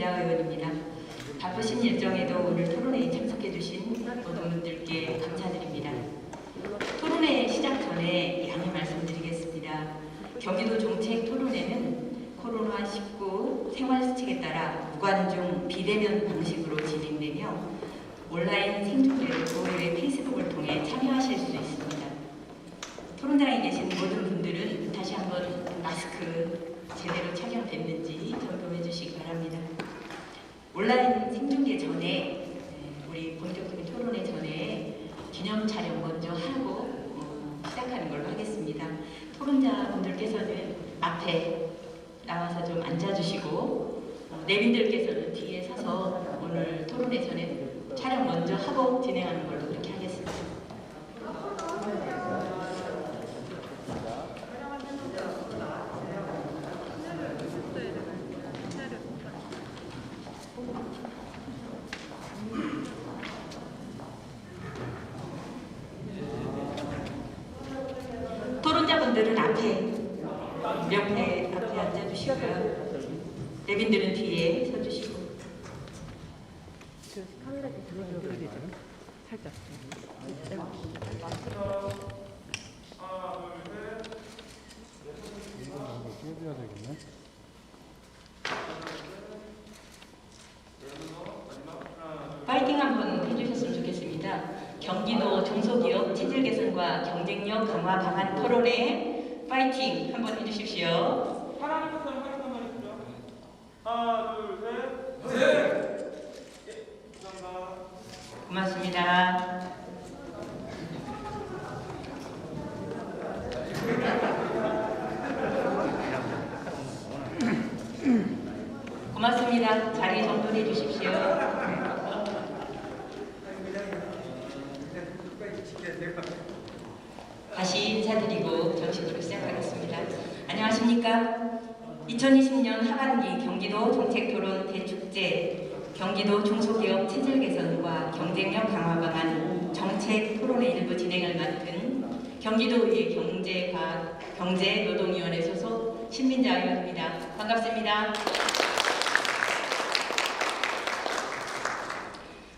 김민자 의원입니다. 바쁘신 일정에도 오늘 토론회에 참석해 주신 모든 분들께 감사드립니다. 토론회 시작 전에 양해 말씀드리겠습니다. 경기도 정책 토론회는 코로나19 생활수칙에 따라 무관중 비대면 방식으로 진행되며 온라인 생중계로 도의회 페이스북을 통해 참여하실 수 있습니다. 토론장에 계신 모든 분들은 다시 한번 마스크 제대로 착용됐는지 점검해 주시기 바랍니다. 온라인 생중계 전에 우리 본격적인 토론회 전에 기념 촬영 먼저 하고 시작하는 걸로 하겠습니다. 토론자분들께서는 앞에 나와서 좀 앉아주시고 내빈들께서는 뒤에 서서 오늘 토론회 전에 촬영 먼저 하고 진행하는 걸로 그렇게 하겠습니다. 토론자분들은 옆에 앉아주시고요. 내빈들은 뒤에 서주시고. 카메라 들어줘야 되죠? 살짝. 띄워줘야 되겠네. 파이팅 한번 해주셨으면 좋겠습니다. 경기도 중소기업 체질 개선과 경쟁력 강화 방안 토론회 파이팅 한번 해주십시오. 하나부터 하겠습니다. 하나, 둘, 셋. 네. 예, 감사합니다. 고맙습니다. 고맙습니다. 자리 정돈해 주십시오. 다시 인사드리고 정식으로 시작하겠습니다. 안녕하십니까? 2020년 하반기 경기도 정책토론 대축제 경기도 중소기업 체질 개선과 경쟁력 강화 방안 정책 토론회 일부 진행을 맡은 경기도의회 경제노동위원회 소속 신민자 의원입니다. 반갑습니다.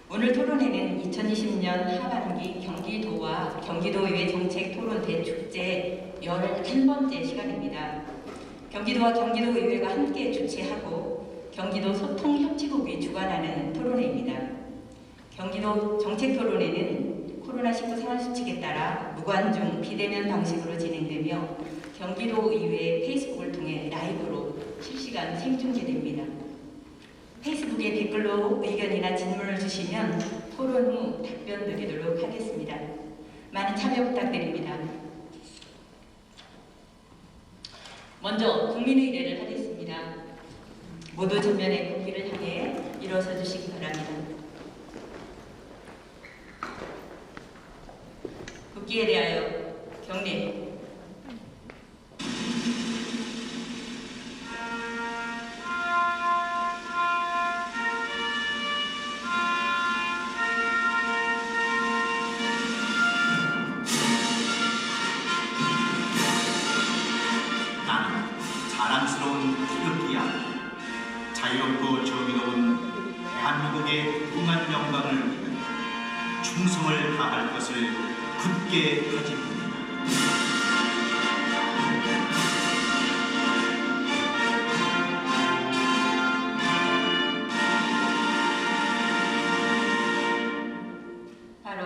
오늘 토론회는 2020년 하반기 경기도와 경기도의회 정책 토론 대축제 11번째 시간입니다. 경기도와 경기도의회가 함께 주최하고 경기도 소통협치국이 주관하는 토론회입니다. 경기도 정책 토론회는 코로나19 생활수칙에 따라 무관중 비대면 방식으로 진행되며 경기도의회 페이스북을 통해 라이브로 실시간 생중계됩니다. 페이스북에 댓글로 의견이나 질문을 주시면 토론 후 답변 드리도록 하겠습니다. 많은 참여 부탁드립니다. 먼저 국민의례를 하겠습니다. 모두 전면에 국기를 향해 일어서 주시기 바랍니다. 국기에 대하여 경례. 자랑스러운 태극기야. 자유롭고 정의로운 대한민국의 무궁한 영광을 위해 충성을 다할 것을 굳게 다짐합니다. 바로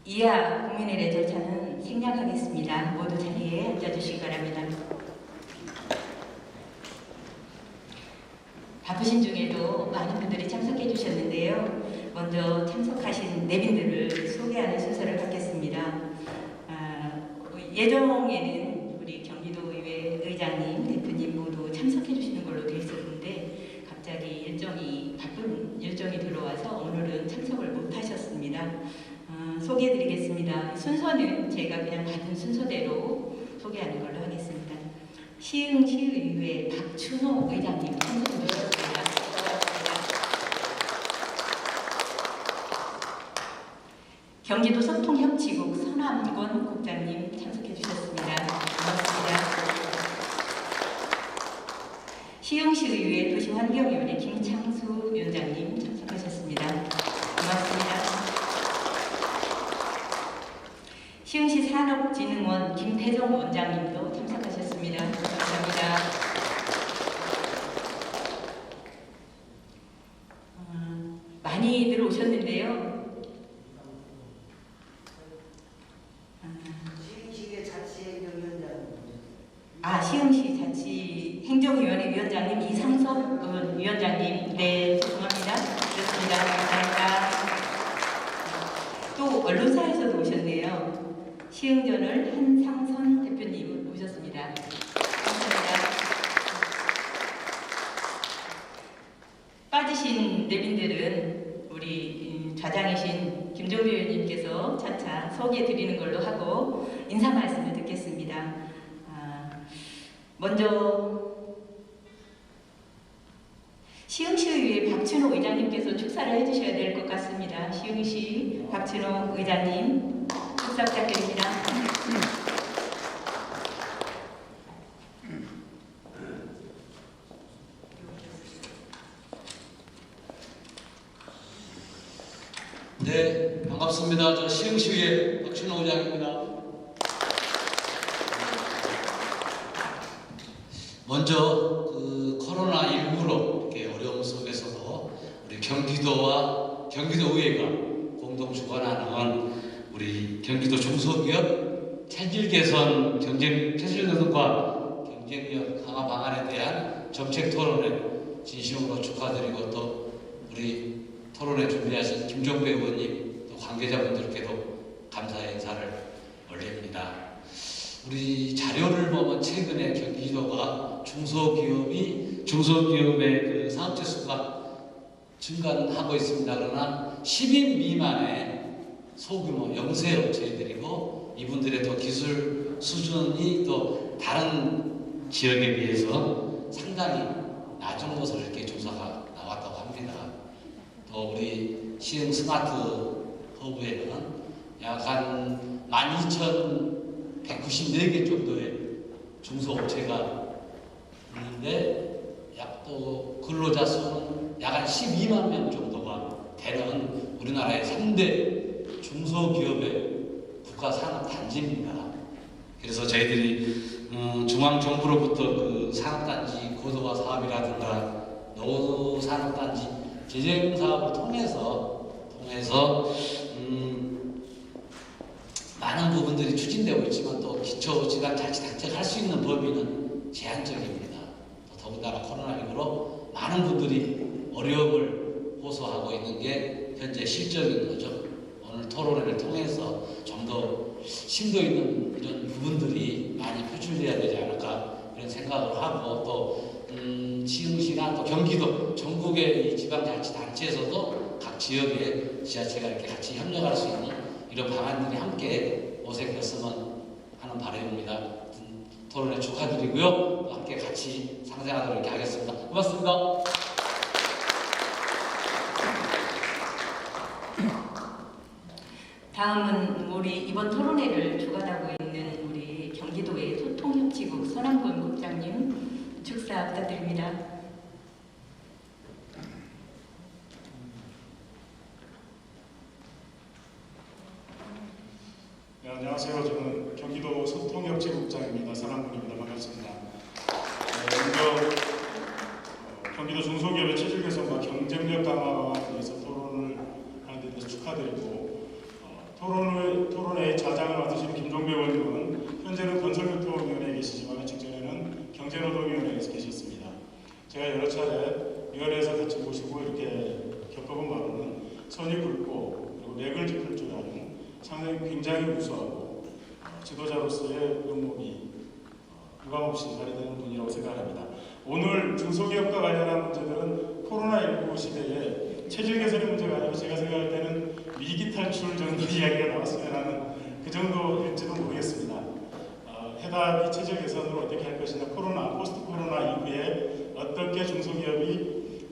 이하 국민의례 절차는 생략하겠습니다. 모두 자리에 앉아주시기 바랍니다. 바쁘신 중에도 많은 분들이 참석해 주셨는데요. 먼저 참석하신 내빈들을 소개하는 순서를 갖겠습니다. 예정에는 우리 경기도의회 의장님, 대표님 모두 참석해 주시는 걸로 되어 있었는데 갑자기 바쁜 일정이 들어와서 오늘은 참석을 못 하셨습니다. 소개해드리겠습니다. 순서는 제가 그냥 받은 순서대로 소개하는 걸로 하겠습니다. 시흥시의회 박춘호 의장님 참석해 주셨습니다. 경기도 소통협치국 선암권 국장님 참석해 주셨습니다. 고맙습니다. 시흥시의회 도시환경위원회 김창수 위원장님 참석하셨습니다. 고맙습니다. 시흥시 산업진흥원 김태정 원장님도 참석하셨습니다. 감사합니다. 많이들 오셨는데요. 시흥시의 자치행정위원장. 시흥시 자치행정위원회 위원장님 이상섭 위원장님, 네, 죄송합니다. 그렇습니다. 감사합니다. 또 언론사에서도 오셨네요. 시흥저널 한상선 대표님 오셨습니다. 감사합니다. 빠지신 내빈들은 우리 좌장이신 김종배 의원님께서 차차 소개해 드리는 걸로 하고 인사 말씀을 듣겠습니다. 먼저 시흥시의회 박춘호 의장님께서 축사를 해주셔야 될 것 같습니다. 시흥시 박춘호 의장님 축사 부탁드립니다. 네, 반갑습니다. 저 시흥시의회 박춘호 의장입니다. 먼저 코로나19로 이렇게 어려움 속에서도 우리 경기도의회가 공동 주관하는 우리 경기도 중소기업 체질 개선 체질 개선과 경쟁력 강화 방안에 대한 정책 토론회 진심으로 축하드리고 또 우리 토론회 준비하신 김종배 의원님 또 관계자분들께도 감사의 인사를 올립니다. 우리 자료를 보면 최근에 경기도가 중소기업의 그 사업체 수가 증가는 하고 있습니다. 그러나 10인 미만의 소규모 영세 업체들이고 이분들의 또 기술 수준이 또 다른 지역에 비해서 상당히 낮은 것으로 이렇게 조사가 나왔다고 합니다. 또 우리 시흥 스마트 허브에는 약 한 12,194개 정도의 중소업체가 있는데 약 또 근로자 수는 약 한 12만 명 정도가 되는 우리나라의 3대 중소기업의 국가산업단지입니다. 그래서 저희들이 중앙정부로부터 그 산업단지 고도화 사업이라든가 노산업단지 재생 사업을 통해서 많은 부분들이 추진되고 있지만 또 기초지방자치단체가 할 수 있는 범위는 제한적입니다. 또 더군다나 코로나19로 많은 분들이 어려움을 호소하고 있는 게 현재 실정인 거죠. 오늘 토론회를 통해서 좀 더 심도 있는 이런 부분들이 많이 표출돼야 되지 않을까 그런 생각을 하고 또 시흥시나 또 경기도 전국의 이 지방자치단체에서도 각 지역의 지자체가 이렇게 같이 협력할 수 있는 이런 방안들이 함께 모색됐으면 하는 바람입니다. 토론회 축하드리고요. 또 함께 같이 상생하도록 이렇게 하겠습니다. 고맙습니다. 다음은 우리 이번 토론회를 주관하고 있는 우리 경기도의 소통협치국 선한권 국장님 축사 부탁드립니다. 네, 안녕하세요. 저는 경기도 소통협치국장입니다. 선한권입니다. 반갑습니다. 먼저 경기도 중소기업의 체질 개선과 경쟁력 강화에 대해서 토론을 하는 데 대해서 축하드리고 토론회의 좌장을 맡으신 김종배 의원님은 현재는 건설교통위원회에 계시지만 직전에는 경제노동위원회에서 계셨습니다. 제가 여러 차례 위원회에서 같이 모시고 이렇게 겪어본 바로는 선이 굵고 그리고 맥을 짚을 줄 아는 상당히 굉장히 우수하고 지도자로서의 면목이 유감없이 발휘되는 분이라고 생각합니다. 오늘 중소기업과 관련한 문제들은 코로나19 시대에 체질 개선의 문제가 아니고 제가 생각할 때는 위기 탈출 정도 이야기가 나왔으면 하는 그 정도일지도 모르겠습니다. 해답이 체질 개선으로 어떻게 할 것이냐, 포스트 코로나 이후에 어떻게 중소기업이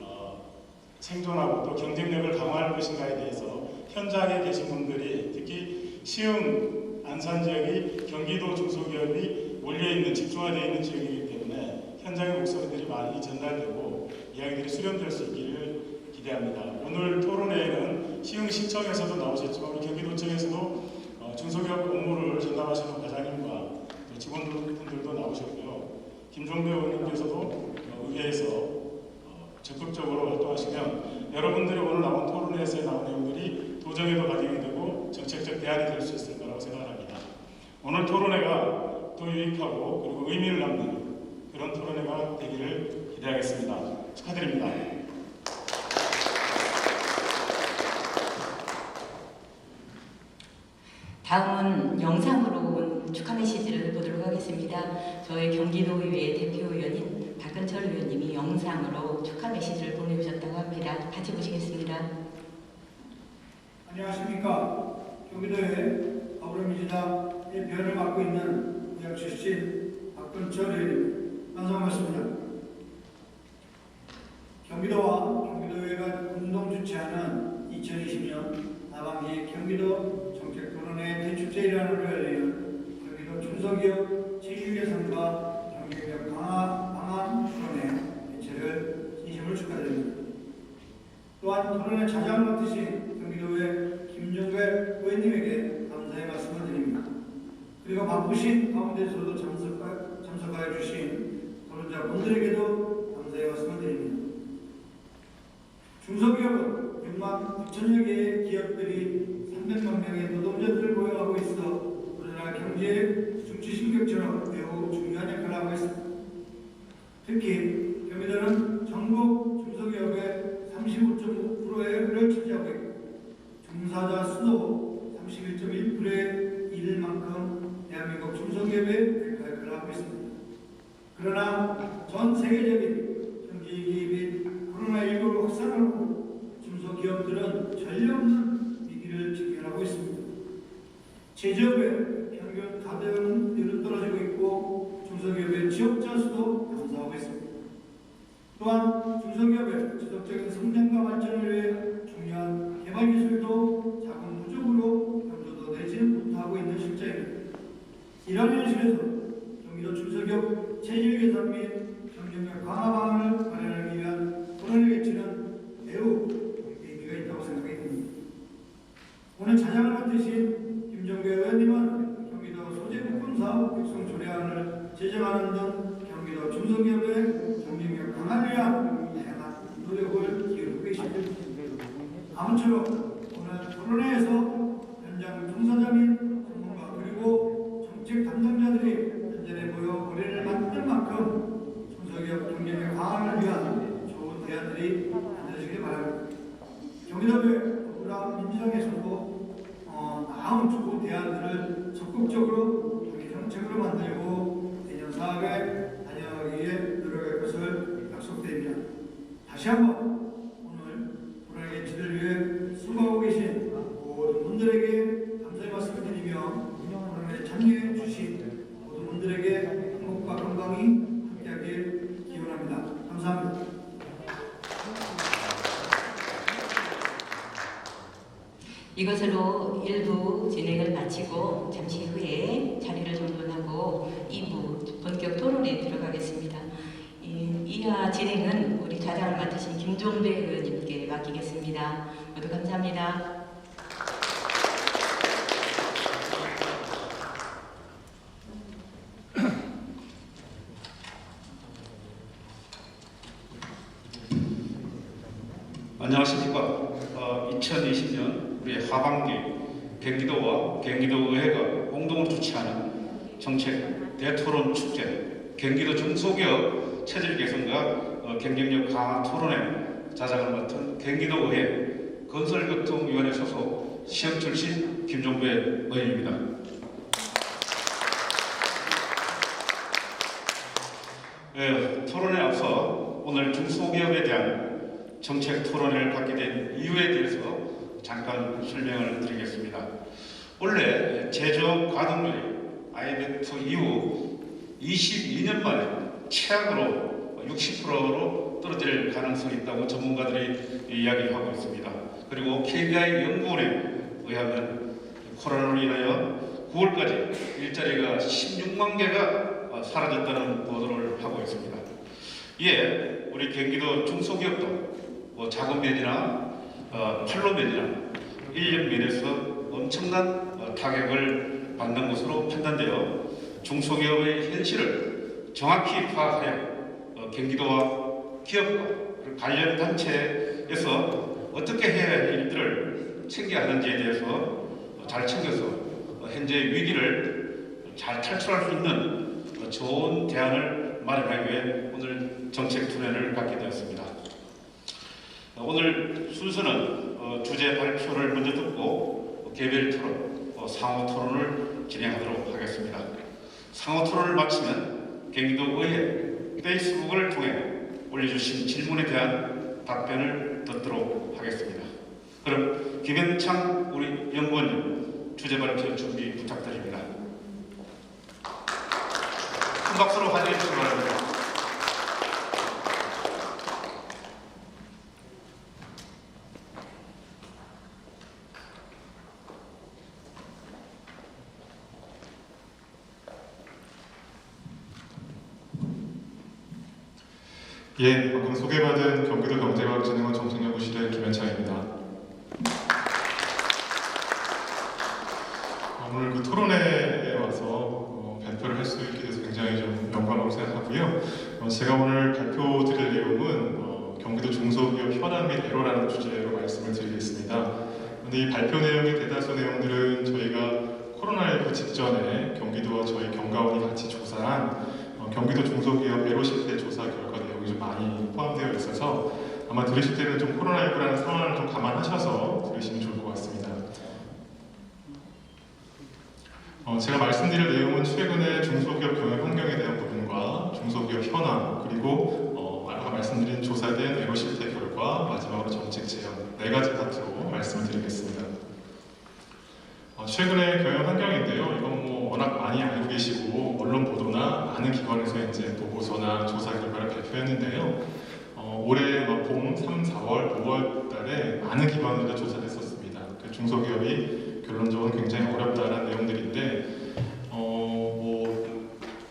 생존하고 또 경쟁력을 강화할 것인가에 대해서 현장에 계신 분들이 특히 시흥, 안산 지역이 경기도 중소기업이 몰려있는 집중화되어 있는 지역이기 때문에 현장 현장의 목소리들이 많이 전달되고 이야기들이 수렴될 수 있기를 기대합니다. 오늘 토론회에는 시흥시청에서도 나오셨지만 우리 경기도청에서도 중소기업 업무를 전담하시는 과장님과 또 직원분들도 나오셨고요. 김종배 의원님께서도 의회에서 적극적으로 활동하시면 여러분들이 오늘 나온 토론회에서 나온 내용들이 도정에도 반영이 되고 정책적 대안이 될 수 있을 거라고 생각합니다. 오늘 토론회가 또 유익하고 그리고 의미를 남는 그런 토론회가 되기를 기대하겠습니다. 축하드립니다. 다음은 영상으로 온 축하 메시지를 보도록 하겠습니다. 저희 경기도의회 대표의원인 박근철 의원님이 영상으로 축하 메시지를 보내주셨다고 합니다. 같이 보시겠습니다. 안녕하십니까. 경기도의 더불어민주당 대표를 맡고 있는 의학 출신 박근철 의원입니다. 반갑습니다. 경기도와 경기도의회가 공동 주최하는 2020년 하반기 경기도 정책 토론회 대축제일환으로 열리는 경기도 중소기업 체질 개선과 경쟁력 강화 방안 토론회 개최를 진심으로 축하드립니다. 또한 토론회 차장을 맡으신 경기도의 김종배 의원님에게 감사의 말씀을 드립니다. 그리고 바쁘신 가운데서도 참석하여 주신 토론자분들에게도 감사의 말씀을 드립니다. 중소기업은 6만 9천여 개의 기업들이 300만 명의 노동자들을 고용하고 있어 우리나라 경제의 중추신경처럼 매우 중요한 역할을 하고 있습니다. 특히 경기도는 전국 중소기업의 35.5%를 차지하고 있고 종사자 수도 31.1%에 이를 만큼 대한민국 중소기업의 역할을 하고 있습니다. 그러나 전 세계적인 경제위기 및 코로나19로 확산하고 중소기업들은 전례없는 위기를 직면하고 있습니다. 제조업의 평균 가동률은 떨어지고 있고 중소기업의 취업자 수도 감소하고 있습니다. 또한 중소기업의 지속적인 성장과 발전을 위해 중요한 개발기술도 자금 부족으로 경조도 내지는 못하고 있는 실정입니다. 이런 현실에서 경기도 중소기업 체질 개선 및 경쟁력 강화 방안을 마련하기 위한 토론회 개최는 매우 의미가 있다고 생각이 듭니다. 오늘 차장을 맡으신 김종배 의원님은 경기도 소재 묶음사업 육성 조례안을 제정하는 등 경기도 중소기업의 경쟁력 강화를 위한 다양한 노력을 기울이고 계십니다. 아무쪼록 오늘 토론회에서 현장 종사자 및 전문가 그리고 정책 담당자들이 현장에 모여 거래를 만들 만큼 중소기업 경쟁력 강화를 위한 좋은 대안들이 만들어지길 바랍니다. 경기도의 더불어민주당에서도 다음 좋은 대안들을 적극적으로 경기 정책으로 만들고 내년 사업에 반영하기 위해 노력할 것을 약속드립니다. 다시 한번 오늘 토론회 개최를 위해 수고하고 계신 모든 분들에게 감사의 말씀을 드리며 토론회에 참여해 주신 모든 분들에게 행복과 건강이 함께하길 기원합니다. 감사합니다. 이것으로 1부 진행을 마치고 잠시 후에 자리를 정돈하고 2부 본격 토론에 들어가겠습니다. 이하 진행은 우리 자장을 맡으신 김종배 의원님께 맡기겠습니다. 모두 감사합니다. 안녕하십니까. 2020년 우리 하반기 경기도와 경기도의회가 공동으로 주최하는 정책 대토론 축제 경기도 중소기업 체질 개선과 경쟁력 강화 토론회 자장을 맡은 경기도의회 건설교통위원회 소속 시험 출신 김종배 의원입니다. 토론에 앞서 오늘 중소기업에 대한 정책 토론회를 갖게 된 이유에 대해서 잠깐 설명을 드리겠습니다. 원래 제조업 가동률이 IMF 이후 22년 만에 최악으로 60%로 떨어질 가능성이 있다고 전문가들이 이야기하고 있습니다. 그리고 KBI 연구원에 의하면 코로나로 인하여 9월까지 일자리가 16만 개가 사라졌다는 보도를 하고 있습니다. 이에 우리 경기도 중소기업도 자금면이나 판로면이나 인력 면에서 엄청난 타격을 받는 것으로 판단되어 중소기업의 현실을 정확히 파악하여 경기도와 기업과 관련 단체에서 어떻게 해야 할 일들을 챙겨야 하는지에 대해서 잘 챙겨서 현재 위기를 잘 탈출할 수 있는 좋은 대안을 마련하기 위해 오늘 정책 토론회를 갖게 되었습니다. 오늘 순서는 주제 발표를 먼저 듣고 개별 토론, 상호 토론을 진행하도록 하겠습니다. 상호 토론을 마치면 경기도의회 페이스북을 통해 올려주신 질문에 대한 답변을 듣도록 하겠습니다. 그럼 김현창 우리 연구원님 주제 발표 준비 부탁드립니다. 큰 박수로 환영해 주시기 바랍니다. 예, 방금 소개받은 경기도 경제과학진흥원 정책연구실의 김현창입니다. 오늘 그 토론회에 와서 발표를 할 수 있게 돼서 굉장히 좀 영광으로 생각하고요. 제가 오늘 발표드릴 내용은 경기도 중소기업 현안 및 애로라는 주제로 말씀을 드리겠습니다. 근데 이 발표 내용의 대다수 내용들은 저희가 코로나19 직전에 경기도와 저희 경과원이 같이 조사한 경기도 중소기업 애로 실태 조사 결과 내용이 좀 많이 포함되어 있어서 아마 들으실 때는 좀 코로나19라는 상황을 좀 감안하셔서 들으시면 좋을 것 같습니다. 제가 말씀드릴 내용은 최근에 중소기업 경영 환경에 대한 부분과 중소기업 현황 그리고 아까 말씀드린 조사된 애로 실태 결과 마지막으로 정책 제안 4가지 파트로 말씀을 드리겠습니다. 최근의 경영 환경인데요. 이건 뭐 워낙 많이 알고 계시고 언론 보도나 많은 기관에서 이제 보고서나 조사 결과를 발표했는데요. 올해 봄 3, 4월, 5월 달에 많은 기관들도 조사를 했었습니다. 중소기업이 결론적으로 굉장히 어렵다는 내용들인데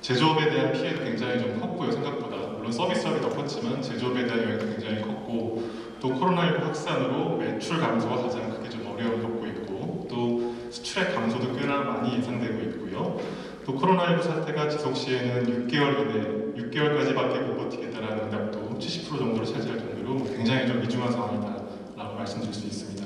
제조업에 대한 피해도 굉장히 좀 컸고요. 생각보다 물론 서비스업이 더 컸지만 제조업에 대한 영향도 굉장히 컸고 또 코로나19 확산으로 매출 감소가 가장 크게 좀 어려움을 겪고 있고 또 수출의 감소도 꽤나 많이 예상되고 있고요. 또 코로나19 사태가 지속 시에는 6개월까지밖에 못 버티겠다는 응답도 70% 정도로 차지할 정도로 굉장히 좀 위중한 상황이다라고 말씀드릴 수 있습니다.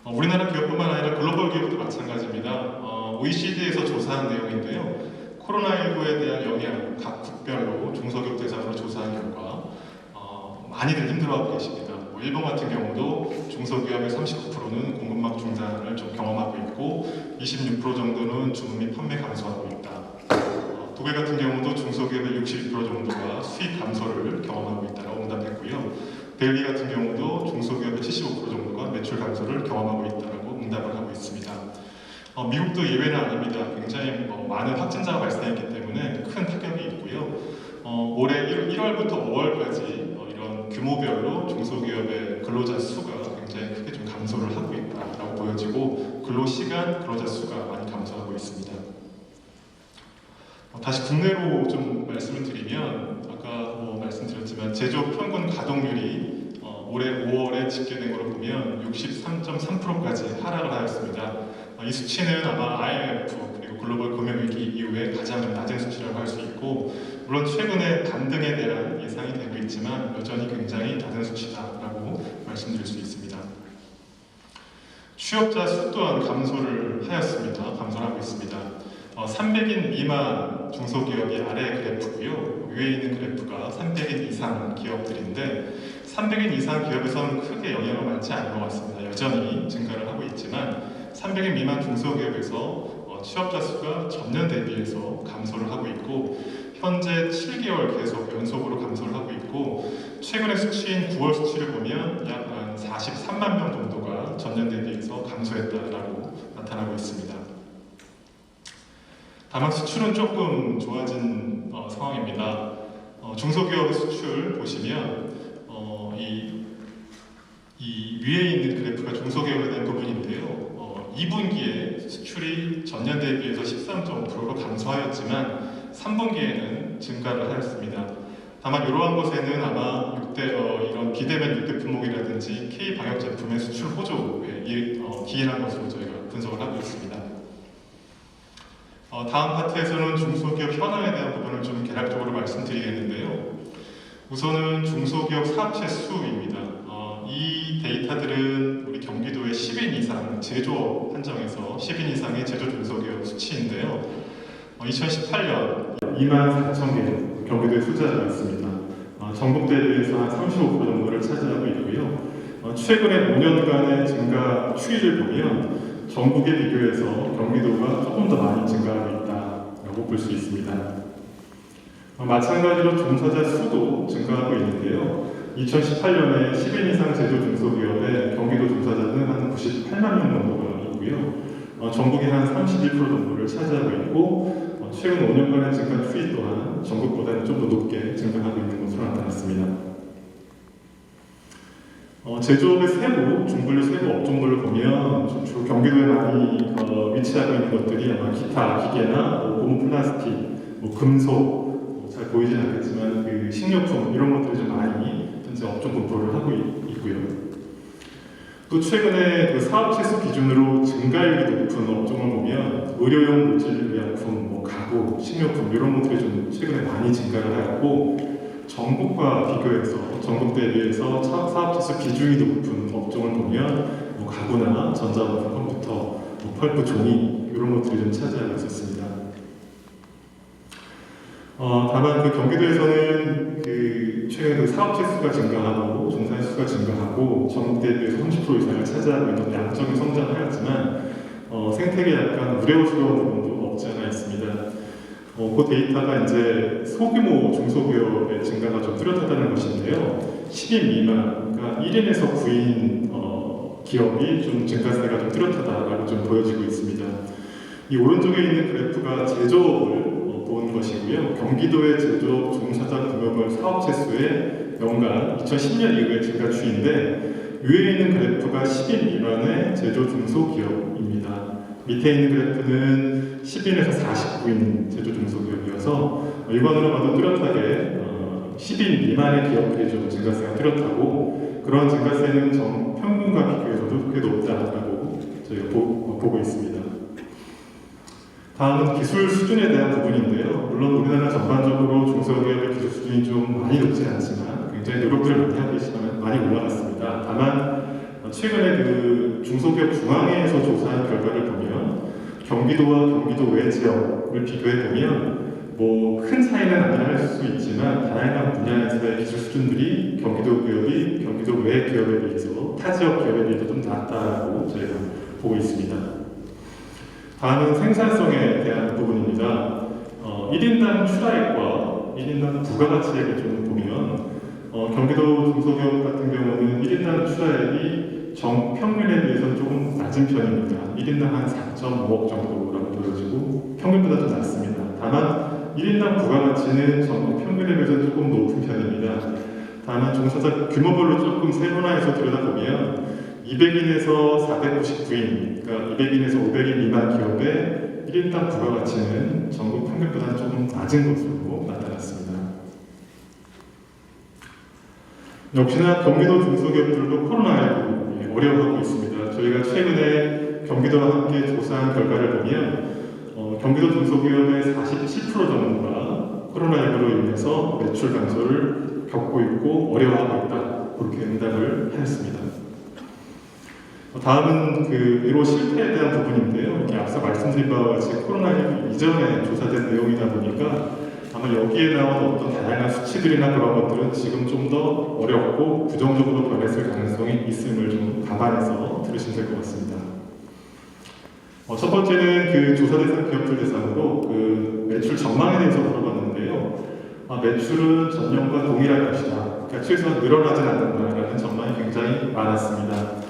우리나라 기업뿐만 아니라 글로벌 기업도 마찬가지입니다. OECD에서 조사한 내용인데요. 코로나19에 대한 영향 각 국별로 중소기업 대상으로 조사한 결과 많이들 힘들어하고 계십니다. 일본 같은 경우도 중소기업의 39%는 공급망 중단을 좀 경험하고 있고 26% 정도는 주문 및 판매 감소하고 있다. 독일 같은 경우도 중소기업의 62% 정도가 수익 감소를 경험하고 있다고 응답했고요. 벨기에 같은 경우도 중소기업의 75% 정도가 매출 감소를 경험하고 있다고 응답을 하고 있습니다. 미국도 예외는 아닙니다. 굉장히 많은 확진자가 발생했기 때문에 큰 타격이 있고요. 올해 1월부터 5월까지 이런 규모별로 중소기업의 근로자 수가 굉장히 크게 좀 감소를 하고 있다고 보여지고 근로시간, 근로자 수가 많이 감소하고 있습니다. 다시 국내로 좀 말씀을 드리면 아까 말씀드렸지만 제조업 평균 가동률이 올해 5월에 집계된 걸로 보면 63.3%까지 하락을 하였습니다. 이 수치는 아마 IMF 그리고 글로벌 금융위기 이후에 가장 낮은 수치라고 할 수 있고 물론 최근에 반등에 대한 예상이 되고 있지만 여전히 굉장히 낮은 수치다라고 말씀드릴 수 있습니다. 취업자 수 또한 감소를 하였습니다. 감소를 하고 있습니다. 300인 미만 중소기업이 아래 그래프고요. 위에 있는 그래프가 300인 이상 기업들인데 300인 이상 기업에서는 크게 영향을 받지 않은 것 같습니다. 여전히 증가를 하고 있지만 300인 미만 중소기업에서 취업자 수가 전년 대비해서 감소를 하고 있고 현재 7개월 계속 연속으로 감소를 하고 있고 최근의 수치인 9월 수치를 보면 약 43만 명 정도가 전년 대비해서 감소했다라고 나타나고 있습니다. 다만 수출은 조금 좋아진 상황입니다. 중소기업의 수출 보시면 이 위에 있는 그래프가 중소기업에 대한 부분인데요. 2분기에 수출이 전년 대비해서 13.5%로 감소하였지만 3분기에는 증가를 하였습니다. 다만 이러한 것에는 아마 이런 비대면 6대 품목이라든지 K 방역 제품의 수출 호조에 기인한 것으로 저희가 분석을 하고 있습니다. 다음 파트에서는 중소기업 현황에 대한 부분을 좀 개략적으로 말씀드리겠는데요. 우선은 중소기업 사업체 수입니다. 이 데이터들은 우리 경기도의 10인 이상 제조업 한정에서 10인 이상의 제조 중소기업 수치인데요. 2018년 24,000개 경기도에 투자가 있습니다. 전국 대비해서 한 35% 정도를 차지하고 있고요. 최근에 5년간의 증가 추이를 보면 전국에 비교해서 경기도가 조금 더 많이 증가하고 있다고 볼 수 있습니다. 마찬가지로 종사자 수도 증가하고 있는데요. 2018년에 10인 이상 제조 중소기업의 경기도 종사자는 한 98만 명 정도가 있고요. 전국이 한 31% 정도를 차지하고 있고 최근 5년간의 증가 추이 또한 전국보다는 좀 더 높게 증가하고 있는 것으로 나타났습니다. 제조업의 세부, 중분류 세부 업종들을 보면 주로 경기도에 많이 위치하고 있는 것들이 아마 기타 기계나 고무 플라스틱, 금속, 잘 보이진 않겠지만 그 식료품 이런 것들이 좀 많이 현재 업종 분포를 하고 있고요. 또 최근에 그 사업체 수 기준으로 증가율이 높은 업종을 보면 의료용 물질, 의약품, 가구, 식료품 이런 것들이 좀 최근에 많이 증가를 하였고 전국과 비교해서 전국 대비해서 사업체 수 비중이 높은 업종을 보면 가구나 전자부품, 컴퓨터, 펄프, 종이 이런 것들이 좀 차지하고 있었습니다. 다만 그 경기도에서는 최근 사업체 수가 증가하고 종사자 수가 증가하고 전국 대비해서 30% 이상을 차지하고 있는 양적인 성장을 하였지만 생태계에 약간 우려스러운 부분도 없지 않아 있습니다. 그 데이터가 이제 소규모 중소기업의 증가가 좀 뚜렷하다는 것인데요. 10인 미만, 그러니까 1인에서 9인 기업이 좀 증가세가 좀 뚜렷하다라고 좀 보여지고 있습니다. 이 오른쪽에 있는 그래프가 제조업을 본 것이고요. 경기도의 제조업 종사자 규모별 사업체 수의 연간 2010년 이후의 증가 추이인데 위에 있는 그래프가 10인 미만의 제조 중소기업입니다. 밑에 있는 그래프는 10인에서 49인 제조 중소기업이어서 일반으로 봐도 뚜렷하게 10인 미만의 기업들이 좀 증가세가 뚜렷하고 그런 증가세는 평균과 비교해서도 꽤 높다라고 저희가 보고 있습니다. 다음은 기술 수준에 대한 부분인데요. 물론 우리나라 전반적으로 중소기업의 기술 수준이 좀 많이 높지 않지만 굉장히 노력들을 많이 하고 계시지만 많이 올라갔습니다. 다만 최근에 그 중소기업 중앙회에서 조사한 결과를 보면 경기도와 경기도 외 지역을 비교해 보면 큰 차이는 아니할 수 있지만 다양한 분야에서의 기술 수준들이 경기도 기업이 경기도 외 기업에 비해서 타 지역 기업에 비해서 좀 낮다고 저희가 보고 있습니다. 다음은 생산성에 대한 부분입니다. 1인당 출하액과 1인당 부가가치액을 좀 보면 경기도 중소기업 같은 경우는 1인당 출하액이 평균에 비해서 조금 낮은 편입니다. 1인당 한 4.5억 정도라고 보여지고 평균보다 좀 낮습니다. 다만 1인당 부가가치는 전국 평균에 비해서 조금 높은 편입니다. 다만 종사자 규모별로 조금 세분화해서 들여다보면 200인에서 499인, 그러니까 200인에서 500인 미만 기업의 1인당 부가가치는 전국 평균보다 조금 낮은 것으로 나타났습니다. 역시나 경기도 중소기업들도 코로나19 어려워하고 있습니다. 저희가 최근에 경기도와 함께 조사한 결과를 보면 경기도 중소기업의 47% 정도가 코로나19로 인해서 매출 감소를 겪고 있고 어려워하고 있다. 그렇게 응답을 하였습니다. 다음은 그 1호 실패에 대한 부분인데요. 앞서 말씀드린 바와 같이 코로나19 이전에 조사된 내용이다 보니까 아마 여기에 나온 어떤 다양한 수치들이나 그런 것들은 지금 좀 더 어렵고 부정적으로 변했을 가능성이 있음을 좀 감안해서 들으시면 될 것 같습니다. 첫 번째는 그 조사 대상 기업들 대상으로 그 매출 전망에 대해서 물어봤는데요. 매출은 전년과 동일할 것이다. 그러니까 최소한 늘어나진 않는다라는 전망이 굉장히 많았습니다.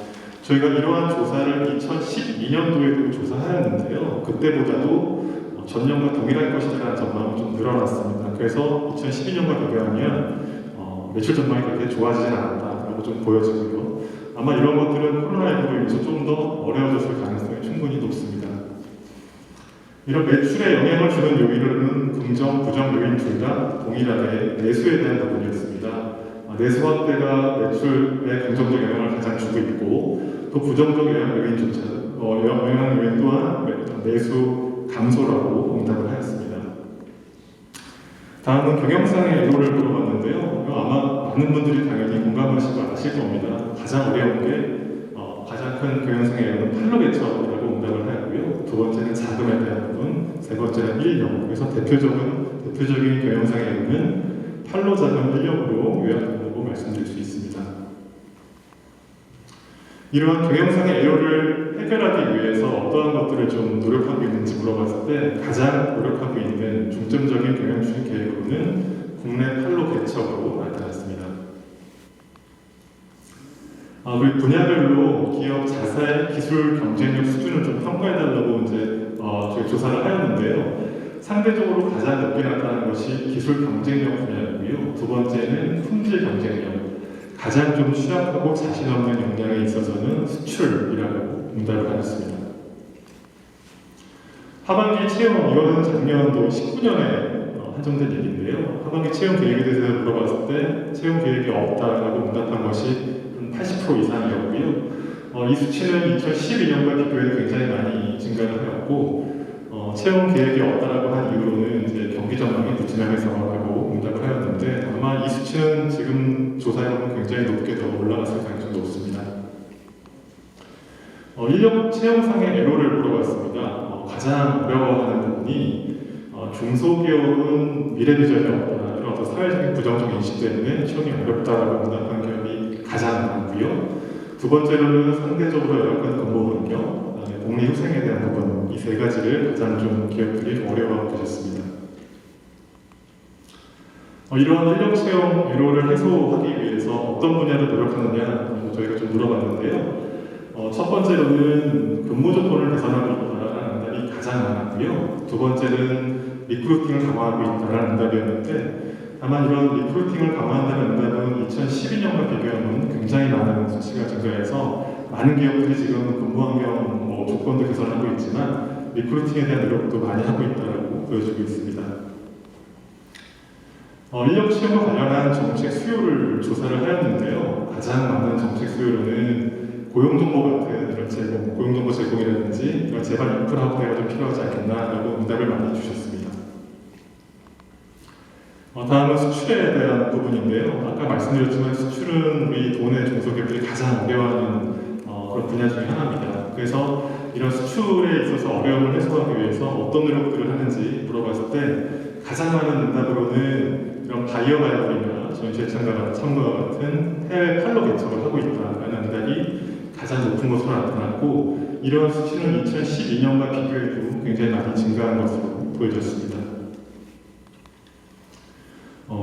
저희가 이러한 조사를 2012년도에도 조사하였는데요. 그때보다도 전년과 동일할 것이라는 전망이 좀 늘어났습니다. 그래서 2012년과 비교하면 매출 전망이 그렇게 좋아지진 않았다라고 좀 보여지고요. 아마 이런 것들은 코로나19로 인해서 좀 더 어려워졌을 가능성이 충분히 높습니다. 이런 매출에 영향을 주는 요인은 긍정, 부정 요인 둘 다 동일하게 내수에 대한 부분이었습니다. 내수 확대가 매출에 긍정적 영향을 가장 주고 있고 또 부정적 영향 요인 또한 내수 감소라고 응답을 하였습니다. 다음은 경영상의 애로를 물어봤는데요. 아마 많은 분들이 당연히 공감하시고 아실 겁니다. 가장 어려운 게 가장 큰 경영상의 애로는 판로 개척이라고 응답을 하였고요. 두 번째는 자금에 대한 부분, 세 번째는 인력. 그래서 대표적인 경영상의 애로는 판로 자금 인력으로 요약된다고 말씀드릴 수 있습니다. 이러한 경영상의 애로를 해결하기 위해서 어떠한 것들을 좀 노력하고 있는지 물어봤을 때 가장 노력하고 있는 중점적인 경영 계획으로는 국내 판로 개척으로 나타났습니다. 우리 분야별로 기업 자사의 기술 경쟁력 수준을 좀 평가해달라고 이제 저희 조사를 하였는데요. 상대적으로 가장 높게 나타나는 것이 기술 경쟁력 분야이고요. 두 번째는 품질 경쟁력. 가장 좀 취약하고 자신 없는 역량에 있어서는 수출이라고 응답을 하였습니다. 하반기 채용, 이거는 작년도 19년에 한정된 얘기인데요. 하반기 채용 계획에 대해서 물어봤을 때 채용 계획이 없다라고 응답한 것이 한 80% 이상이었고요. 이 수치는 2012년과 비교해도 굉장히 많이 증가를 하였고 채용 계획이 없다라고 한 이유로는 이제 경기 전망이 불투명해서라고 응답을 하였는데 아마 이 수치는 지금 조사해보면 굉장히 높게 더 올라갔을 가능성이 높습니다. 인력 채용상의 애로를 물어봤습니다. 가장 어려워하는 부분이 중소기업은 미래 비전이 없다, 이런 어떤 사회적인 부정적 인식 때문에 채용이 어렵다라고 응답한 기업이 가장 많고요. 두 번째로는 상대적으로 열악한 근무 환경, 그다음에 복리 후생에 대한 부분, 이 세 가지를 가장 좀 기업들이 어려워하고 계셨습니다. 이러한 인력 채용 애로를 해소하기 위해서 어떤 분야를 노력하느냐 저희가 좀 물어봤는데요. 첫 번째로는 근무 조건을 개선하고 있다라는 응답이 가장 많았고요. 두 번째는 리크루팅을 강화하고 있다라는 응답이었는데 다만 이런 리크루팅을 강화한다는 응답은 2012년과 비교하면 굉장히 많은 수치가 증가해서 많은 기업들이 지금 근무 환경 조건도 개선하고 있지만 리크루팅에 대한 노력도 많이 하고 있다고 보여주고 있습니다. 인력 채용과 관련한 정책 수요를 조사를 하였는데요. 가장 많은 정책 수요로는 고용정보 같은 이런 제공, 고용정보 제공이라든지 이런 재발 인프라 확대가 좀 필요하지 않겠나라고 응답을 많이 주셨습니다. 다음은 수출에 대한 부분인데요. 아까 말씀드렸지만 수출은 우리 도내 중소기업들이 가장 어려워하는 그런 분야 중에 하나입니다. 그래서 이런 수출에 있어서 어려움을 해소하기 위해서 어떤 노력들을 하는지 물어봤을 때 가장 많은 응답으로는 이런 바이어 바이어링이나 전시회참과 같은 해외 판로 개척을 하고 있다라는 응답이 가장 높은 것으로 나타났고 이런 수치는 2012년과 비교해도 굉장히 많이 증가한 것으로 보여졌습니다.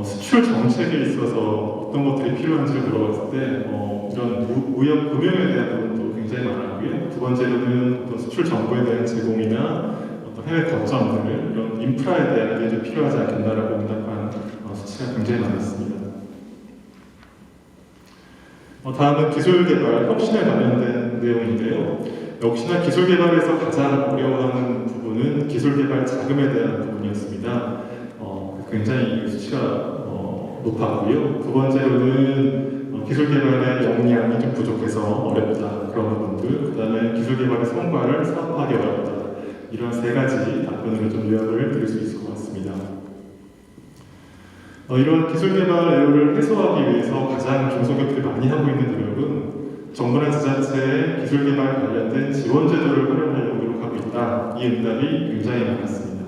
수출 정책에 있어서 어떤 것들이 필요한지를 물어봤을 때 이런 무역 금융에 대한 부분도 굉장히 많았고요. 두 번째로는 어떤 수출 정보에 대한 제공이나 어떤 해외 거점들 이런 인프라에 대한 게 좀 필요하지 않겠나라고 응답한 수치가 굉장히 많았습니다. 다음은 기술 개발, 혁신에 관련된 내용인데요. 역시나 기술 개발에서 가장 어려워하는 부분은 기술 개발 자금에 대한 부분이었습니다. 굉장히 수치가 높았고요. 두 번째로는 기술 개발의 역량이 좀 부족해서 어렵다, 그런 부분들. 그 다음에 기술 개발의 성과를 사업화하기 어렵다. 이런 세 가지 답변으로 좀 요약을 드릴 수 있을 것 같습니다. 이런 기술 개발 애로를 해소하기 위해서 가장 중소기업들이 많이 하고 있는 노력은 정부나 지자체의 기술 개발 관련된 지원 제도를 활용하려고 노력하고 있다. 이 응답이 굉장히 많았습니다.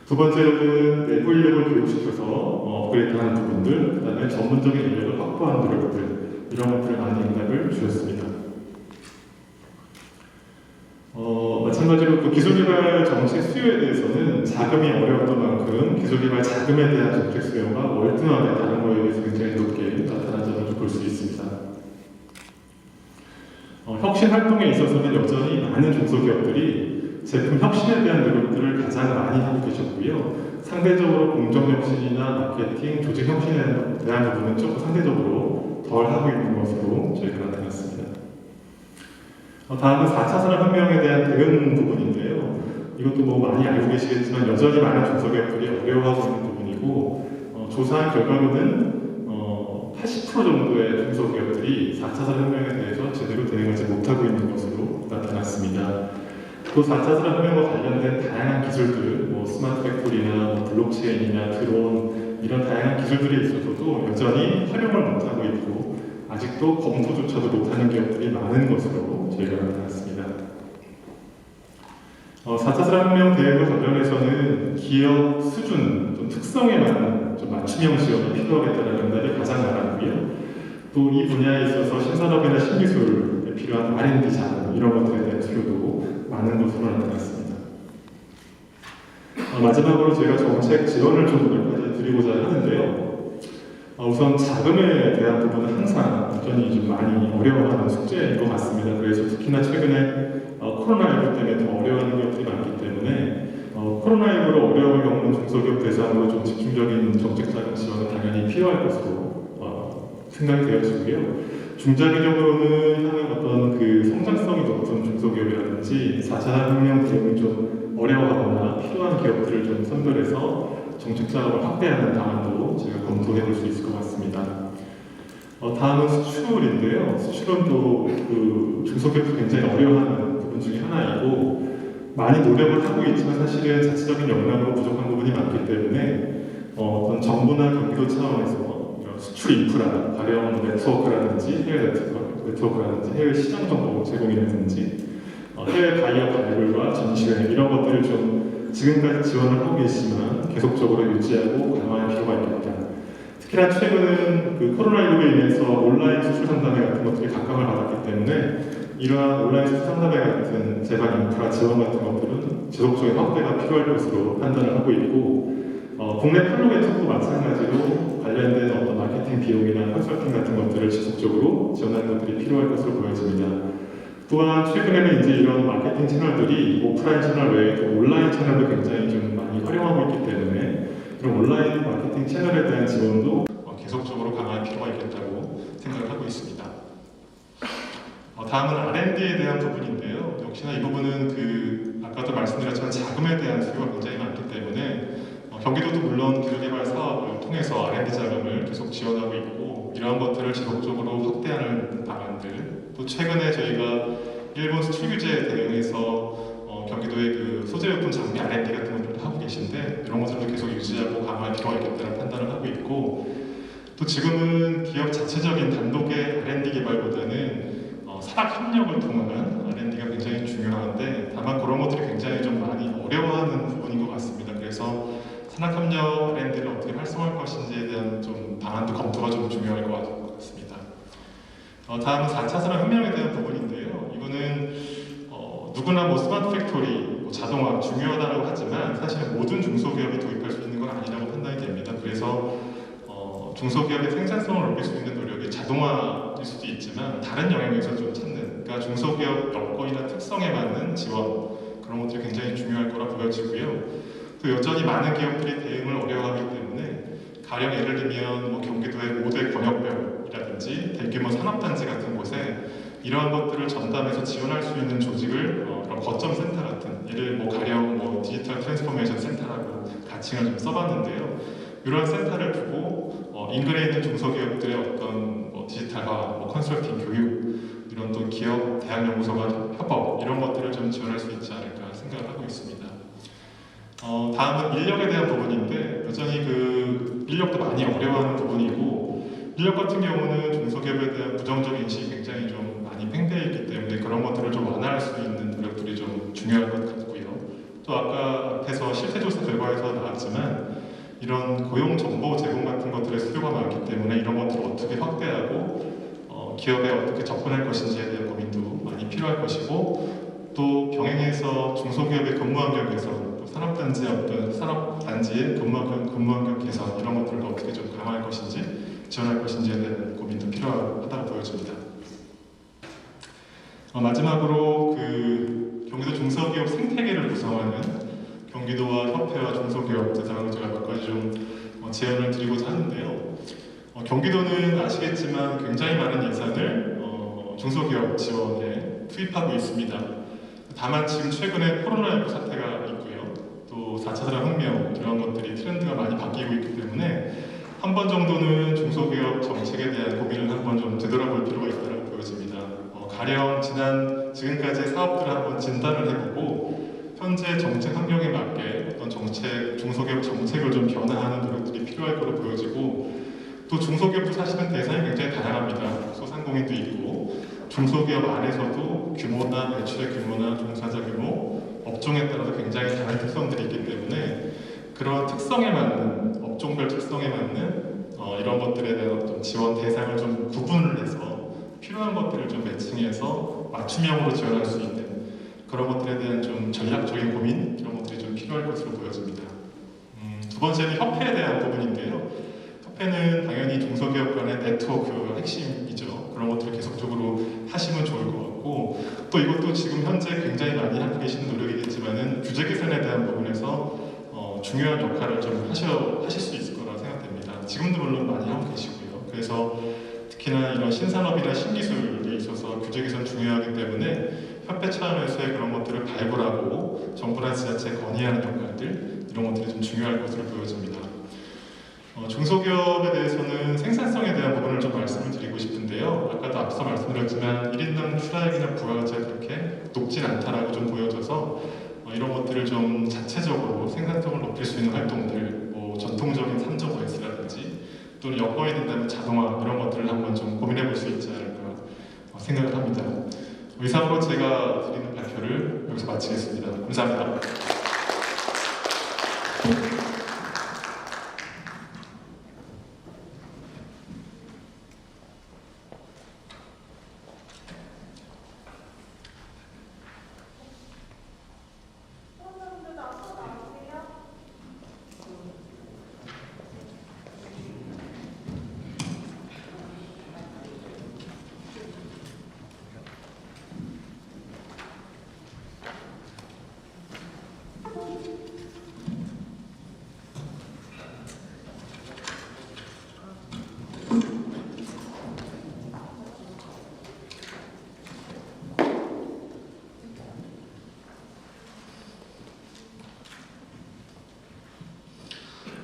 두 번째로는 내부 인력을 교육시켜서 업그레이드하는 부분들, 그 다음에 전문적인 인력을 확보하는 노력들, 이런 것들을 많이 응답을 주셨습니다. 마찬가지로 그 기술개발 정책 수요에 대해서는 자금이 어려웠던 만큼 기술개발 자금에 대한 정책 수요가 월등하게 다른 거에 비해서 굉장히 높게 나타난 점을 볼 수 있습니다. 혁신 활동에 있어서는 여전히 많은 중소기업들이 제품 혁신에 대한 노력들을 가장 많이 하고 계셨고요. 상대적으로 공정혁신이나 마케팅, 조직 혁신에 대한 부분은 조금 상대적으로 덜 하고 있는 것으로 저희가 나타났습니다. 다음은 4차 산업혁명에 대한 대응 부분인데요. 이것도 뭐 많이 알고 계시겠지만 여전히 많은 중소기업들이 어려워하고 있는 부분이고 조사한 결과로는 80% 정도의 중소기업들이 4차 산업혁명에 대해서 제대로 대응하지 못하고 있는 것으로 나타났습니다. 또 4차 산업혁명과 관련된 다양한 기술들, 뭐 스마트 팩토리나 뭐 블록체인이나 드론 이런 다양한 기술들이 있어서도 여전히 활용을 못하고 있고 아직도 검토조차도 못하는 기업들이 많은 것으로 저희가 나타났습니다. 4차 산업혁명 대응과 관련해서는 기업 수준, 좀 특성에 맞는 좀 맞춤형 지원이 필요하겠다는 말이 가장 많았고요. 또 이 분야에 있어서 신산업이나 신기술에 필요한 R&D 자금 이런 것들에 대한 수요도 많은 것으로 나타났습니다. 마지막으로 저희가 정책 지원을 좀 여기까지 드리고자 하는데요. 우선 자금에 대한 부분은 항상 여전히 좀 많이 어려워하는 숙제인 것 같습니다. 그래서 특히나 최근에 코로나19 때문에 더 어려워하는 기업들이 많기 때문에 코로나19로 어려움을 겪는 중소기업 대상으로 좀 집중적인 정책 자금 지원은 당연히 필요할 것으로 생각이 되어지고요. 중장기적으로는 향후 어떤 그 성장성이 높은 중소기업이라든지 4차 산업혁명 대응이 좀 어려워하거나 필요한 기업들을 좀 선별해서 정책 작업을 확대하는 방안도 제가 검토해 볼 수 있을 것 같습니다. 다음은 수출인데요. 수출은 또 그 중소기업이 굉장히 어려워하는 부분 중에 하나이고 많이 노력을 하고 있지만 사실은 자체적인 역량으로 부족한 부분이 많기 때문에 어떤 정부나 경기도 차원에서 수출 인프라, 가령 네트워크라든지 해외 네트워크라든지 해외 시장 정보 제공이라든지 해외 바이어 발굴과 전시회 이런 것들을 좀 지금까지 지원을 하고 계시지만 계속적으로 유지하고 강화할 필요가 있겠다. 특히나 최근은 그 코로나19로 인해서 온라인 수출 상담회 같은 것들이 각광을 받았기 때문에 이러한 온라인 수출 상담회 같은 제반 인프라 지원 같은 것들은 지속적인 확대가 필요할 것으로 판단을 하고 있고 국내 팔로 개척도 마찬가지로 관련된 어떤 마케팅 비용이나 컨설팅 같은 것들을 지속적으로 지원하는 것들이 필요할 것으로 보여집니다. 또한 최근에는 이제 이런 마케팅 채널들이 오프라인 채널 외에도 온라인 채널도 굉장히 좀 많이 활용하고 있기 때문에 이런 온라인 마케팅 채널에 대한 지원도 계속적으로 강화할 필요가 있겠다고 생각을 하고 있습니다. 다음은 R&D에 대한 부분인데요. 역시나 이 부분은 그 아까도 말씀드렸지만 자금에 대한 수요가 굉장히 많기 때문에 경기도도 물론 기술개발 사업을 통해서 R&D 자금을 계속 지원하고 있고 이러한 것들을 지속적으로 확대하는 방안들 또 최근에 저희가 일본 수출 규제에 대응해서 경기도의 그 소재용품 장비 R&D 같은 것들도 하고 계신데 이런 것들도 계속 유지하고 강화할 필요가 있겠다는 판단을 하고 있고 또 지금은 기업 자체적인 단독의 R&D 개발보다는 산학 협력을 통한 R&D가 굉장히 중요한데 다만 그런 것들이 굉장히 좀 많이 어려워하는 부분인 것 같습니다. 그래서 산학협력 R&D를 어떻게 활성화할 것인지에 대한 좀 방안도 검토가 좀 중요할 것 같습니다. 다음은 4차 산업혁명에 대한 부분인데요. 이거는 누구나 뭐 스마트 팩토리, 뭐 자동화 중요하다고 하지만 사실 모든 중소기업이 도입할 수 있는 건 아니라고 판단이 됩니다. 그래서 중소기업의 생산성을 높일 수 있는 노력이 자동화일 수도 있지만 다른 영역에서 좀 찾는 그러니까 중소기업 여건이나 특성에 맞는 지원 그런 것들이 굉장히 중요할 거라 보여지고요. 또 여전히 많은 기업들이 대응을 어려워하기 때문에 가령 예를 들면 뭐 경기도의 5대 권역별이라든지 대규모 산업단지 같은 곳에 이러한 것들을 전담해서 지원할 수 있는 조직을 그런 거점 센터 같은 예를 뭐 가령 뭐 디지털 트랜스포메이션 센터라고 가칭을 좀 써봤는데요. 이러한 센터를 두고 인근에 있는 중소기업들의 어떤 뭐 디지털화, 뭐 컨설팅, 교육 이런 또 기업 대학연구소가 협업 이런 것들을 좀 지원할 수 있지 않을까 생각을 하고 있습니다. 다음은 인력에 대한 부분인데 여전히 그 인력도 많이 어려워하는 부분이고 인력 같은 경우는 중소기업에 대한 부정적 인식이 굉장히 좀 많이 팽배해 있기 때문에 그런 것들을 좀 완화할 수 있는 노력들이 좀 중요할 것 같고요. 또 아까 앞에서 실태조사 결과에서 나왔지만 이런 고용 정보 제공 같은 것들의 수요가 많기 때문에 이런 것들을 어떻게 확대하고 기업에 어떻게 접근할 것인지에 대한 고민도 많이 필요할 것이고 또 병행해서 중소기업의 근무 환경에서 산업단지의 어떤 산업단지의 근무 환경 개선 이런 것들을 어떻게 좀 강화할 것인지 지원할 것인지에 대한 고민도 필요하다고 보여집니다. 마지막으로 그 경기도 중소기업 생태계를 구성하는 경기도와 협회와 중소기업 대상으로 제가 몇 가지 좀 제안을 드리고자 하는데요. 경기도는 아시겠지만 굉장히 많은 예산을 중소기업 지원에 투입하고 있습니다. 다만 지금 최근에 코로나19 사태가 4차 산업혁명 이런 것들이 트렌드가 많이 바뀌고 있기 때문에 한 번 정도는 중소기업 정책에 대한 고민을 한번 좀 되돌아볼 필요가 있다고 보여집니다. 가령 지금까지의 사업들을 한번 진단을 해보고 현재 정책 환경에 맞게 어떤 중소기업 정책을 좀 변화하는 노력들이 필요할 거로 보여지고, 또 중소기업도 사실은 대상이 굉장히 다양합니다. 소상공인도 있고 중소기업 안에서도 규모나 매출의 규모나 종사자 규모, 업종에 따라서 굉장히 다른 특성들이 있기 때문에 그런 특성에 맞는, 업종별 특성에 맞는 이런 것들에 대한 어떤 지원 대상을 좀 구분을 해서 필요한 것들을 좀 매칭해서 맞춤형으로 지원할 수 있는 그런 것들에 대한 좀 전략적인 고민, 이런 것들이 좀 필요할 것으로 보여집니다. 두 번째는 협회에 대한 부분인데요. 협회는 당연히 중소기업 간의 네트워크가 핵심이죠. 그런 것들을 계속적으로 하시면 좋을 것 같고, 또 이것도 지금 현재 굉장히 많이 하고 계시는 노력이겠지만은 규제 개선에 대한 부분에서 중요한 역할을 좀 하실 수 있을 거라 생각됩니다. 지금도 물론 많이 하고 계시고요. 그래서 특히나 이런 신산업이나 신기술에 있어서 규제 개선 중요하기 때문에 협회 차원에서의 그런 것들을 발굴하고 정부나 지자체에 건의하는 역할들, 이런 것들이 좀 중요할 것으로 보여집니다. 중소기업에 대해서는 생산성에 대한 부분을 좀 말씀을 드리고 싶은데요. 아까도 앞서 말씀드렸지만 1인당 출하액이나 부가가치가 그렇게 높진 않다라고 좀 보여져서 이런 것들을 좀 자체적으로 생산성을 높일 수 있는 활동들, 전통적인 산적 OS라든지 또는 엮어야 된다면 자동화, 이런 것들을 한번 좀 고민해 볼 수 있지 않을까 생각을 합니다. 이상으로 제가 드리는 발표를 여기서 마치겠습니다. 감사합니다.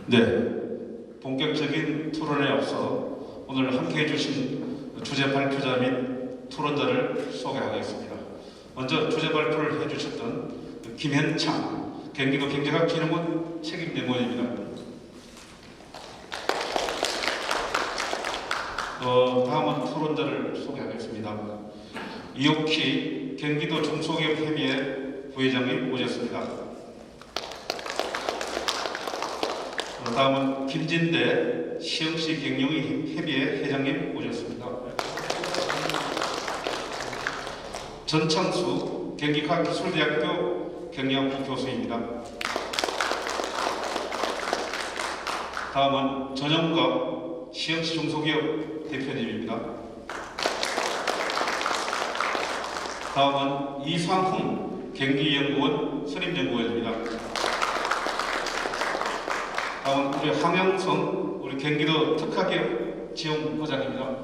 네, 본격적인 토론에 앞서 오늘 함께해 주신 주제 발표자 및 토론자를 소개하겠습니다. 먼저 주제 발표를 해주셨던 김현창 경기도 경제학진흥원 책임연구원입니다. 다음은 토론자를 소개하겠습니다. 이옥희 경기도 중소기업협의회 부회장님 모셨습니다. 다음은 김진대 시흥시 경영위 협의회 회장님 모셨습니다. 전창수 경기과학기술대학교 경영학부 교수입니다. 다음은 전영갑 시흥시 중소기업 대표님입니다. 다음은 이상훈 경기연구원 선임연구원입니다. 다음은 우리 황영성 우리 경기도 특화기업 지원부장입니다.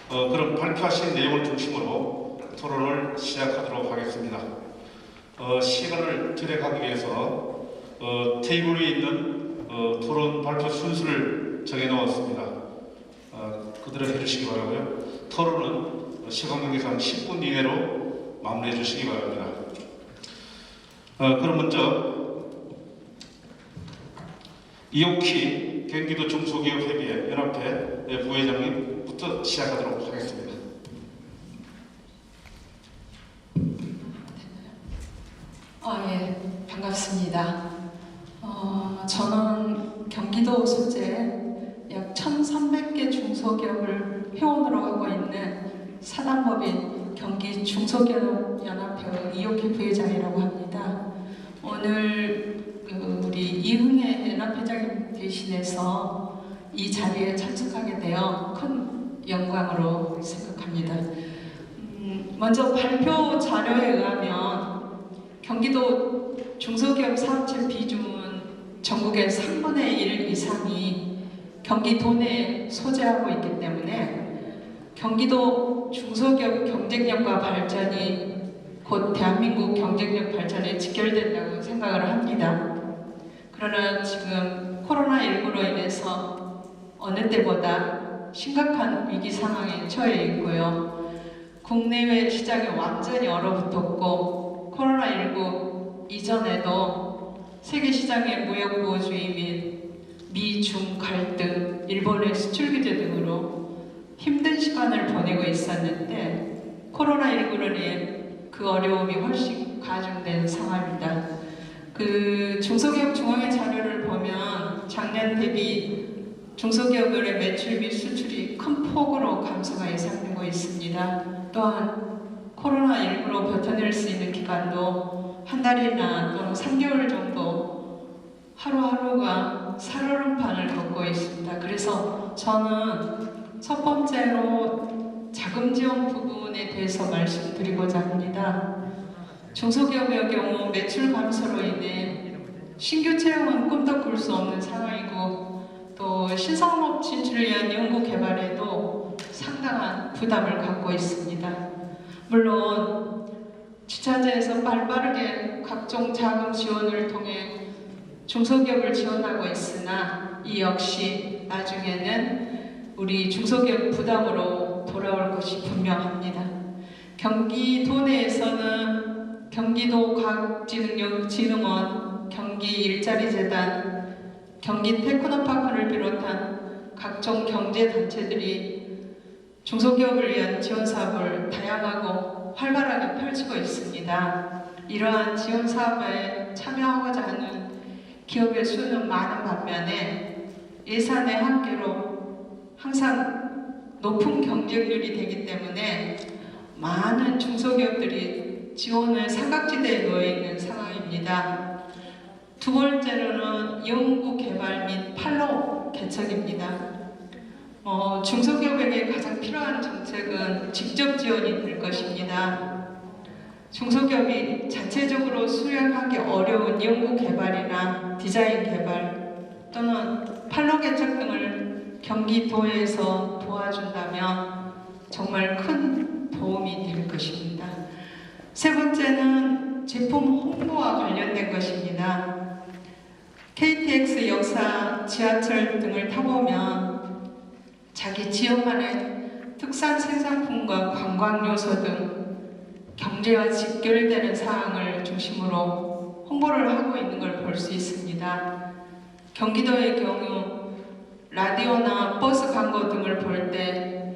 그럼 발표하신 내용을 중심으로 토론을 시작하도록 하겠습니다. 시간을 절약하기 위해서 테이블 위에 있는 토론 발표 순서를 정해놓았습니다. 그대로 해주시기 바라고요. 토론은 시간 관계상 10분 이내로 마무리해 주시기 바랍니다. 그럼 먼저 이옥희 경기도 중소기업협의회 연합회 부회장님부터 시작하도록 하겠습니다. 예, 반갑습니다. 저는 경기도 소재 약 1,300개 중소기업을 회원으로 하고 있는 사단법인 경기 중소기업연합회 이옥희 부회장이라고 합니다. 오늘 우리 이흥애 연합회장님 대신해서 이 자리에 참석하게 되어 큰 영광으로 생각합니다. 먼저 발표 자료에 의하면 경기도 중소기업 사업체 비중은 전국의 3분의 1 이상이 경기도 내에 소재하고 있기 때문에 경기도 중소기업 경쟁력과 발전이 곧 대한민국 경쟁력 발전에 직결된다고 생각을 합니다. 그러나 지금 코로나19로 인해서 어느 때보다 심각한 위기 상황에 처해 있고요. 국내외 시장이 완전히 얼어붙었고 코로나19 이전에도 세계 시장의 무역 보호주의 및 미중 갈등, 일본의 수출 규제 등으로 힘든 시간을 보내고 있었는데 코로나19로 인해 그 어려움이 훨씬 가중된 상황입니다. 그 중소기업 중앙회 자료를 보면 작년 대비 중소기업의 매출 및 수출이 큰 폭으로 감소가 예상되고 있습니다. 또한 코로나19로 버텨낼 수 있는 기간도 한 달이나 또는 3개월 정도 하루하루가 살얼음판을 걷고 있습니다. 그래서 저는 첫 번째로 자금 지원 부분에 대해서 말씀드리고자 합니다. 중소기업의 경우 매출 감소로 인해 신규 채용은 꿈도 꿀 수 없는 상황이고 또 신산업 진출을 위한 연구 개발에도 상당한 부담을 갖고 있습니다. 물론 지자체에서 빠르게 각종 자금 지원을 통해 중소기업을 지원하고 있으나 이 역시 나중에는 우리 중소기업 부담으로 돌아올 것이 분명합니다. 경기도 내에서는 경기도 과학진흥원, 경기일자리재단, 경기 테크노파크를 비롯한 각종 경제단체들이 중소기업을 위한 지원 사업을 다양하고 활발하게 펼치고 있습니다. 이러한 지원 사업에 참여하고자 하는 기업의 수는 많은 반면에 예산의 한계로 항상 높은 경쟁률이 되기 때문에 많은 중소기업들이 지원을 삼각지대에 놓여 있는 상황입니다. 두 번째로는 연구 개발 및 판로 개척입니다. 중소기업에게 가장 필요한 정책은 직접 지원이 될 것입니다. 중소기업이 자체적으로 수행하기 어려운 연구 개발이나 디자인 개발 또는 판로 개척 등을 경기도에서 도와준다면 정말 큰 도움이 될 것입니다. 세 번째는 제품 홍보와 관련된 것입니다. KTX 역사, 지하철 등을 타보면 자기 지역만의 특산 생산품과 관광 요소 등 경제와 직결되는 사항을 중심으로 홍보를 하고 있는 걸 볼 수 있습니다. 경기도의 경우 라디오나 버스 광고 등을 볼 때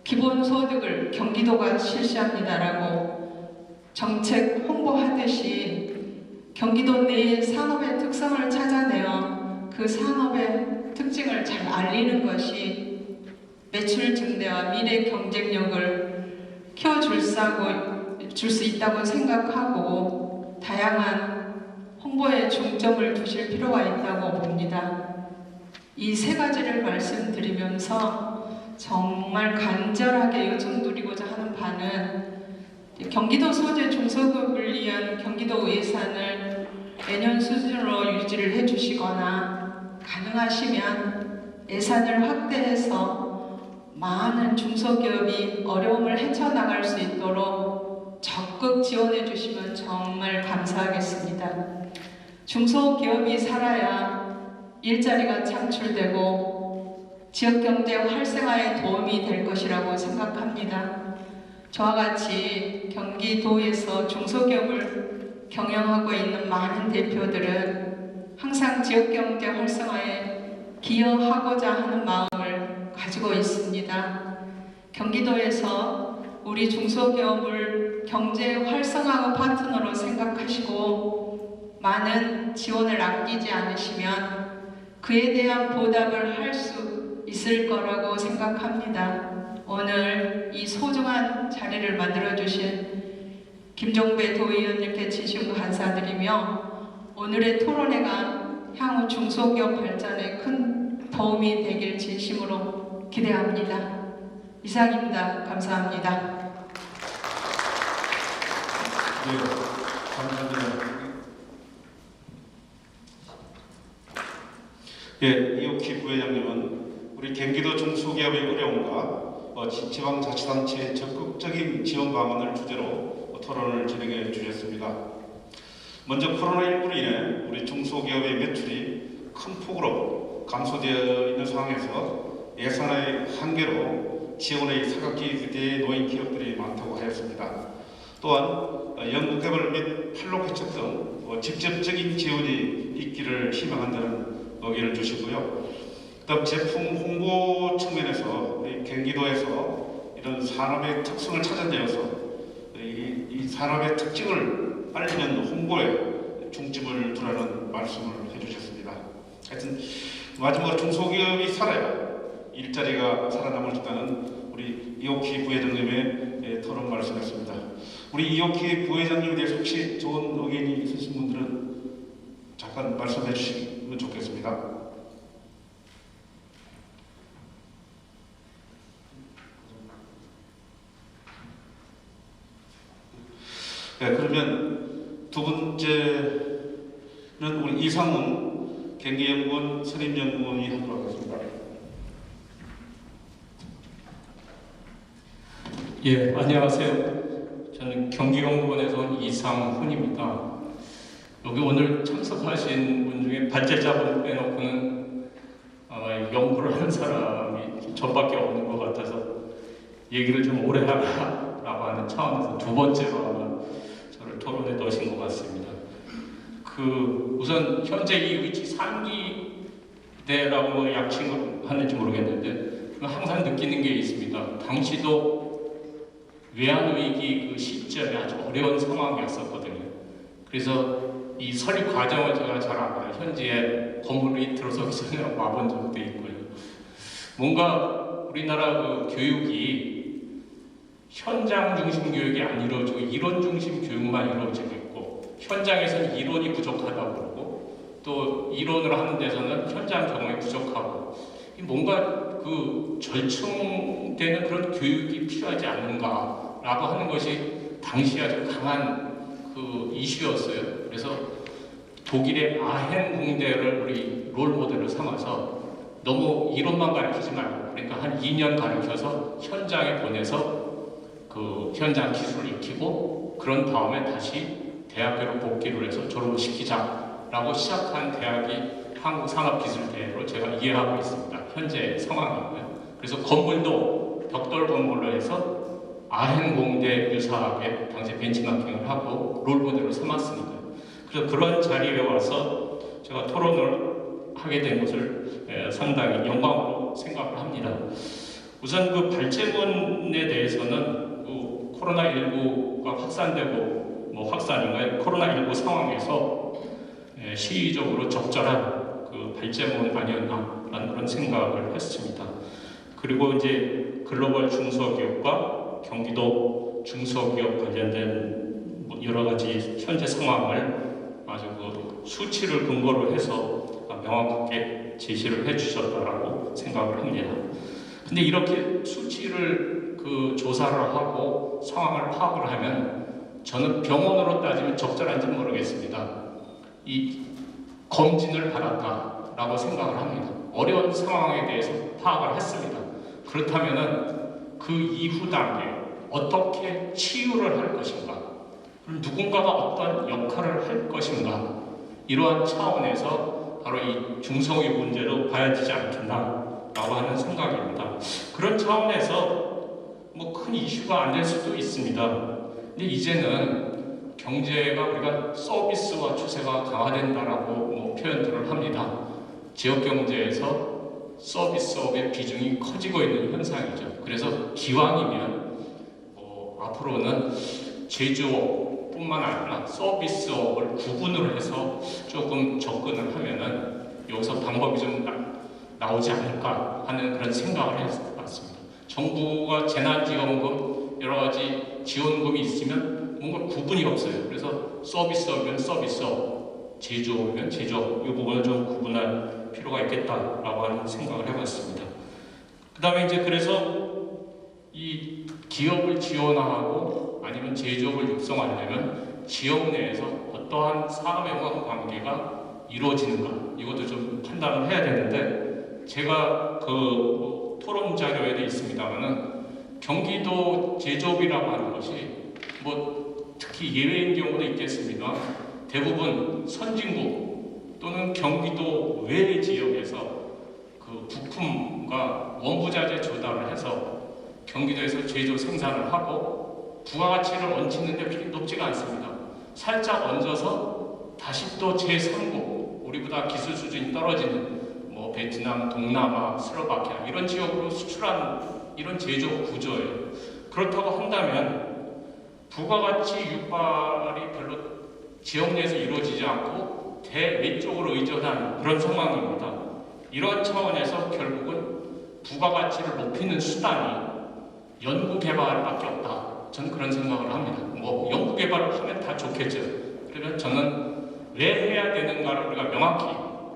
기본소득을 경기도가 실시합니다라고 정책 홍보하듯이 경기도 내의 산업의 특성을 찾아내어 그 산업의 특징을 잘 알리는 것이 매출 증대와 미래 경쟁력을 키워줄 수 있다고 생각하고 다양한 홍보에 중점을 두실 필요가 있다고 봅니다. 이 세 가지를 말씀드리면서 정말 간절하게 요청드리고자 하는 바는 경기도 소재 중소기업을 위한 경기도 예산을 매년 수준으로 유지를 해주시거나 가능하시면 예산을 확대해서 많은 중소기업이 어려움을 헤쳐나갈 수 있도록 적극 지원해 주시면 정말 감사하겠습니다. 중소기업이 살아야 일자리가 창출되고 지역경제 활성화에 도움이 될 것이라고 생각합니다. 저와 같이 경기도에서 중소기업을 경영하고 있는 많은 대표들은 항상 지역경제 활성화에 기여하고자 하는 마음을 가지고 있습니다. 경기도에서 우리 중소기업을 경제 활성화 파트너로 생각하시고 많은 지원을 아끼지 않으시면 그에 대한 보답을 할 수 있을 거라고 생각합니다. 오늘 이 소중한 자리를 만들어주신 김종배 도의원님께 진심 감사드리며 오늘의 토론회가 향후 중소기업 발전에 큰 도움이 되길 진심으로 기대합니다. 이상입니다. 감사합니다. 네, 감사합니다. 예, 이옥희 부회장님은 우리 경기도 중소기업의 어려움과 지방자치단체의 적극적인 지원 방안을 주제로 토론을 진행해 주셨습니다. 먼저 코로나19로 인해 우리 중소기업의 매출이 큰 폭으로 감소되어 있는 상황에서 예산의 한계로 지원의 사각지대에 놓인 기업들이 많다고 하였습니다. 또한 연구개발 및 판로개척 등 직접적인 지원이 있기를 희망한다는 의견을 주시고요. 그다음 제품 홍보 측면에서 우리 경기도에서 이런 산업의 특성을 찾아내어서 이 산업의 특징을 알리는 홍보에 중점을 두라는 말씀을 해주셨습니다. 하여튼 마지막으로 중소기업이 살아야 일자리가 살아남을 수 있다는 우리 이옥희 부회장님의 토론 말씀이었습니다. 우리 이옥희 부회장님에 대해서 혹시 좋은 의견이 있으신 분들은 잠깐 말씀해 주시면 좋겠습니다. 네, 그러면 두 번째는 우리 이상훈 경기연구원 선임연구원이 하도록 하겠습니다. 예, 안녕하세요. 저는 경기연구원에서 온 이상훈입니다. 여기 오늘 참석하신 분 중에 발제자분 빼놓고는 연구를 하는 사람이 저밖에 없는 것 같아서 얘기를 좀 오래 하라고 하는 차원에서 두 번째로 아마 저를 토론에 넣으신 것 같습니다. 우선 현재 이 위치 3기대라고 약칭을 하는지 모르겠는데 항상 느끼는 게 있습니다. 당시도 외환위기 그 시점에 아주 어려운 상황이었었거든요. 그래서 이 설립 과정을 제가 잘 알아요. 현지에 건물이 들어서기 전에 와본 적도 있고요. 뭔가 우리나라 그 교육이 현장 중심 교육이 안 이루어지고 이론 중심 교육만 이루어지고 있고 현장에서는 이론이 부족하다고 그러고 또 이론을 하는 데서는 현장 경험이 부족하고 뭔가 그 절충되는 그런 교육이 필요하지 않는가라고 하는 것이 당시 아주 강한 그 이슈였어요. 그래서 독일의 아헨 공대를 우리 롤 모델로 삼아서 너무 이론만 가르치지 말고 그러니까 한 2년 가르쳐서 현장에 보내서 그 현장 기술을 익히고 그런 다음에 다시 대학교로 복귀를 해서 졸업을 시키자라고 시작한 대학이 한국산업기술대로 제가 이해하고 있습니다. 현재 상황이고요. 그래서 건물도 벽돌 건물로 해서 아헨 공대 유사하게 당시 벤치마킹을 하고 롤모델로 삼았으니까요. 그래서 그런 자리에 와서 제가 토론을 하게 된 것을 상당히 영광으로 생각을 합니다. 우선 그 발제문에 대해서는 그 코로나19가 확산되고 확산인가요? 코로나19 상황에서 시의적으로 적절한 그 발제문 아니었나라는 그런 생각을 했습니다. 그리고 이제 글로벌 중소기업과 경기도 중소기업 관련된 여러 가지 현재 상황을 아주 그 수치를 근거로 해서 명확하게 제시를 해주셨다라고 생각을 합니다. 근데 이렇게 수치를 그 조사를 하고 상황을 파악을 하면 저는 병원으로 따지면 적절한지는 모르겠습니다. 이 검진을 받았다라고 생각을 합니다. 어려운 상황에 대해서 파악을 했습니다. 그렇다면은 그 이후 단계 어떻게 치유를 할 것인가, 누군가가 어떤 역할을 할 것인가, 이러한 차원에서 바로 이 중소기업 문제로 봐야 되지 않겠나라고 하는 생각입니다. 그런 차원에서 큰 이슈가 안 될 수도 있습니다. 근데 이제는 경제가 우리가 서비스화 추세가 강화된다라고 표현들을 합니다. 지역 경제에서 서비스업의 비중이 커지고 있는 현상이죠. 그래서 기왕이면 앞으로는 제조업뿐만 아니라 서비스업을 구분을 해서 조금 접근을 하면은 여기서 방법이 좀 나오지 않을까 하는 그런 생각을 해봤습니다. 정부가 재난지원금 여러 가지 지원금이 있으면 뭔가 구분이 없어요. 그래서 서비스업이면 서비스업, 제조업이면 제조업, 이 부분을 좀 구분할 필요가 있겠다라고 하는 생각을 해봤습니다. 그 다음에 이제 그래서 이 기업을 지원하고 아니면 제조업을 육성하려면 지역 내에서 어떠한 사업영향 관계가 이루어지는가, 이것도 좀 판단을 해야 되는데, 제가 그 토론 자료에도 있습니다만은 경기도 제조업이라고 하는 것이 특히 예외인 경우도 있겠습니다. 대부분 선진국 또는 경기도 외 지역에서 그 부품과 원부자재 조달을 해서 경기도에서 제조 생산을 하고 부가가치를 얹히는데 그렇게 높지가 않습니다. 살짝 얹어서 다시 또 제3국, 우리보다 기술 수준이 떨어지는 뭐 베트남, 동남아, 슬로바키아 이런 지역으로 수출하는 이런 제조 구조예요. 그렇다고 한다면 부가가치 유발이 별로 지역 내에서 이루어지지 않고 대외 쪽으로 의존한 그런 상황입니다. 이런 차원에서 결국은 부가가치를 높이는 수단이 연구개발밖에 없다. 저는 그런 생각을 합니다. 뭐 연구개발을 하면 다 좋겠죠. 그러면 저는 왜 해야 되는가를 우리가 명확히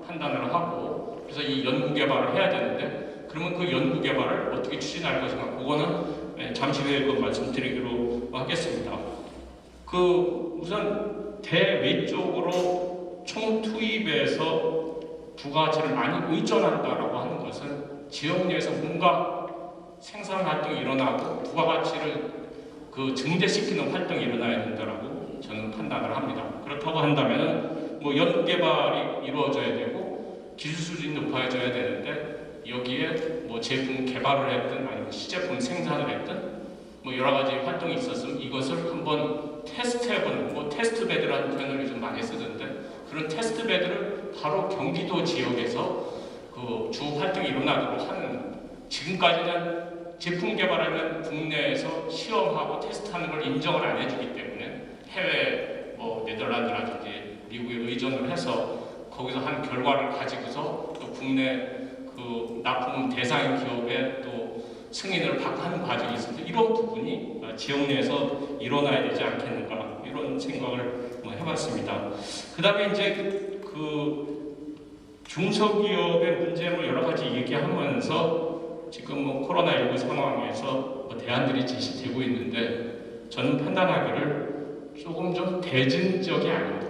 판단을 하고 그래서 이 연구개발을 해야 되는데 그러면 그 연구개발을 어떻게 추진할 것인가 그거는 잠시 후에 그 말씀드리기로 하겠습니다. 그 우선 대외 쪽으로 총투입해서 부가가치를 많이 의존한다라고 하는 것은 지역 내에서 뭔가 생산 활동이 일어나고 부가가치를 그 증대시키는 활동이 일어나야 된다라고 저는 판단을 합니다. 그렇다고 한다면 뭐 연구개발이 이루어져야 되고 기술 수준이 높아져야 되는데 여기에 뭐 제품 개발을 했든 아니면 시제품 생산을 했든 뭐 여러 가지 활동이 있었으면 이것을 한번 테스트해보는 뭐 테스트베드라는 표현을 요즘 많이 쓰던데 그런 테스트베드를 바로 경기도 지역에서 그 주 활동이 일어나도록 하는 지금까지는 제품 개발하면 국내에서 시험하고 테스트하는 걸 인정을 안 해주기 때문에 해외 뭐 네덜란드라든지 미국에 의존을 해서 거기서 한 결과를 가지고서 또 국내 그 납품 대상 기업에 또 승인을 받고 하는 과정이 있습니다. 이런 부분이 지역 내에서 일어나야 되지 않겠는가 이런 생각을 해봤습니다. 그 다음에 이제 그 중소기업의 문제를 여러 가지 얘기하면서 지금 뭐 코로나19 상황에서 뭐 대안들이 제시되고 있는데 저는 판단하기를 조금 좀 대증적이 아닙니다.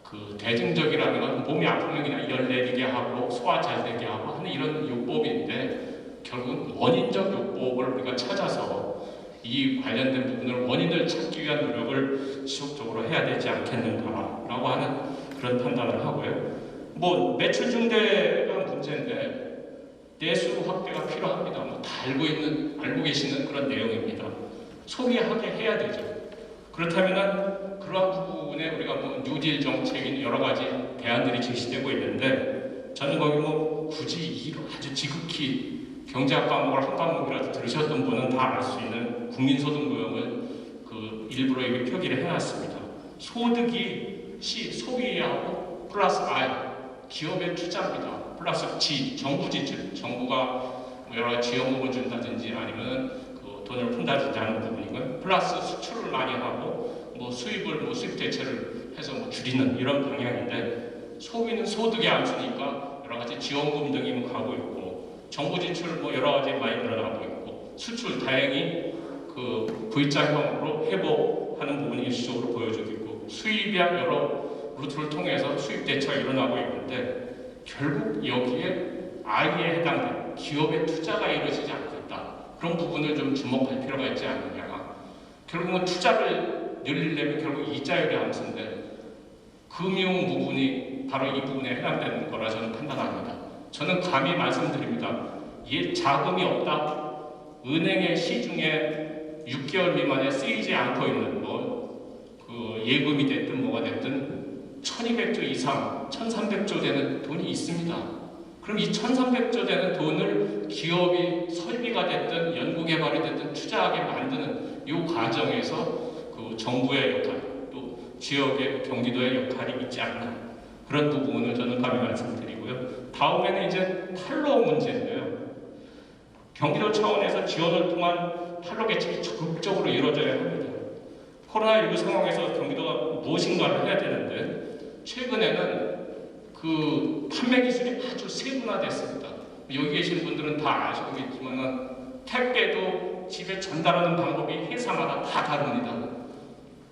그 대증적이라는 건 몸이 아프면 그냥 열 내리게 하고 소화 잘 되게 하고 하는 이런 요법인데 결국은 원인적 요법을 우리가 찾아서 이 관련된 부분을 원인을 찾기 위한 노력을 지속적으로 해야 되지 않겠는가라고 하는 그런 판단을 하고요. 뭐 매출 증대가 문제인데 내수 확대가 필요합니다. 뭐 다 알고 계시는 그런 내용입니다. 소비하게 해야 되죠. 그렇다면은 그러한 부분에 우리가 뭐 뉴딜 정책인 여러 가지 대안들이 제시되고 있는데 저는 거기 뭐 굳이 아주 지극히 경제학 과목을 한 과목이라도 들으셨던 분은 다 알 수 있는 국민소득 모형을 그 일부러 여기 표기를 해놨습니다. 소득이 소비하고 플러스 I 기업의 투자입니다. 플러스 G 정부 지출 정부가 뭐 여러 가지 지원금을 준다든지 아니면 그 돈을 푼다든지 하는 부분이고요. 플러스 수출을 많이 하고 뭐 수입을 뭐 수입 대체를 해서 뭐 줄이는 이런 방향인데 소비는 소득의 함수니까 여러 가지 지원금 등이 가고 있고 정부 지출 뭐 여러 가지 많이 늘어나고 있고 수출 다행히 그 V자형으로 회복하는 부분이 일시적으로 보여주고 있고 수입이야 여러 루트를 통해서 수입 대처가 일어나고 있는데 결국 여기에 I에 해당되는 기업의 투자가 이루어지지 않고 있다. 그런 부분을 좀 주목할 필요가 있지 않느냐. 결국은 투자를 늘리려면 결국 이자율의 함수인데 금융 부분이 바로 이 부분에 해당되는 거라 저는 판단합니다. 저는 감히 말씀드립니다. 자금이 없다. 은행의 시중에 6개월 미만에 쓰이지 않고 있는 그 예금이 됐든 뭐가 됐든 1200조 이상, 1300조 되는 돈이 있습니다. 그럼 이 1300조 되는 돈을 기업이 설비가 됐든 연구개발이 됐든 투자하게 만드는 이 과정에서 그 정부의 역할, 또 지역의 경기도의 역할이 있지 않나 그런 부분을 저는 감히 말씀드리고요. 다음에는 이제 판로 문제인데요. 경기도 차원에서 지원을 통한 판로 개척이 적극적으로 이루어져야 합니다. 코로나19 상황에서 경기도가 무엇인가를 해야 되는데 최근에는 그 판매 기술이 아주 세분화됐습니다. 여기 계신 분들은 다 아시겠지만 택배도 집에 전달하는 방법이 회사마다 다 다릅니다.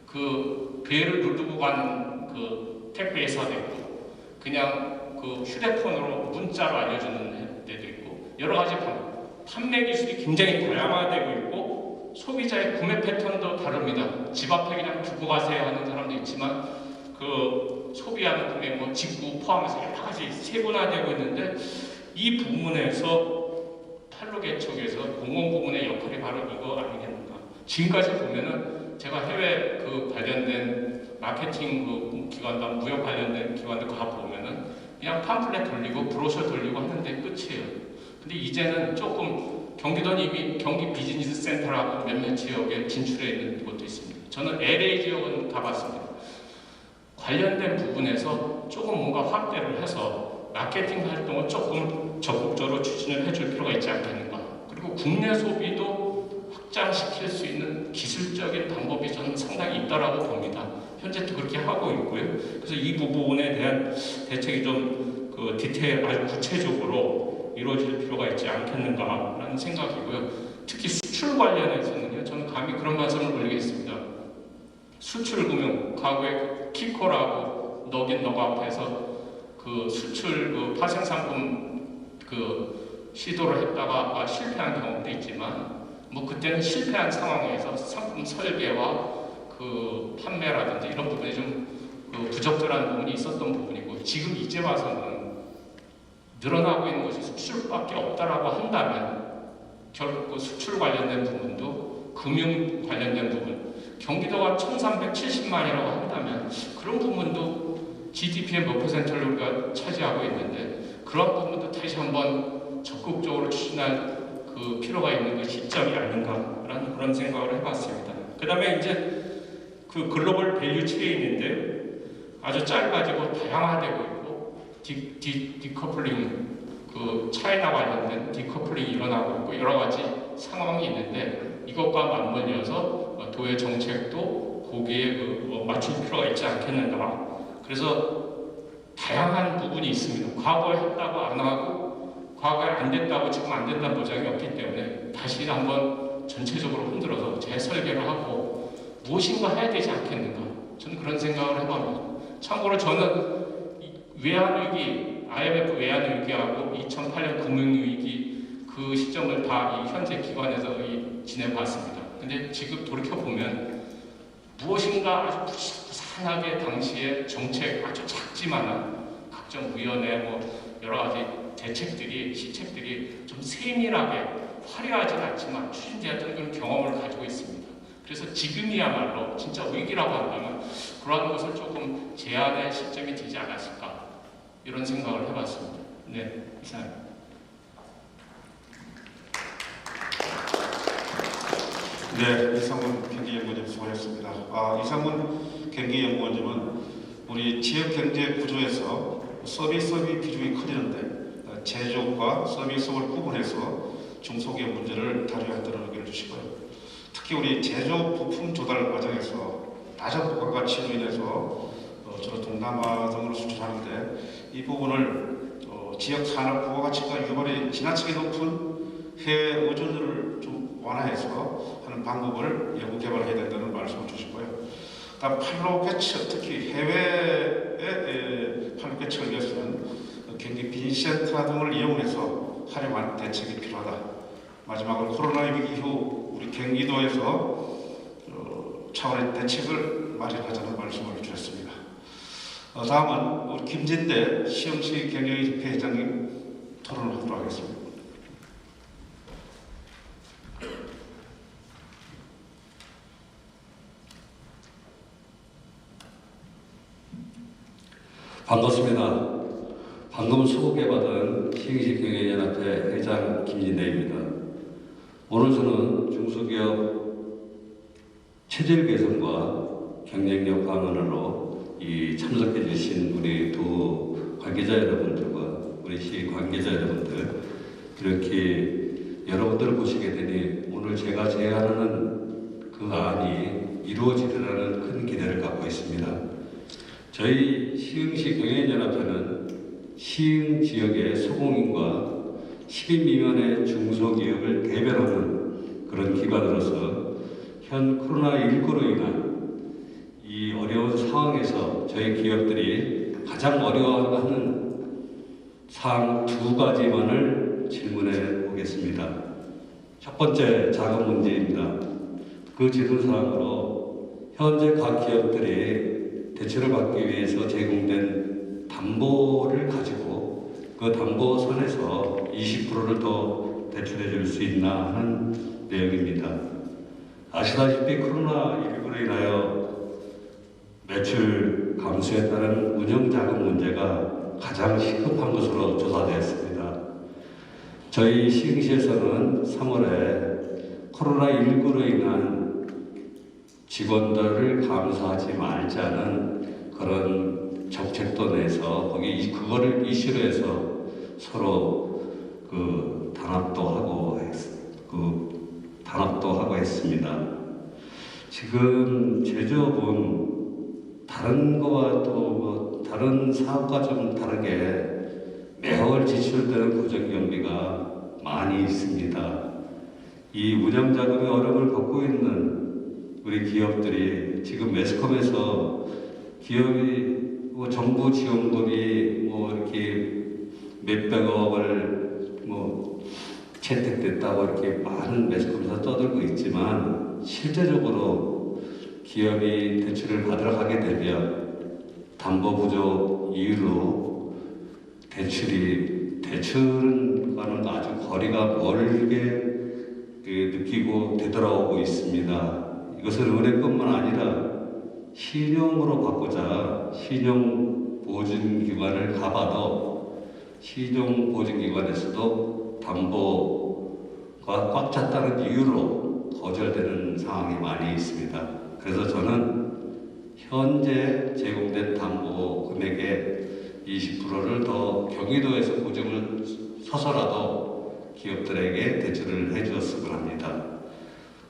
그 배를 누르고 가는 그 택배 회사도 있고 그냥 그 휴대폰으로 문자로 알려주는 데도 있고 여러 가지 방법. 판매 기술이 굉장히 다양화되고 있고 소비자의 구매 패턴도 다릅니다. 집 앞에 그냥 두고 가세요 하는 사람도 있지만 그 소비하는 금액 뭐 직구 포함해서 여러 가지 세분화되고 있는데 이 부분에서 판로개척에서 공공부문의 역할이 바로 이거 아니겠는가. 지금까지 보면은 제가 해외 그 관련된 마케팅 그 기관도 무역 관련된 기관들 가 보면은 그냥 팜플렛 돌리고 브로셔 돌리고 하는데 끝이에요. 근데 이제는 조금 경기도는 이미 경기 비즈니스 센터라고 몇몇 지역에 진출해 있는 곳도 있습니다. 저는 LA 지역은 가봤습니다. 관련된 부분에서 조금 뭔가 확대를 해서 마케팅 활동을 조금 적극적으로 추진을 해줄 필요가 있지 않겠는가. 그리고 국내 소비도 확장시킬 수 있는 기술적인 방법이 저는 상당히 있다라고 봅니다. 현재도 그렇게 하고 있고요. 그래서 이 부분에 대한 대책이 좀 그 디테일 아주 구체적으로 이루어질 필요가 있지 않겠는가라는 생각이고요. 특히 수출 관련해서는요. 저는 감히 그런 말씀을 올리겠습니다. 수출 금융, 과거에 키코라고 너긴 너가 앞에서 그 수출 그 파생상품 그 시도를 했다가 실패한 경우도 있지만 뭐 그때는 실패한 상황에서 상품 설계와 그 판매라든지 이런 부분이 좀 그 부적절한 부분이 있었던 부분이고 지금 이제 와서는 늘어나고 있는 것이 수출밖에 없다라고 한다면 결국 그 수출 관련된 부분도 금융 관련된 부분 경기도가 1370만이라고 한다면 그런 부분도 GDP의 몇 %를 우리가 차지하고 있는데 그런 부분도 다시 한번 적극적으로 추진할 그 필요가 있는 그 시점이 아닌가라는 그런 생각을 해봤습니다. 그 다음에 이제 그 글로벌 밸류 체인인데 아주 짧아지고 다양화되고 있고 디커플링 그 차이나 관련된 디커플링이 일어나고 있고 여러 가지 상황이 있는데 이것과 맞물려서 도의 정책도 거기에 맞출 필요가 있지 않겠는가. 그래서 다양한 부분이 있습니다. 과거에 했다고 안 하고 과거에 안 됐다고 지금 안 된다는 보장이 없기 때문에 다시 한번 전체적으로 흔들어서 재설계를 하고 무엇인가 해야 되지 않겠는가. 저는 그런 생각을 해봅니다. 참고로 저는 외환위기, IMF 외환위기하고 2008년 금융위기 그 시점을 다 이 현재 기관에서 지내봤습니다. 근데 지금 돌이켜보면 무엇인가 아주 부산하게 당시에 정책 아주 작지만 각종 위원회 뭐 여러 가지 대책들이 시책들이 좀 세밀하게 화려하진 않지만 추진되었던 그런 경험을 가지고 있습니다. 그래서 지금이야말로 진짜 위기라고 한다면 그러한 것을 조금 제한의 시점이 되지 않았을까 이런 생각을 해봤습니다. 네, 이상입니다. 네, 이상훈 경기연구원님 수고하셨습니다. 이상훈 경기연구원님은 우리 지역 경제 구조에서 서비스업이 비중이 커지는데 제조업과 서비스업을 구분해서 중소기업 문제를 다루어야 한다는 의견을 주시고요. 특히 우리 제조 부품 조달 과정에서 낮은 부가가치로 인해서 주로 동남아 등으로 수출하는데 이 부분을 지역 산업 부가가치가 유발이 지나치게 높은 해외 의존율을 좀 완화해서 하는 방법을 연구 개발해야 된다는 말씀을 주시고요. 다음 판로 개척, 특히 해외의 판로 개척을 위해서는 경기 빈센터 등을 이용해서 활용한 대책이 필요하다. 마지막으로 코로나19 이후 우리 경기도에서 차원의 대책을 마련하자는 말씀을 주셨습니다. 다음은 우리 김진대 시흥시 경영협회 회장님 토론을 하도록 하겠습니다. 반갑습니다. 방금 소개받은 시흥시 경영연합회 회장 김진대입니다. 오늘 저는 중소기업 체질 개선과 경쟁력 강화로 참석해 주신 우리 두 관계자 여러분들과 우리 시 관계자 여러분들 이렇게 여러분들을 보시게 되니 오늘 제가 제안하는 그 안이 이루어지리라는 큰 기대를 갖고 있습니다. 저희 시흥시 경영연합회는 시흥 지역의 소공인과 10인 미만의 중소기업을 대변하는 그런 기관으로서 현 코로나19로 인한 이 어려운 상황에서 저희 기업들이 가장 어려워하는 사항 두 가지만을 질문해 보겠습니다. 첫 번째 자금 문제입니다. 그 지도사항으로 현재 각 기업들이 대출을 받기 위해서 제공된 담보를 가지고 그 담보 선에서 20%를 더 대출해 줄 수 있나 하는 내용입니다. 아시다시피 코로나19로 인하여 매출 감소에 따른 운영자금 문제가 가장 시급한 것으로 조사되었습니다. 저희 시흥시에서는 3월에 코로나19로 인한 직원들을 감사하지 말자는 그런 정책도 내서 그거를 이슈로 해서 서로 단합도 하고 했습니다. 지금 제조업은 다른 거와 또 다른 사업과 좀 다르게 매월 지출되는 고정경비가 많이 있습니다. 이 운영자금의 어려움을 겪고 있는 우리 기업들이 지금 매스컴에서 기업이 정부 지원금이 이렇게 몇백억을 채택됐다고 이렇게 많은 매스컴에서 떠들고 있지만 실제적으로 기업이 대출을 받으러 가게 되면 담보 부족 이유로 대출과는 아주 거리가 멀게 느끼고 되돌아오고 있습니다. 이것은 은행뿐만 아니라 신용으로 바꾸자 신용보증기관을 가봐도 신용보증기관에서도 담보가 꽉 찼다는 이유로 거절되는 상황이 많이 있습니다. 그래서 저는 현재 제공된 담보 금액의 20%를 더 경기도에서 보증을 서서라도 기업들에게 대출을 해주었으면 합니다.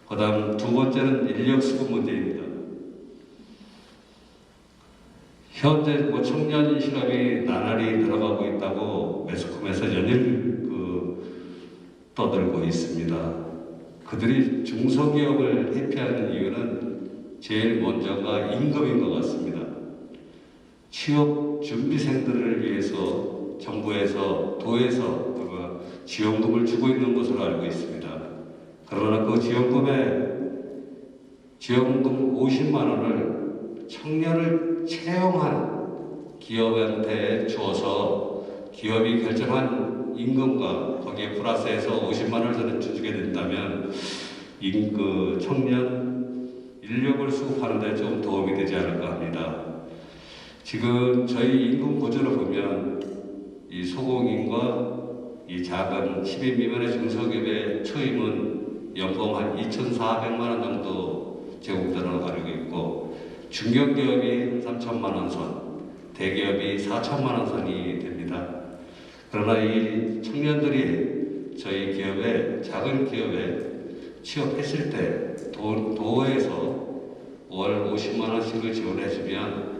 그 다음 두 번째는 인력 수급 문제입니다. 현재 청년 실업이 나날이 늘어가고 있다고 매스컴에서 연일 떠들고 있습니다. 그들이 중소기업을 회피하는 이유는 제일 먼저가 임금인 것 같습니다. 취업 준비생들을 위해서 정부에서 도에서 지원금을 주고 있는 것으로 알고 있습니다. 그러나 그 지원금 50만 원을 청년을 채용한 기업한테 주어서 기업이 결정한 임금과 거기에 플러스해서 50만 원을 저는 주게 된다면 청년 인력을 수급하는 데 좀 도움이 되지 않을까 합니다. 지금 저희 임금 구조를 보면 이 소공인과 이 작은 10인 미만의 중소기업의 초임은 연봉 한 2,400만 원 정도 제공되는 걸로 알고 있고 중견기업이 3천만 원 선, 대기업이 4천만 원 선이 됩니다. 그러나 이 청년들이 저희 기업에 작은 기업에 취업했을 때 도에서 월 50만 원씩을 지원해주면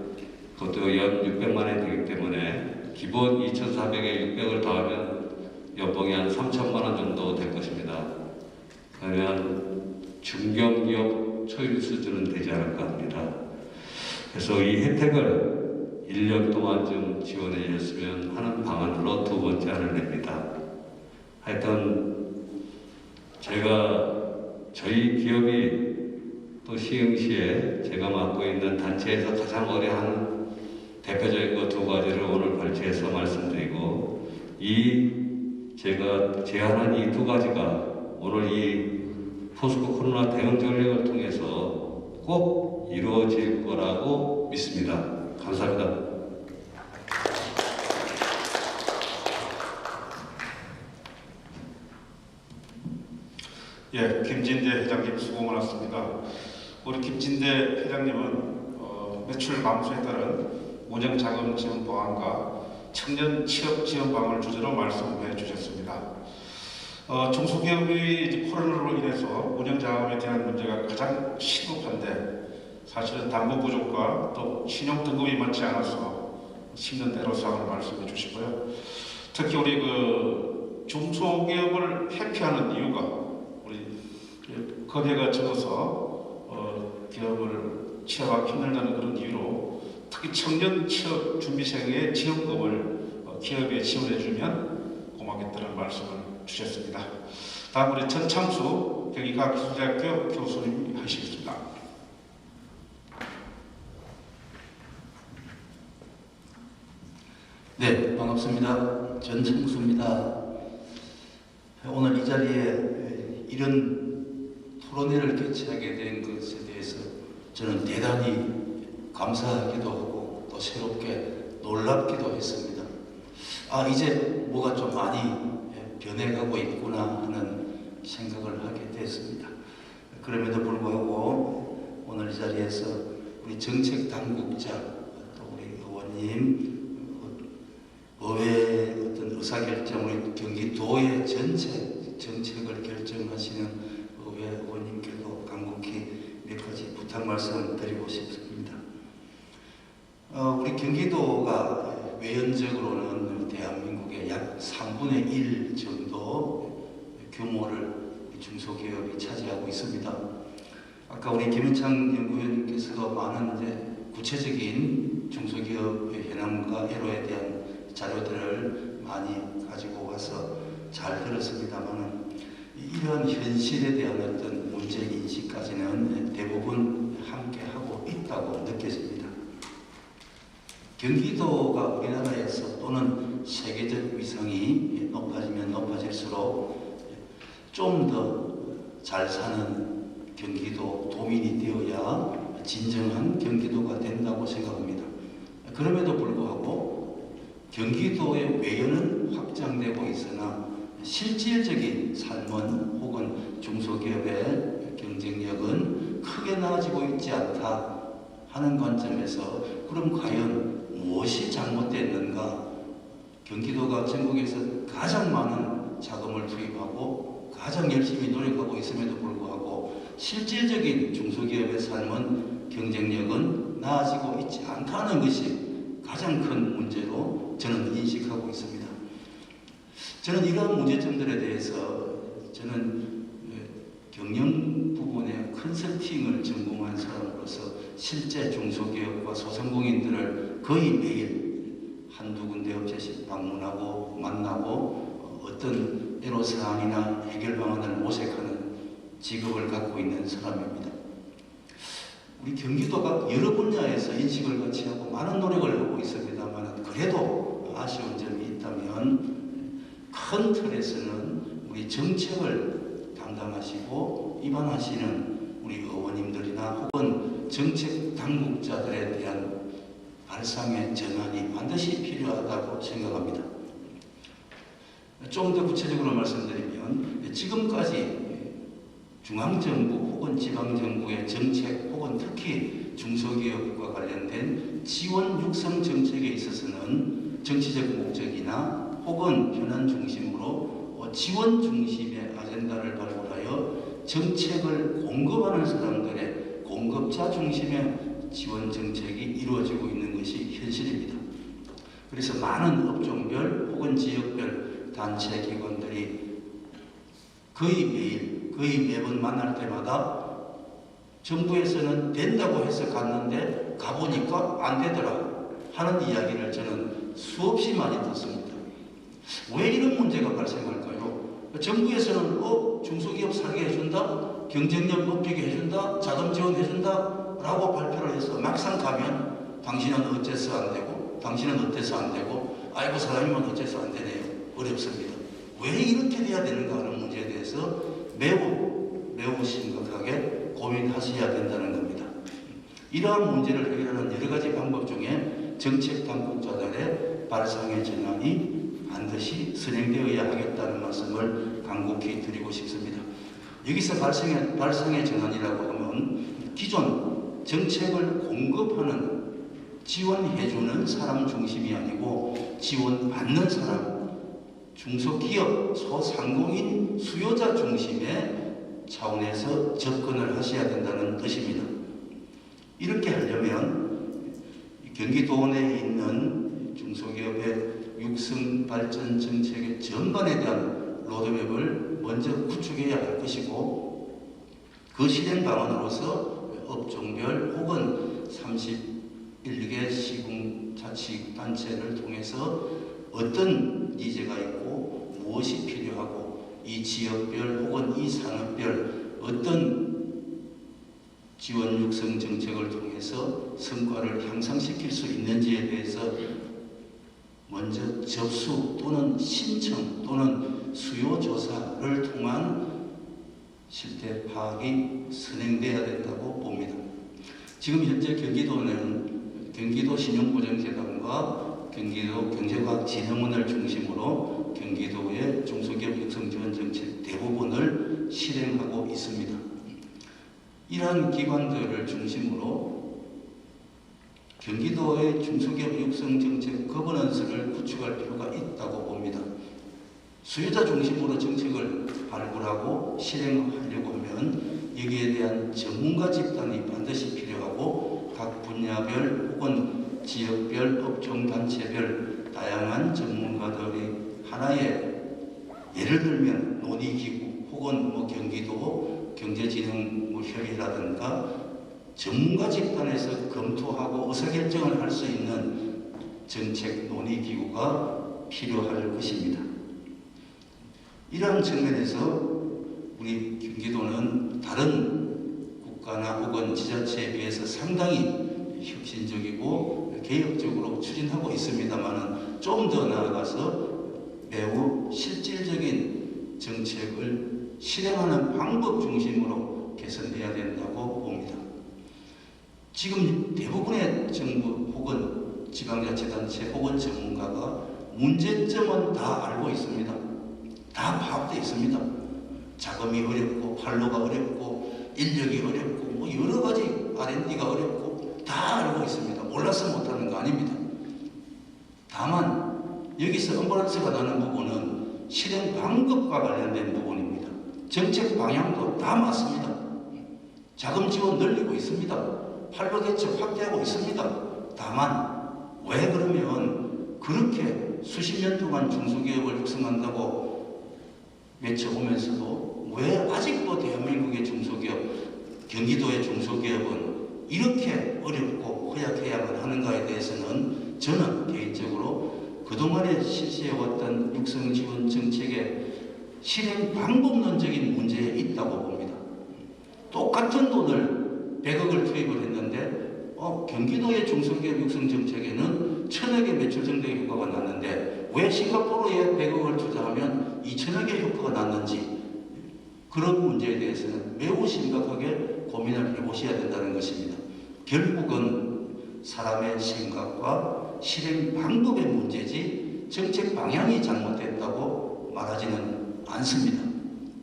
그것도 연 600만 원이 되기 때문에 기본 2,400에 600을 더하면 연봉이 한 3천만 원 정도 될 것입니다. 그러면 중견기업 초임 수준은 되지 않을까 합니다. 그래서 이 혜택을 1년 동안 좀 지원해 주셨으면 하는 방안으로 두 번째 안을 냅니다. 하여튼 저희 기업이 또 시흥시에 제가 맡고 있는 단체에서 가장 어려워하는 대표적인 것 두 가지를 오늘 발췌해서 말씀드리고 제가 제안한 이 두 가지가 오늘 이 포스코 코로나 대응 전략을 통해서 꼭 이루어질 거라고 믿습니다. 감사합니다. 예, 김진대 회장님 수고 많았습니다. 우리 김진대 회장님은 매출 감소에 따른 운영자금 지원 방안과 청년 취업 지원 방안을 주제로 말씀해 주셨습니다. 중소기업이 코로나로 인해서 운영자금에 대한 문제가 가장 시급한데 사실은 담보 부족과 또 신용 등급이 맞지 않아서 힘든 애로사항을 말씀해 주시고요. 특히 우리 중소기업을 회피하는 이유가 우리 금액가 적어서 기업을 취업하기 힘들다는 그런 이유로 특히 청년 취업 준비생의 지원금을 기업에 지원해 주면 고맙겠다는 말씀을 주셨습니다. 다음 우리 전창수 경기과학기술대학교 교수님 하시겠습니다. 네, 반갑습니다. 전창수입니다. 오늘 이 자리에 이런 토론회를 개최하게 된 것에 대해서 저는 대단히 감사하기도 하고 또 새롭게 놀랍기도 했습니다. 아, 이제 뭐가 좀 많이 변해가고 있구나 하는 생각을 하게 됐습니다. 그럼에도 불구하고 오늘 이 자리에서 우리 정책 당국자, 또 우리 의원님, 의회의 어떤 의사결정을 경기도의 전체 정책을 결정하시는 의회 의원님께도 간곡히 몇 가지 부탁 말씀 드리고 싶습니다. 우리 경기도가 외연적으로는 대한민국의 약 3분의 1 정도 규모를 중소기업이 차지하고 있습니다. 아까 우리 김은창 연구위원님께서도 많은 이제 구체적인 중소기업의 현황과 애로에 대한 자료들을 많이 가지고 와서 잘 들었습니다만 이러한 현실에 대한 어떤 문제인식까지는 대부분 함께하고 있다고 느껴집니다. 경기도가 우리나라에서 또는 세계적 위상이 높아지면 높아질수록 좀 더 잘 사는 경기도 도민이 되어야 진정한 경기도가 된다고 생각합니다. 그럼에도 불구하고 경기도의 외연은 확장되고 있으나 실질적인 삶은 혹은 중소기업의 경쟁력은 크게 나아지고 있지 않다 하는 관점에서 그럼 과연 무엇이 잘못됐는가? 경기도가 전국에서 가장 많은 자금을 투입하고 가장 열심히 노력하고 있음에도 불구하고 실질적인 중소기업의 삶은 경쟁력은 나아지고 있지 않다는 것이 가장 큰 문제로 저는 인식하고 있습니다. 저는 이러한 문제점들에 대해서 저는 경영 부분의 컨설팅을 전공한 사람으로서 실제 중소기업과 소상공인들을 거의 매일 한두 군데 업체씩 방문하고 만나고 어떤 애로사항이나 해결 방안을 모색하는 직업을 갖고 있는 사람입니다. 우리 경기도가 여러 분야에서 인식을 같이 하고 많은 노력을 하고 있습니다만 그래도 아쉬운 점이 있다면 큰 틀에서는 우리 정책을 담당하시고 입안하시는 우리 의원님들이나 혹은 정책 당국자들에 대한 발상의 전환이 반드시 필요하다고 생각합니다. 좀 더 구체적으로 말씀드리면 지금까지 중앙정부 혹은 지방정부의 정책 혹은 특히 중소기업과 관련된 지원 육성 정책에 있어서는 정치적 목적이나 혹은 현안 중심으로 지원 중심의 아젠다를 발굴하여 정책을 공급하는 사람들의 공급자 중심의 지원 정책이 이루어지고 있는 것이 현실입니다. 그래서 많은 업종별 혹은 지역별 단체 기관들이 거의 매번 만날 때마다 정부에서는 된다고 해서 갔는데 가보니까 안 되더라 하는 이야기를 저는 수없이 많이 듣습니다. 왜 이런 문제가 발생할까요? 정부에서는 중소기업 살게 해준다, 경쟁력 높이게 해준다, 자금 지원해준다 라고 발표를 해서 막상 가면 당신은 어째서 안 되고 당신은 어때서 안 되고 아이고 사람이면 어째서 안 되네요. 어렵습니다. 왜 이렇게 돼야 되는가 하는 문제에 대해서 매우 심각하게 고민하셔야 된다는 겁니다. 이러한 문제를 해결하는 여러 가지 방법 중에 정책 당국자들의 발상의 전환이 반드시 선행되어야 하겠다는 말씀을 간곡히 드리고 싶습니다. 여기서 발상의 전환이라고 하면 기존 정책을 공급하는 지원해주는 사람 중심이 아니고 지원받는 사람, 중소기업, 소상공인, 수요자 중심의 차원에서 접근을 하셔야 된다는 뜻입니다. 이렇게 하려면 경기도 내에 있는 중소기업의 육성 발전 정책의 전반에 대한 로드맵을 먼저 구축해야 할 것이고 그 실행 방안으로서 업종별 혹은 31개 시군자치단체를 통해서 어떤 니즈가 있고 무엇이 필요하고 이 지역별 혹은 이 산업별 어떤 지원 육성 정책을 통해서 성과를 향상시킬 수 있는지에 대해서 먼저 접수 또는 신청 또는 수요 조사를 통한 실태 파악이 선행돼야 된다고 봅니다. 지금 현재 경기도는 경기도 신용보장재단과 경기도 경제과학진흥원을 중심으로 경기도의 중소기업 육성 지원 정책 대부분을 실행하고 있습니다. 이러한 기관들을 중심으로 경기도의 중소기업 육성 정책 거버넌스를 구축할 필요가 있다고 봅니다. 수요자 중심으로 정책을 발굴하고 실행하려고 하면 여기에 대한 전문가 집단이 반드시 필요하고 각 분야별 혹은 지역별, 업종단체별 다양한 전문가들이 하나의 예를 들면 논의기구 혹은 경기도 경제진흥협의라든가 전문가 집단에서 검토하고 의사결정을 할 수 있는 정책 논의기구가 필요할 것입니다. 이러한 측면에서 우리 경기도는 다른 국가나 혹은 지자체에 비해서 상당히 혁신적이고 개혁적으로 추진하고 있습니다만 좀 더 나아가서 매우 실질적인 정책을 실행하는 방법 중심으로 개선돼야 된다고 봅니다. 지금 대부분의 정부 혹은 지방자치단체 혹은 전문가가 문제점은 다 알고 있습니다. 다 파악되어 있습니다. 자금이 어렵고 판로가 어렵고 인력이 어렵고 여러 가지 R&D가 어렵고 다 알고 있습니다. 몰라서 못하는 거 아닙니다. 다만 여기서 언밸런스가 나는 부분은 실행 방법과 관련된 부분입니다. 정책 방향도 다 맞습니다. 자금 지원 늘리고 있습니다. 판로 대책 확대하고 있습니다. 다만 왜 그러면 그렇게 수십 년 동안 중소기업을 육성한다고 외쳐오면서도 왜 아직도 대한민국의 중소기업, 경기도의 중소기업은 이렇게 어렵고 허약해야만 하는가에 대해서는 저는 개인적으로 그동안에 실시해왔던 육성지원 정책의 실행 방법론적인 문제에 있다고 봅니다. 똑같은 돈을 100억을 투입을 했는데 경기도의 중소기업 육성 정책에는 1000억의 매출 증대 효과가 났는데 왜 싱가포르에 100억을 투자하면 2000억의 효과가 났는지 그런 문제에 대해서는 매우 심각하게 고민을 해보셔야 된다는 것입니다. 결국은 사람의 생각과 실행 방법의 문제지 정책 방향이 잘못됐다고 말하지는 않습니다.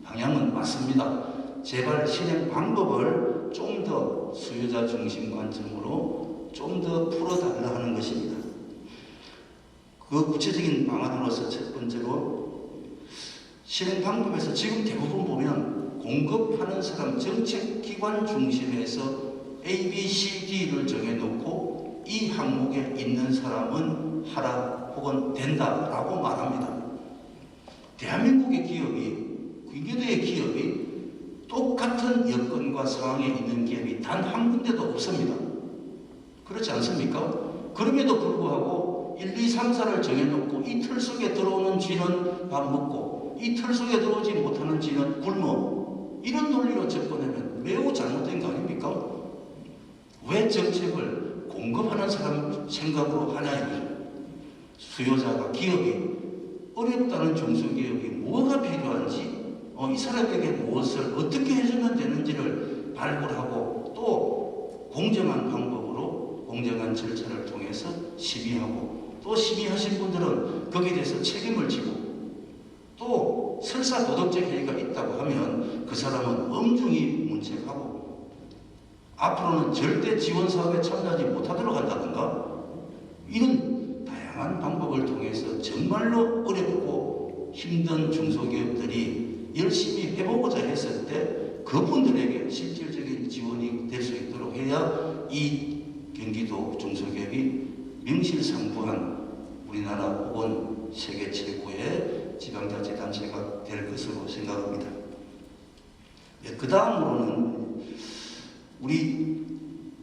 방향은 맞습니다. 제발 실행 방법을 좀 더 수요자 중심 관점으로 좀 더 풀어달라 하는 것입니다. 그 구체적인 방안으로서 첫 번째로 실행 방법에서 지금 대부분 보면 공급하는 사람 정책기관 중심에서 A, B, C, D를 정해놓고 이 항목에 있는 사람은 하라 혹은 된다라고 말합니다. 대한민국의 기업이, 경기도의 기업이 똑같은 여건과 상황에 있는 기업이 단 한 군데도 없습니다. 그렇지 않습니까? 그럼에도 불구하고 1, 2, 3, 4를 정해놓고 이 틀 속에 들어오는 쥐는 밥 먹고 이 틀 속에 들어오지 못하는 쥐는 굶어. 이런 논리로 접근하면 매우 잘못된 거 아닙니까? 왜 정책을 공급하는 사람 생각으로 하냐. 수요자가 기업이 어렵다는 중소기업이 뭐가 필요한지 이 사람에게 무엇을 어떻게 해주면 되는지를 발굴하고 또 공정한 방법으로 공정한 절차를 통해서 심의하고 또 심의하신 분들은 거기에 대해서 책임을 지고 또 설사 도덕적 해이가 있다고 하면 그 사람은 엄중히 문책하고 앞으로는 절대 지원 사업에 참여하지 못하도록 한다든가 이런 다양한 방법을 통해서 정말로 어렵고 힘든 중소기업들이 열심히 해보고자 했을 때 그분들에게 실질적인 지원이 될 수 있도록 해야 이 경기도 중소기업이 명실상부한 우리나라 혹은 세계 최고의 지방자치단체가 될 것으로 생각합니다. 그 다음으로는 우리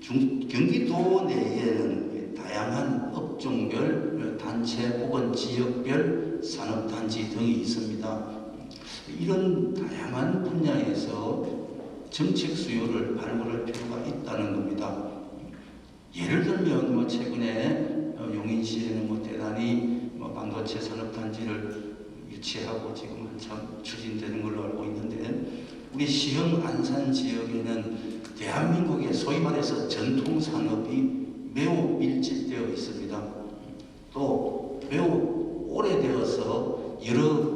경기도 내에는 다양한 업종별, 단체 혹은 지역별 산업단지 등이 있습니다. 이런 다양한 분야에서 정책 수요를 발굴할 필요가 있다는 겁니다. 예를 들면 최근에 용인시에는 대단히 반도체 산업단지를 유치하고 지금 한참 추진되는 걸로 알고 있는데, 우리 시흥 안산 지역에는 대한민국의 소위 말해서 전통 산업이 매우 밀집되어 있습니다. 또 매우 오래되어서 여러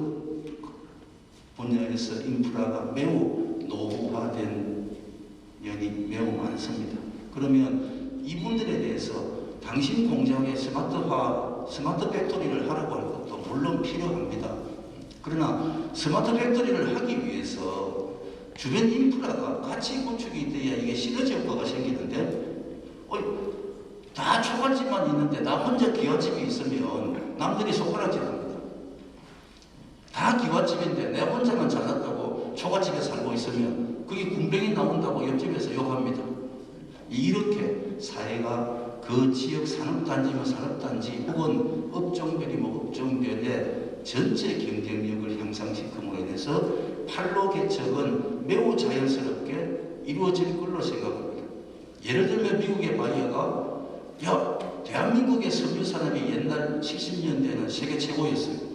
분야에서 인프라가 매우 노후화된 면이 매우 많습니다. 그러면 이분들에 대해서 당신 공장에 스마트 팩토리를 하라고 할 것도 물론 필요합니다. 그러나 스마트 팩토리를 하기 위해서 주변 인프라가 같이 구축이 돼야 이게 시너지 효과가 생기는데, 다 초가집만 있는데 나 혼자 기와집이 있으면 남들이 손가락질합니다. 다 기와집인데 내 혼자만 잘났다고 초가집에 살고 있으면 그게 군뱅이 나온다고 옆집에서 욕합니다. 이렇게 사회가 그 지역 산업단지면 산업단지 혹은 업종별이면 업종별의 전체 경쟁력을 향상시킴으로 인해서 판로 개척은 매우 자연스럽게 이루어질 걸로 생각합니다. 예를 들면 미국의 바이어가 대한민국의 석유 산업이 옛날 70년대는 세계 최고였어요.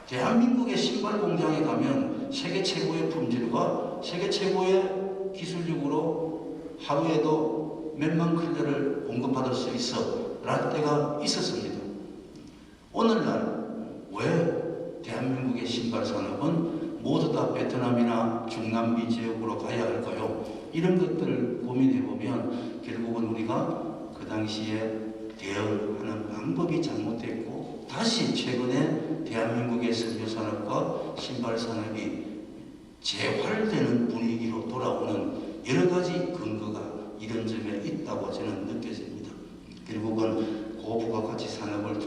대한민국의 신발 공장에 가면 세계 최고의 품질과 세계 최고의 기술력으로 하루에도 몇만 킬로를 공급받을 수 있어 라는 때가 있었습니다. 오늘날 왜 대한민국의 신발 산업은 모두 다 베트남이나 중남미 지역으로 가야 할까요? 이런 것들을 고민해보면 결국은 우리가 그 당시에 대응하는 방법이 잘못됐고, 다시 최근에 대한민국의 석유 산업과 신발 산업이 재활되는 분위기로 돌아오는 여러 가지 근거가 이런 점에 있다고 저는 느껴집니다. 결국은 고부가가치 산업을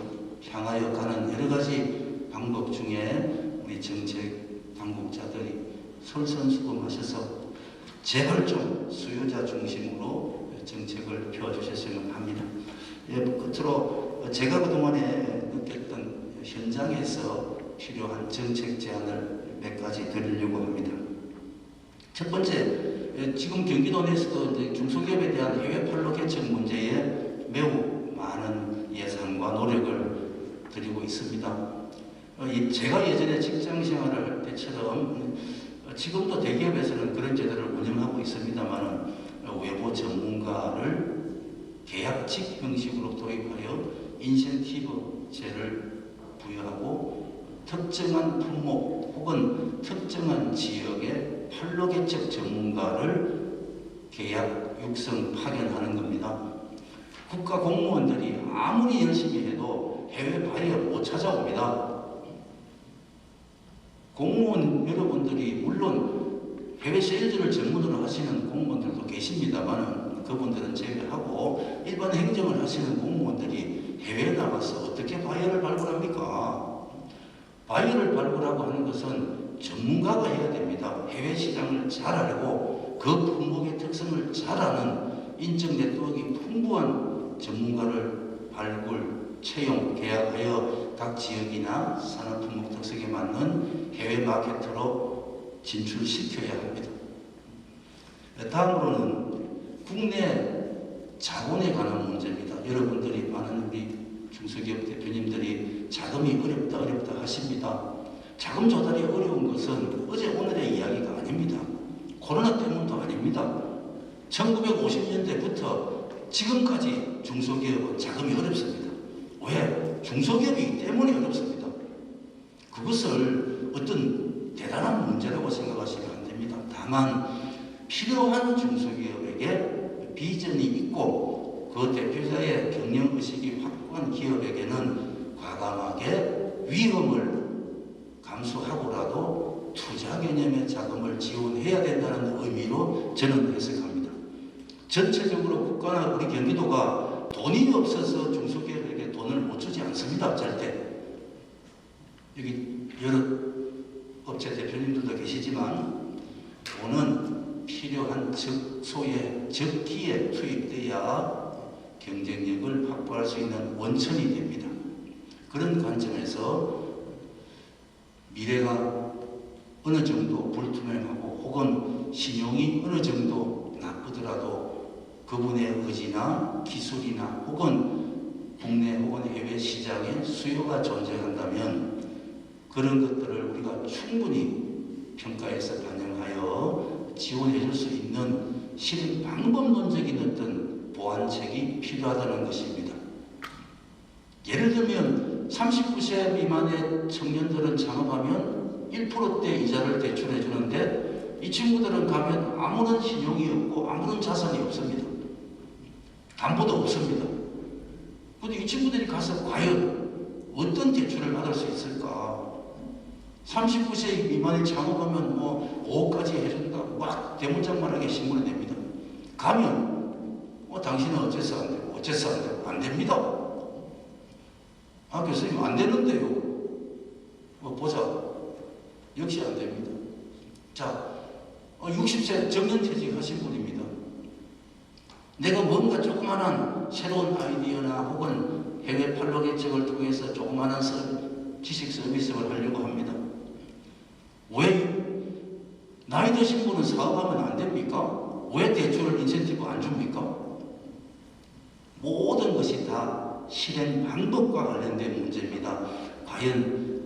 향하여 가는 여러 가지 방법 중에 우리 정책 당국자들이 솔선수범하셔서 제발 좀 수요자 중심으로 정책을 펴주셨으면 합니다. 끝으로 제가 그동안에 느꼈던 현장에서 필요한 정책 제안을 몇 가지 드리려고 합니다. 첫 번째, 지금 경기도 내에서도 중소기업에 대한 해외 판로 개척 문제에 매우 많은 예산과 노력을 드리고 있습니다. 제가 예전에 직장 생활을 할 때처럼 지금도 대기업에서는 그런 제도를 운영하고 있습니다만, 외부 전문가를 계약직 형식으로 도입하여 인센티브제를 부여하고 특정한 품목 혹은 특정한 지역의 판로 개척 전문가를 계약 육성 파견하는 겁니다. 국가 공무원들이 아무리 열심히 해도 해외 바이어 못 찾아옵니다. 공무원 여러분들이 물론 해외 세일즈를 전문으로 하시는 공무원들도 계십니다만 그분들은 제외하고 일반 행정을 하시는 공무원들이 해외에 나가서 어떻게 바이어를 발굴합니까? 바이어를 발굴하고 하는 것은 전문가가 해야 됩니다. 해외 시장을 잘 알고 그 품목의 특성을 잘 아는 인적 네트워크가 풍부한 전문가를 발굴, 채용, 계약하여 각 지역이나 산업 품목 특성에 맞는 해외 마케터로 진출시켜야 합니다. 다음으로는 국내 자본에 관한 문제입니다. 여러분들이 많은 우리 중소기업 대표님들이 자금이 어렵다 하십니다. 자금 조달이 어려운 것은 어제 오늘의 이야기가 아닙니다. 코로나 때문도 아닙니다. 1950년대부터 지금까지 중소기업은 자금이 어렵습니다. 왜? 중소기업이기 때문에 어렵습니다. 그것을 어떤 대단한 문제라고 생각하시면 안 됩니다. 다만 필요한 중소기업에게 비전이 있고 그 대표자의 경영의식이 확고한 기업에게는 과감하게 위험을 감수하고라도 투자 개념의 자금을 지원해야 된다는 의미로 저는 해석합니다. 전체적으로 국가나 우리 경기도가 돈이 없어서 중소기업에게 돈을 못 주지 않습니다. 절대. 여기 여러 업체 대표님들도 계시지만 돈은 필요한 적소에 적기에 투입돼야 경쟁력을 확보할 수 있는 원천이 됩니다. 그런 관점에서 미래가 어느 정도 불투명하고 혹은 신용이 어느 정도 나쁘더라도 그분의 의지나 기술이나 혹은 국내 혹은 해외 시장에 수요가 존재한다면 그런 것들을 우리가 충분히 평가해서 반영하여 지원해 줄 수 있는 실행 방법론적인 어떤 보완책이 필요하다는 것입니다. 예를 들면 39세 미만의 청년들은 창업하면 1%대 이자를 대출해 주는데 이 친구들은 가면 아무런 신용이 없고 아무런 자산이 없습니다. 담보도 없습니다. 그런데 이 친구들이 가서 과연 어떤 대출을 받을 수 있을까? 39세 미만이 창업하면 뭐 5억까지 해준다. 막 대문짝만하게 신문을 냅니다. 가면 당신은 어째서 안 되고 어째서 안 되고 안 됩니다. 아 교수님 안 되는데요. 보자. 역시 안 됩니다. 자 60세 정년퇴직 하신 분입니다. 내가 뭔가 조그마한 새로운 아이디어나 혹은 해외 판로 개척을 통해서 조그마한 지식 서비스를 하려고 합니다. 왜 나이 드신 분은 사업하면 안 됩니까? 왜 대출을 인센티브 안 줍니까? 모든 것이 다 실행 방법과 관련된 문제입니다. 과연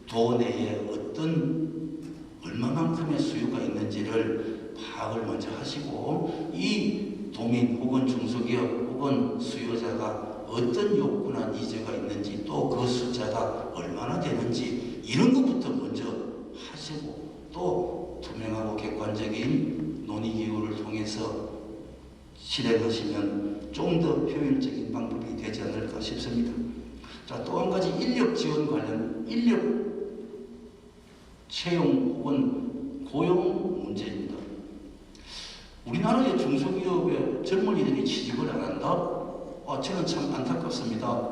도 내에 어떤 얼마만큼의 수요가 있는지를 파악을 먼저 하시고 이 도민 혹은 중소기업 혹은 수요자가 어떤 욕구나 니즈가 있는지 또 그 숫자가 얼마나 되는지 이런 것부터 먼저 하시고 또 투명하고 객관적인 논의기구를 통해서 실행하시면 좀 더 효율적인 방법이 되지 않을까 싶습니다. 자, 또 한 가지 인력 지원 관련 인력 채용 혹은 고용 문제입니다. 우리나라의 중소기업의 젊은이들이 취직을 안 한다? 저는 참 안타깝습니다.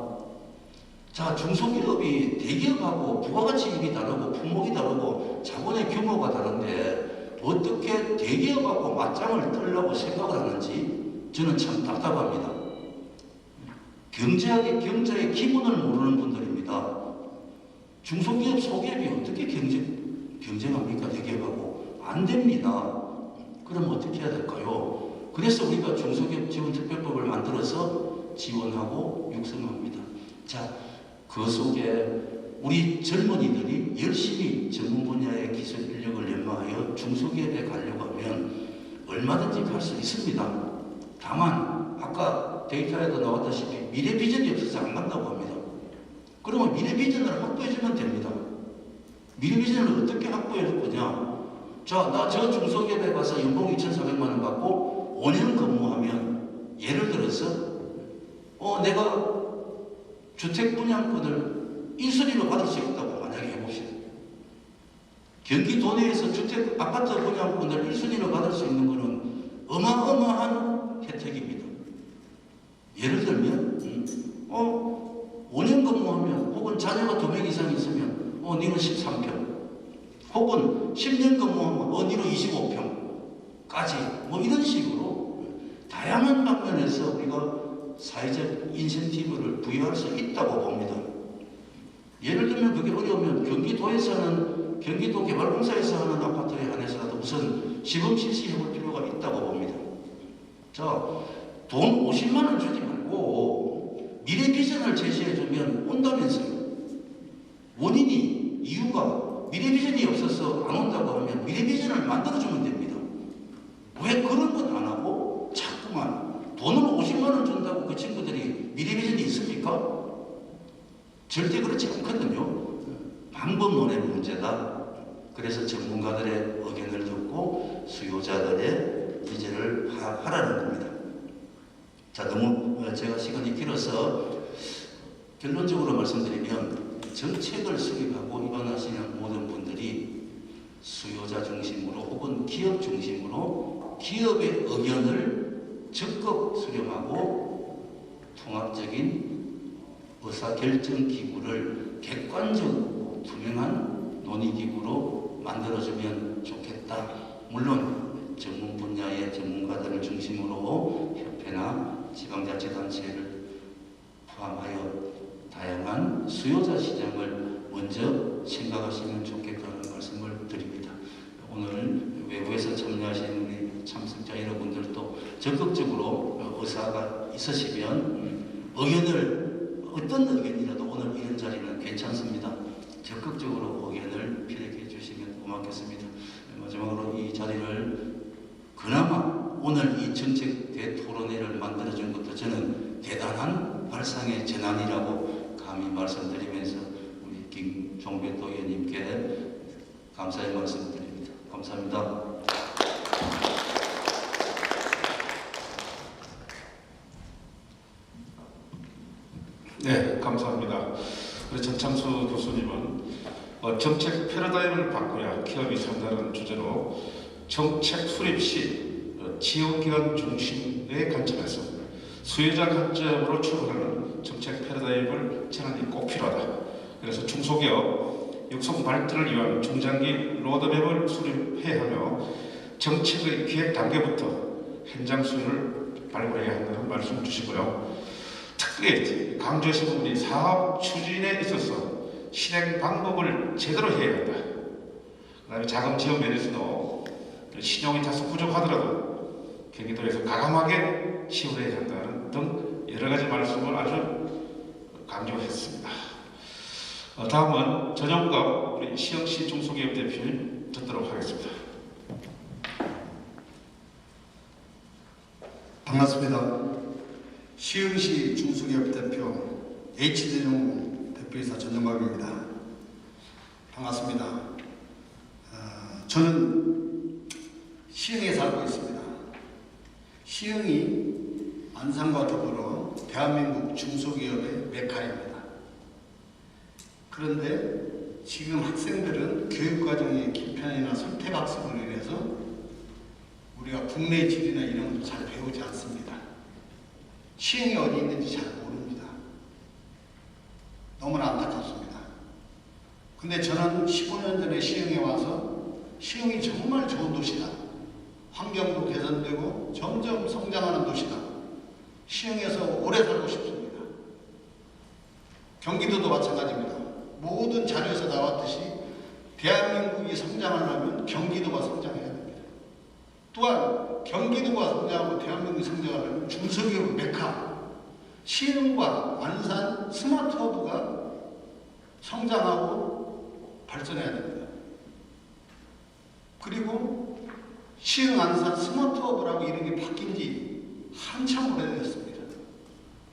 자, 중소기업이 대기업하고 부가가치입이 다르고 품목이 다르고 자본의 규모가 다른데 어떻게 대기업하고 맞짱을 뜨려고 생각을 하는지 저는 참 답답합니다. 경제의 기본을 모르는 분들입니다. 중소기업, 소기업이 어떻게 경쟁합니까? 대기업하고. 안 됩니다. 그럼 어떻게 해야 될까요? 그래서 우리가 중소기업 지원특별법을 만들어서 지원하고 육성합니다. 자, 그 속에 우리 젊은이들이 열심히 전문 분야의 기술 인력을 연마하여 중소기업에 가려고 하면 얼마든지 갈 수 있습니다. 다만 아까 데이터에도 나왔다시피 미래 비전이 없어서 안 간다고 합니다. 그러면 미래 비전을 확보해주면 됩니다. 미래 비전을 어떻게 확보해줄 거냐? 자, 나 저 중소기업에 가서 연봉 2,400만 원 받고 5년 근무하면 예를 들어서 내가 주택 분양권을 1순위로 받을 수 있다고 만약에 해봅시다. 경기도 내에서 주택 아파트 분양권을 1순위로 받을 수 있는 것은 어마어마한 혜택입니다. 예를 들면 5년 근무하면 혹은 자녀가 2명 이상 있으면 니는 13평 혹은 10년 근무하면 니는 25평까지 뭐 이런 식으로 다양한 방면에서 우리가 사회적 인센티브를 부여할 수 있다고 봅니다. 예를 들면 그게 어려우면 경기도에서는 경기도개발공사에서 하는 아파트에 한해서라도 우선 시범 실시해볼 필요가 있다고 봅니다. 자, 돈 50만 원 주지 말고 미래 비전을 제시해주면 온다면서요. 원인이 이유가 미래 비전이 없어서 안 온다고 하면 미래 비전을 만들어주면 됩니다. 왜 그런 건 안 하고 자꾸만 돈을 50만 원 준다고 그 친구들이 미래 비전이 있습니까? 절대 그렇지 않거든요. 방법론의 문제다. 그래서 전문가들의 의견을 듣고 수요자들의 기재를 파악하라는 겁니다. 자, 너무 제가 시간이 길어서 결론적으로 말씀드리면 정책을 수립하고 입안하시는 모든 분들이 수요자 중심으로 혹은 기업 중심으로 기업의 의견을 적극 수렴하고 통합적인 의사결정기구를 객관적이고 투명한 논의기구로 만들어주면 좋겠다. 물론 전문 분야의 전문가들을 중심으로 협회나 지방자치단체를 포함하여 다양한 수요자 시장을 먼저 생각하시면 좋겠다는 말씀을 드립니다. 오늘 외부에서 참여하신 우리 참석자 여러분들도 적극적으로 의사가 있으시면 의견을 어떤 의견이라도 오늘 이런 자리는 괜찮습니다. 적극적으로 의견을 피력해 주시면 고맙겠습니다. 마지막으로 이 자리를 그나마 오늘 이 정책 대토론회를 만들어준 것도 저는 대단한 발상의 전환이라고 감히 말씀드리면서 우리 김종배도 의원님께 감사의 말씀드립니다. 감사합니다. 네, 감사합니다. 우리 전창수 교수님은 정책 패러다임을 바꿔야 기업이 산다는 주제로 정책 수립 시 지원기관 중심의 관점에서 수혜자 관점으로 출발하는 정책 패러다임을 전환이 꼭 필요하다. 그래서 중소기업 육성 발전을 위한 중장기 로드맵을 수립해야 하며 정책의 기획 단계부터 현장 수혜를 발굴해야 한다는 말씀 주시고요. 특히 강조하신 부분이 사업 추진에 있어서 실행 방법을 제대로 해야 한다. 그 다음에 자금 지원 면에서도 신용이 다소 부족하더라도 경기도에서 가감하게 지원해야 한다는 등 여러 가지 말씀을 아주 강조했습니다. 다음은 전영갑 우리 시흥시 중소기업 대표님 듣도록 하겠습니다. 반갑습니다. 시흥시 중소기업 대표 H대용 대표이사 전영갑입니다. 반갑습니다. 저는 시흥에 살고 있습니다. 시흥이 안산과 더불어 대한민국 중소기업의 메카입니다. 그런데 지금 학생들은 교육과정의 개편이나 선택학습으로 인해서 우리가 국내 지리나 이런 것도 잘 배우지 않습니다. 시흥이 어디 있는지 잘 모릅니다. 너무나 안타깝습니다. 근데 저는 15년 전에 시흥에 와서 시흥이 정말 좋은 도시다. 환경도 개선되고 점점 성장하는 도시다. 시흥에서 오래 살고 싶습니다. 경기도도 마찬가지입니다. 모든 자료에서 나왔듯이 대한민국이 성장하려면 경기도가 성장해야 됩니다. 또한 경기도가 성장하고 대한민국이 성장하려면 중소기업 메카 시흥과 안산 스마트 허브가 성장하고 발전해야 됩니다. 그리고 시흥 안산 스마트 허브라고 이름이 바뀐 지 한참 오래됐습니다.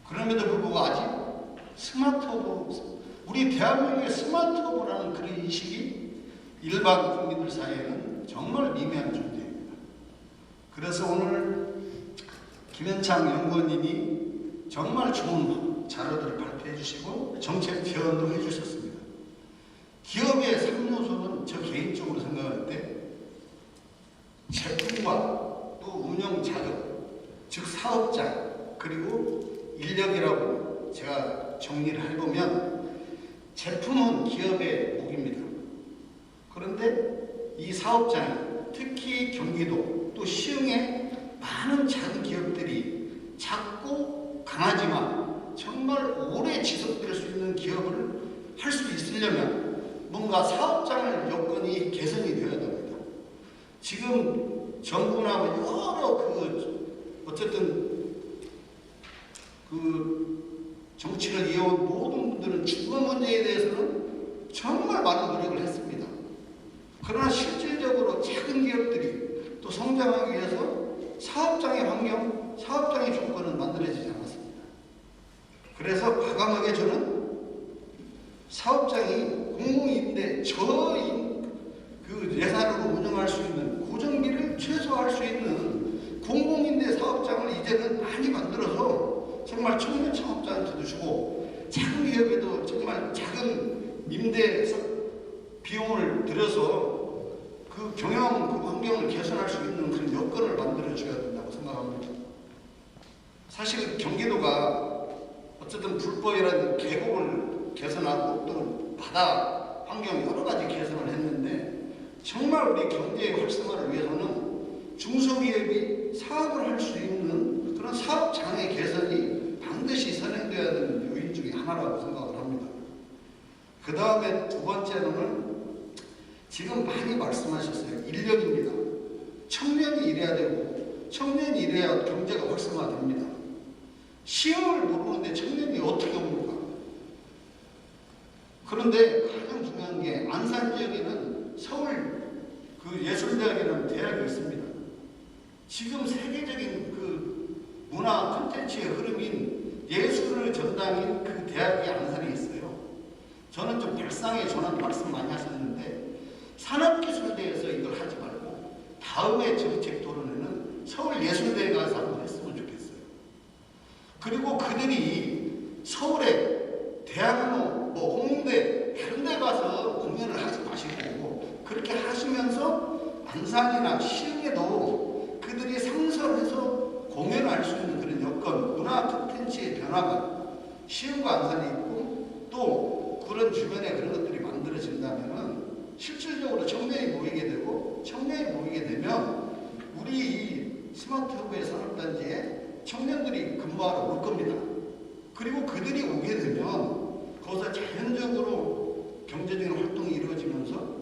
그럼에도 불구하고 아직 스마트 허브, 우리 대한민국의 스마트 허브라는 그런 인식이 일반 국민들 사이에는 정말 미미한 존재입니다. 그래서 오늘 김현창 연구원님이 정말 좋은 자료들을 발표해 주시고 정책 제언도 해 주셨습니다. 기업의 3요소는 저 개인적으로 생각할 때 제품과 또 운영 자격, 즉 사업자, 그리고 인력이라고 제가 정리를 해보면 제품은 기업의 목입니다. 그런데 이 사업장이 특히 경기도 또 시흥에 많은 작은 기업들이 작고 강하지만 정말 오래 지속될 수 있는 기업을 할 수 있으려면 뭔가 사업장의 여건이 개선이 되어야 됩니다. 지금 정부나 여러 어쨌든 정치를 이어온 모든 분들은 주거 문제에 대해서는 정말 많은 노력을 했습니다. 그러나 실질적으로 작은 기업들이 또 성장하기 위해서 사업장의 환경, 사업장의 조건은 만들어지지 않았습니다. 그래서 과감하게 저는 사업장이 공공임대 예산으로 운영할 수 있는 고정비를 최소화할 수 있는 공공임대 사업장을 이제는 많이 만들어서 정말 청년 창업자한테도 주고 작은 기업에도 정말 작은 임대 비용을 들여서 그 경영 환경을 개선할 수 있는 그런 여건을 만들어 줘야 된다고 생각합니다. 사실 경기도가 어쨌든 불법이라는 계곡을 개선하고 또 바다 환경 여러 가지 개선을 했는데 정말 우리 경제의 활성화를 위해서는 중소기업이 사업을 할 수 있는 그런 사업장의 개선이 반드시 선행되어야 되는 요인 중에 하나라고 생각을 합니다. 그 다음에 두 번째로는 지금 많이 말씀하셨어요. 인력입니다. 청년이 일해야 되고 청년이 일해야 경제가 활성화됩니다. 시험을 모르는데 청년이 어떻게 옵니까? 그런데 가장 중요한 게 안산 지역에는 서울 그 예술대학이라는 대학이 있습니다. 지금 세계적인 그 문화 콘텐츠의 흐름인 예술을 전당인 그 대학이 안산에 있어요. 저는 좀 발상에 전한 말씀 많이 하셨는데 산업기술대에서 이걸 하지 말고 다음에 정책 토론에는 서울예술대에 가서 한번 했으면 좋겠어요. 그리고 그들이 서울에 대학로, 홍대 다른 데 가서 공연을 하지 마시고 그렇게 하시면서 안산이나 시흥에도 그들이 상설해서 공연을 할 수 있는 그런 여건, 문화 콘텐츠의 변화가 시흥과 안산에 있고 또 그런 주변에 그런 것들이 만들어진다면 실질적으로 청년이 모이게 되고 청년이 모이게 되면 우리 이 스마트허브의 산업단지에 청년들이 근무하러 올 겁니다. 그리고 그들이 오게 되면 거기서 자연적으로 경제적인 활동이 이루어지면서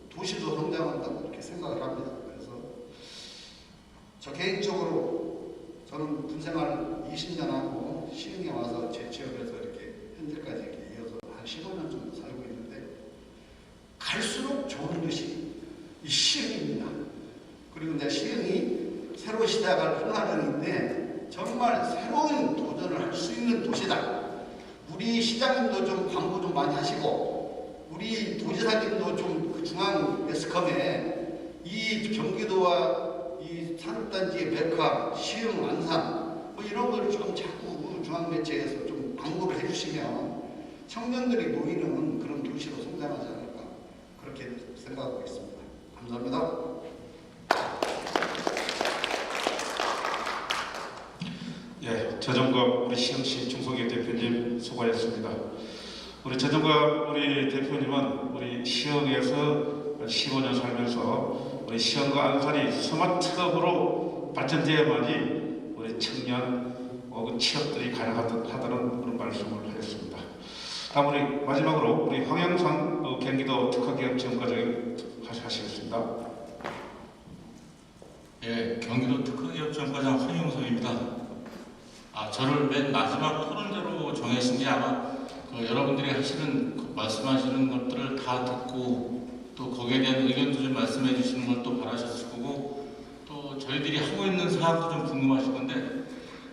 도시도 성장한다고 이렇게 생각을 합니다. 그래서 저 개인적으로 저는 군생활 20년 하고 시흥에 와서 제 지역에서 이렇게 현재까지 이렇게 이어서 한 15년 정도 살고 있는데 갈수록 좋은 도시 이 시흥입니다. 그리고 이제 시흥이 새로 시작할 흥하릉인데 정말 새로운 도전을 할 수 있는 도시다. 우리 시장님도 좀 광고 좀 많이 하시고 우리 도지사님도 좀 그 중앙 매스컴에 이 경기도와 이 산업단지의 메카, 시흥, 안산 뭐 이런 걸 좀 자꾸 중앙 매체에서 좀 광고를 해주시면 청년들이 모이는 그런 도시로 성장하지 않을까 그렇게 생각하고 있습니다. 감사합니다. 예, 저정갑 우리 시흥시 중소기업 대표님 수고하셨습니다. 우리 저정갑 우리 대표님은 우리 시흥에서 15년 살면서 우리 시흥과 안산이 스마트업으로 발전되어야만이 우리 청년 혹은 취업들이 가능하다는 그런 말씀을 하셨습니다. 다음 우리 마지막으로 우리 황영상 경기도 특화기업 지원과장 하시겠습니다. 예, 경기도 특화기업 지원과장 황영성입니다. 저를 맨 마지막 토론자로 정하신 게 아마 여러분들이 하시는 말씀하시는 것들을 다 듣고 또 거기에 대한 의견도 좀 말씀해 주시는 걸 또 바라셨을 거고 또 저희들이 하고 있는 사항도 좀 궁금하실 건데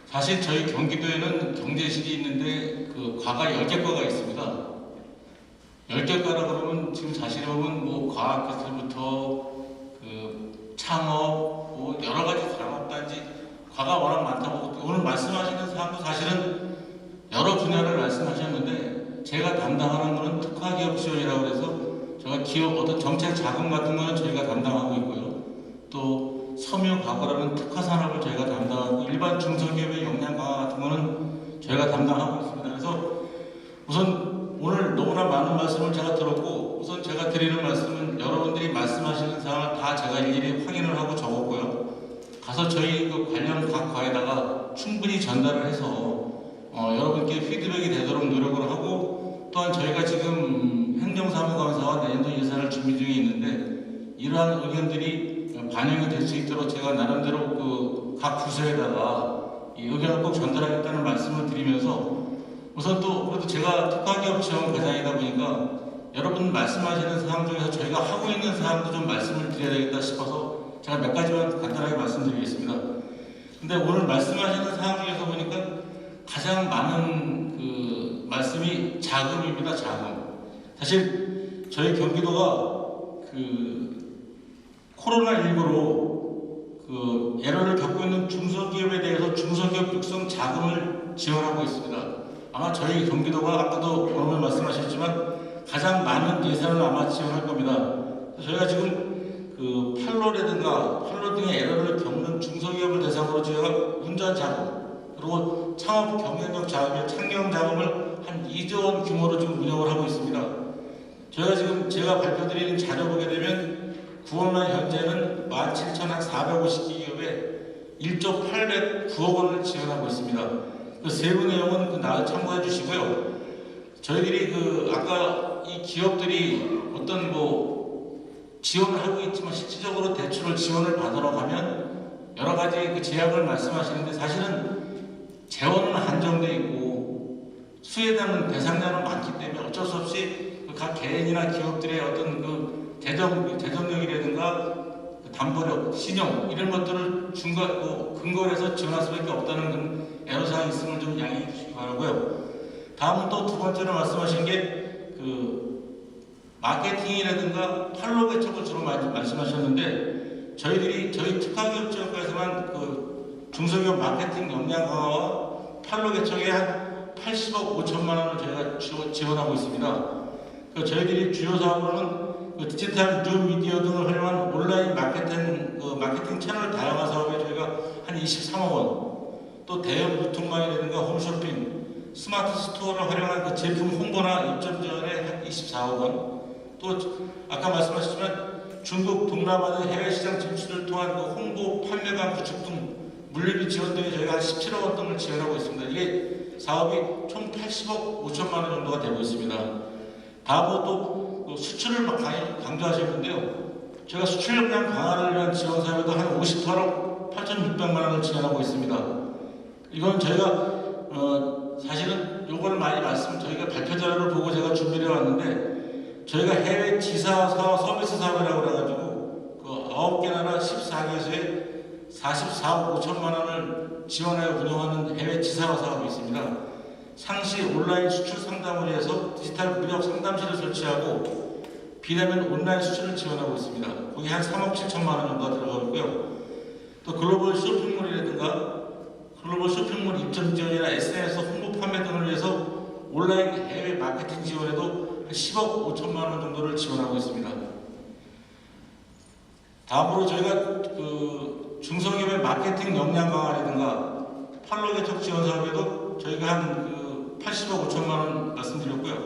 사실 저희 경기도에는 경제실이 있는데 그 과가 10개 과가 있습니다. 10개 과라 그러면 지금 자세히 보면 뭐 과학기술부터 그 창업 뭐 여러 가지 산업단지 과가 워낙 많다고 오늘 말씀하시는 사항도 사실은 여러 분야를 말씀하셨는데 제가 담당하는 거는 특화기업 지원이라고 해서 제가 기업 어떤 정책 자금 같은 거는 저희가 담당하고 있고요. 또 섬유과거라는 특화산업을 저희가 담당하고 일반 중소기업의 역량 강화 같은 거는 저희가 담당하고 있습니다. 그래서 우선 오늘 너무나 많은 말씀을 제가 들었고 우선 제가 드리는 말씀은 여러분들이 말씀하시는 사항을 다 제가 일일이 확인을 하고 적었고요. 가서 저희 그 관련 각 과에다가 충분히 전달을 해서 여러분께 피드백이 되도록 노력을 하고 또한 저희가 지금 행정사무감사와 내년도 예산을 준비 중에 있는데 이러한 의견들이 반영이 될 수 있도록 제가 나름대로 그 각 부서에다가 이 의견을 꼭 전달하겠다는 말씀을 드리면서 우선 또 그래도 제가 특화기업 지원 과장이다 보니까 여러분 말씀하시는 사항 중에서 저희가 하고 있는 사항도 좀 말씀을 드려야 되겠다 싶어서 제가 몇 가지만 간단하게 말씀드리겠습니다. 근데 오늘 말씀하시는 사항 중에서 보니까 가장 많은 그 말씀이 자금입니다. 자금. 사실 저희 경기도가 그 코로나19로 그 에러를 겪고 있는 중소기업에 대해서 중소기업 육성 자금을 지원하고 있습니다. 아마 저희 경기도가 아까도 오늘 말씀하셨지만 가장 많은 예산을 아마 지원할 겁니다. 저희가 지금 그 팔로 등의 에러를 겪는 중소기업을 대상으로 저희가 운전 자금 그리고 창업 경쟁력 자금의 창경 자금을 한 2조 원 규모로 지금 운영을 하고 있습니다. 저희가 지금 제가 발표드리는 자료 보게 되면 9월말 현재는 17,450기업에 1조 809억 원을 지원하고 있습니다. 그 세부 내용은 참고해 주시고요. 저희들이 그 아까 이 기업들이 어떤 뭐 지원을 하고 있지만 실질적으로 대출을 지원을 받으러 가면 여러 가지 그 제약을 말씀하시는데 사실은 재원은 한정돼 있고 수혜자는 대상자는 많기 때문에 어쩔 수 없이 각 개인이나 기업들의 어떤 그 재정력이라든가 그 담보력, 신용 이런 것들을 근거로 해서 지원할 수밖에 없다는 그런 애로사항이 있음을 좀 양해해 주시기 바라고요. 다음은 또 두 번째로 말씀하신 게 그 마케팅이라든가 팔로우 개척을 주로 말씀하셨는데 저희 특화기업지원과에서만 그 중소기업 마케팅 역량 강화와 팔로우 개척에 한 80억 5천만 원을 저희가 지원하고 있습니다. 그 저희들이 주요 사업으로는 그 디지털 뉴 미디어 등을 활용한 온라인 마케팅 채널 다양화 사업에 저희가 한 23억 원, 또 대형 유통망이라든가 홈쇼핑, 스마트 스토어를 활용한 그 제품 홍보나 입점 지원에 한 24억 원, 또 아까 말씀하셨지만 중국 동남아 등 해외 시장 진출을 통한 그 홍보 판매관 구축 등 물류비 지원 등에 저희가 한 17억 원 등을 지원하고 있습니다. 이게 사업이 총 80억 5천만 원 정도가 되고 있습니다. 다음으로 또 수출을 강조하셨는데요. 제가 수출 역량 강화를 위한 지원 사업에도 한 58억 8,600만 원을 지원하고 있습니다. 이건 저희가 사실은 요거를 많이 저희가 발표 자료를 보고 제가 준비를 해왔는데 저희가 해외 지사 사업 서비스 사업이라고 그래가지고 그 9개 나라 14개소에 44억 5천만 원을 지원하여 운영하는 해외 지사 사업이 있습니다. 상시 온라인 수출 상담을 위해서 디지털 무역 상담실을 설치하고 비대면 온라인 수출을 지원하고 있습니다. 거기 한 3억 7천만 원 정도가 들어가고 있고요. 또 글로벌 쇼핑몰이라든가 글로벌 쇼핑몰 입점 지원이나 SNS 홍보 판매 등을 위해서 온라인 해외 마케팅 지원에도 10억 5천만 원 정도를 지원하고 있습니다. 다음으로 저희가 그 중소기업의 마케팅 역량 강화라든가 팔로우 개척 지원 사업에도 저희가 한 80억 5천만 원 말씀드렸고요.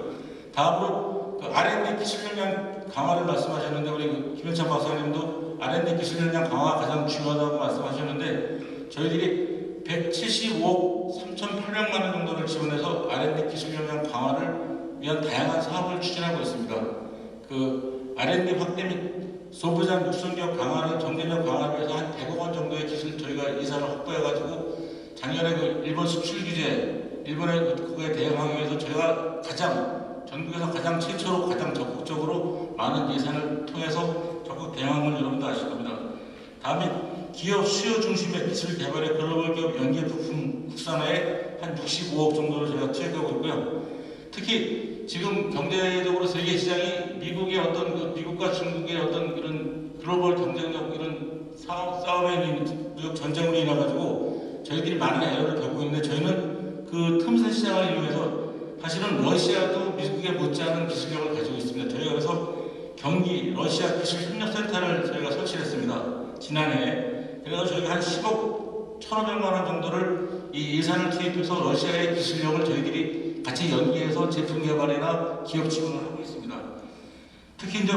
다음으로 그 R&D 기술 역량 강화를 말씀하셨는데 우리 김현찬 박사님도 R&D 기술 역량 강화가 가장 중요하다고 말씀하셨는데 저희들이 175억 3,800만 원 정도를 지원해서 R&D 기술 역량 강화를 위한 다양한 사업을 추진하고 있습니다. 그 R&D 확대 및 소부장 육성기업 강화를 경쟁력 강화를 위해서 한 100억 원 정도의 기술 저희가 예산을 확보해가지고 작년에 그 일본 수출 규제, 일본의 그거에 대응하기 위해서 저희가 전국에서 가장 최초로 가장 적극적으로 많은 예산을 통해서 적극 대응한 걸 여러분도 아실 겁니다. 다음에 기업 수요 중심의 기술 개발의 글로벌 기업 연계 부품 국산화에 한 65억 정도를 저희가 투입하고 있고요. 특히 지금 경제적으로 세계 시장이 미국과 중국의 어떤 이런 글로벌 경쟁력 이런 싸움에 무역 전쟁으로 인해 가지고 저희들이 많은 애로를 겪고 있는데 저희는 그 틈새 시장을 이용해서 사실은 러시아도 미국에 못지않은 기술력을 가지고 있습니다. 저희가 그래서 경기 러시아 기술 협력센터를 저희가 설치했습니다. 지난해. 그래서 저희가 한 10억 1,500만 원 정도를 이 예산을 투입해서 러시아의 기술력을 저희들이 같이 연계해서 제품 개발이나 기업 지원을 하고 있습니다. 특히 이제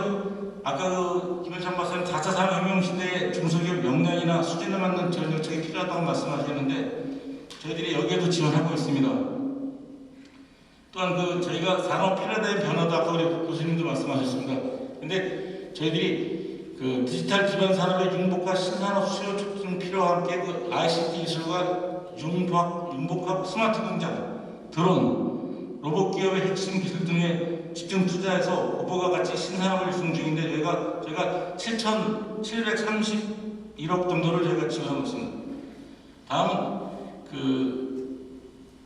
아까 김현찬 박사님 4차 산업혁명 시대의 중소기업 역량이나 수준에 맞는 지원 정책이 필요하다고 말씀하셨는데 저희들이 여기에도 지원하고 있습니다. 또한 저희가 산업 패러다임 변화도 아까 우리 교수님도 말씀하셨습니다. 근데 저희들이 그 디지털 기반 산업의 융복합 신산업 수요 촉진 필요와 함께 그 ICT 기술과 융복합 스마트 공장, 드론, 로봇 기업의 핵심 기술 등에 집중 투자해서 후보가 같이 신산업을 유승 중인데 저희가 7,731억 정도를 저희가 지원하고 있습니다. 다음은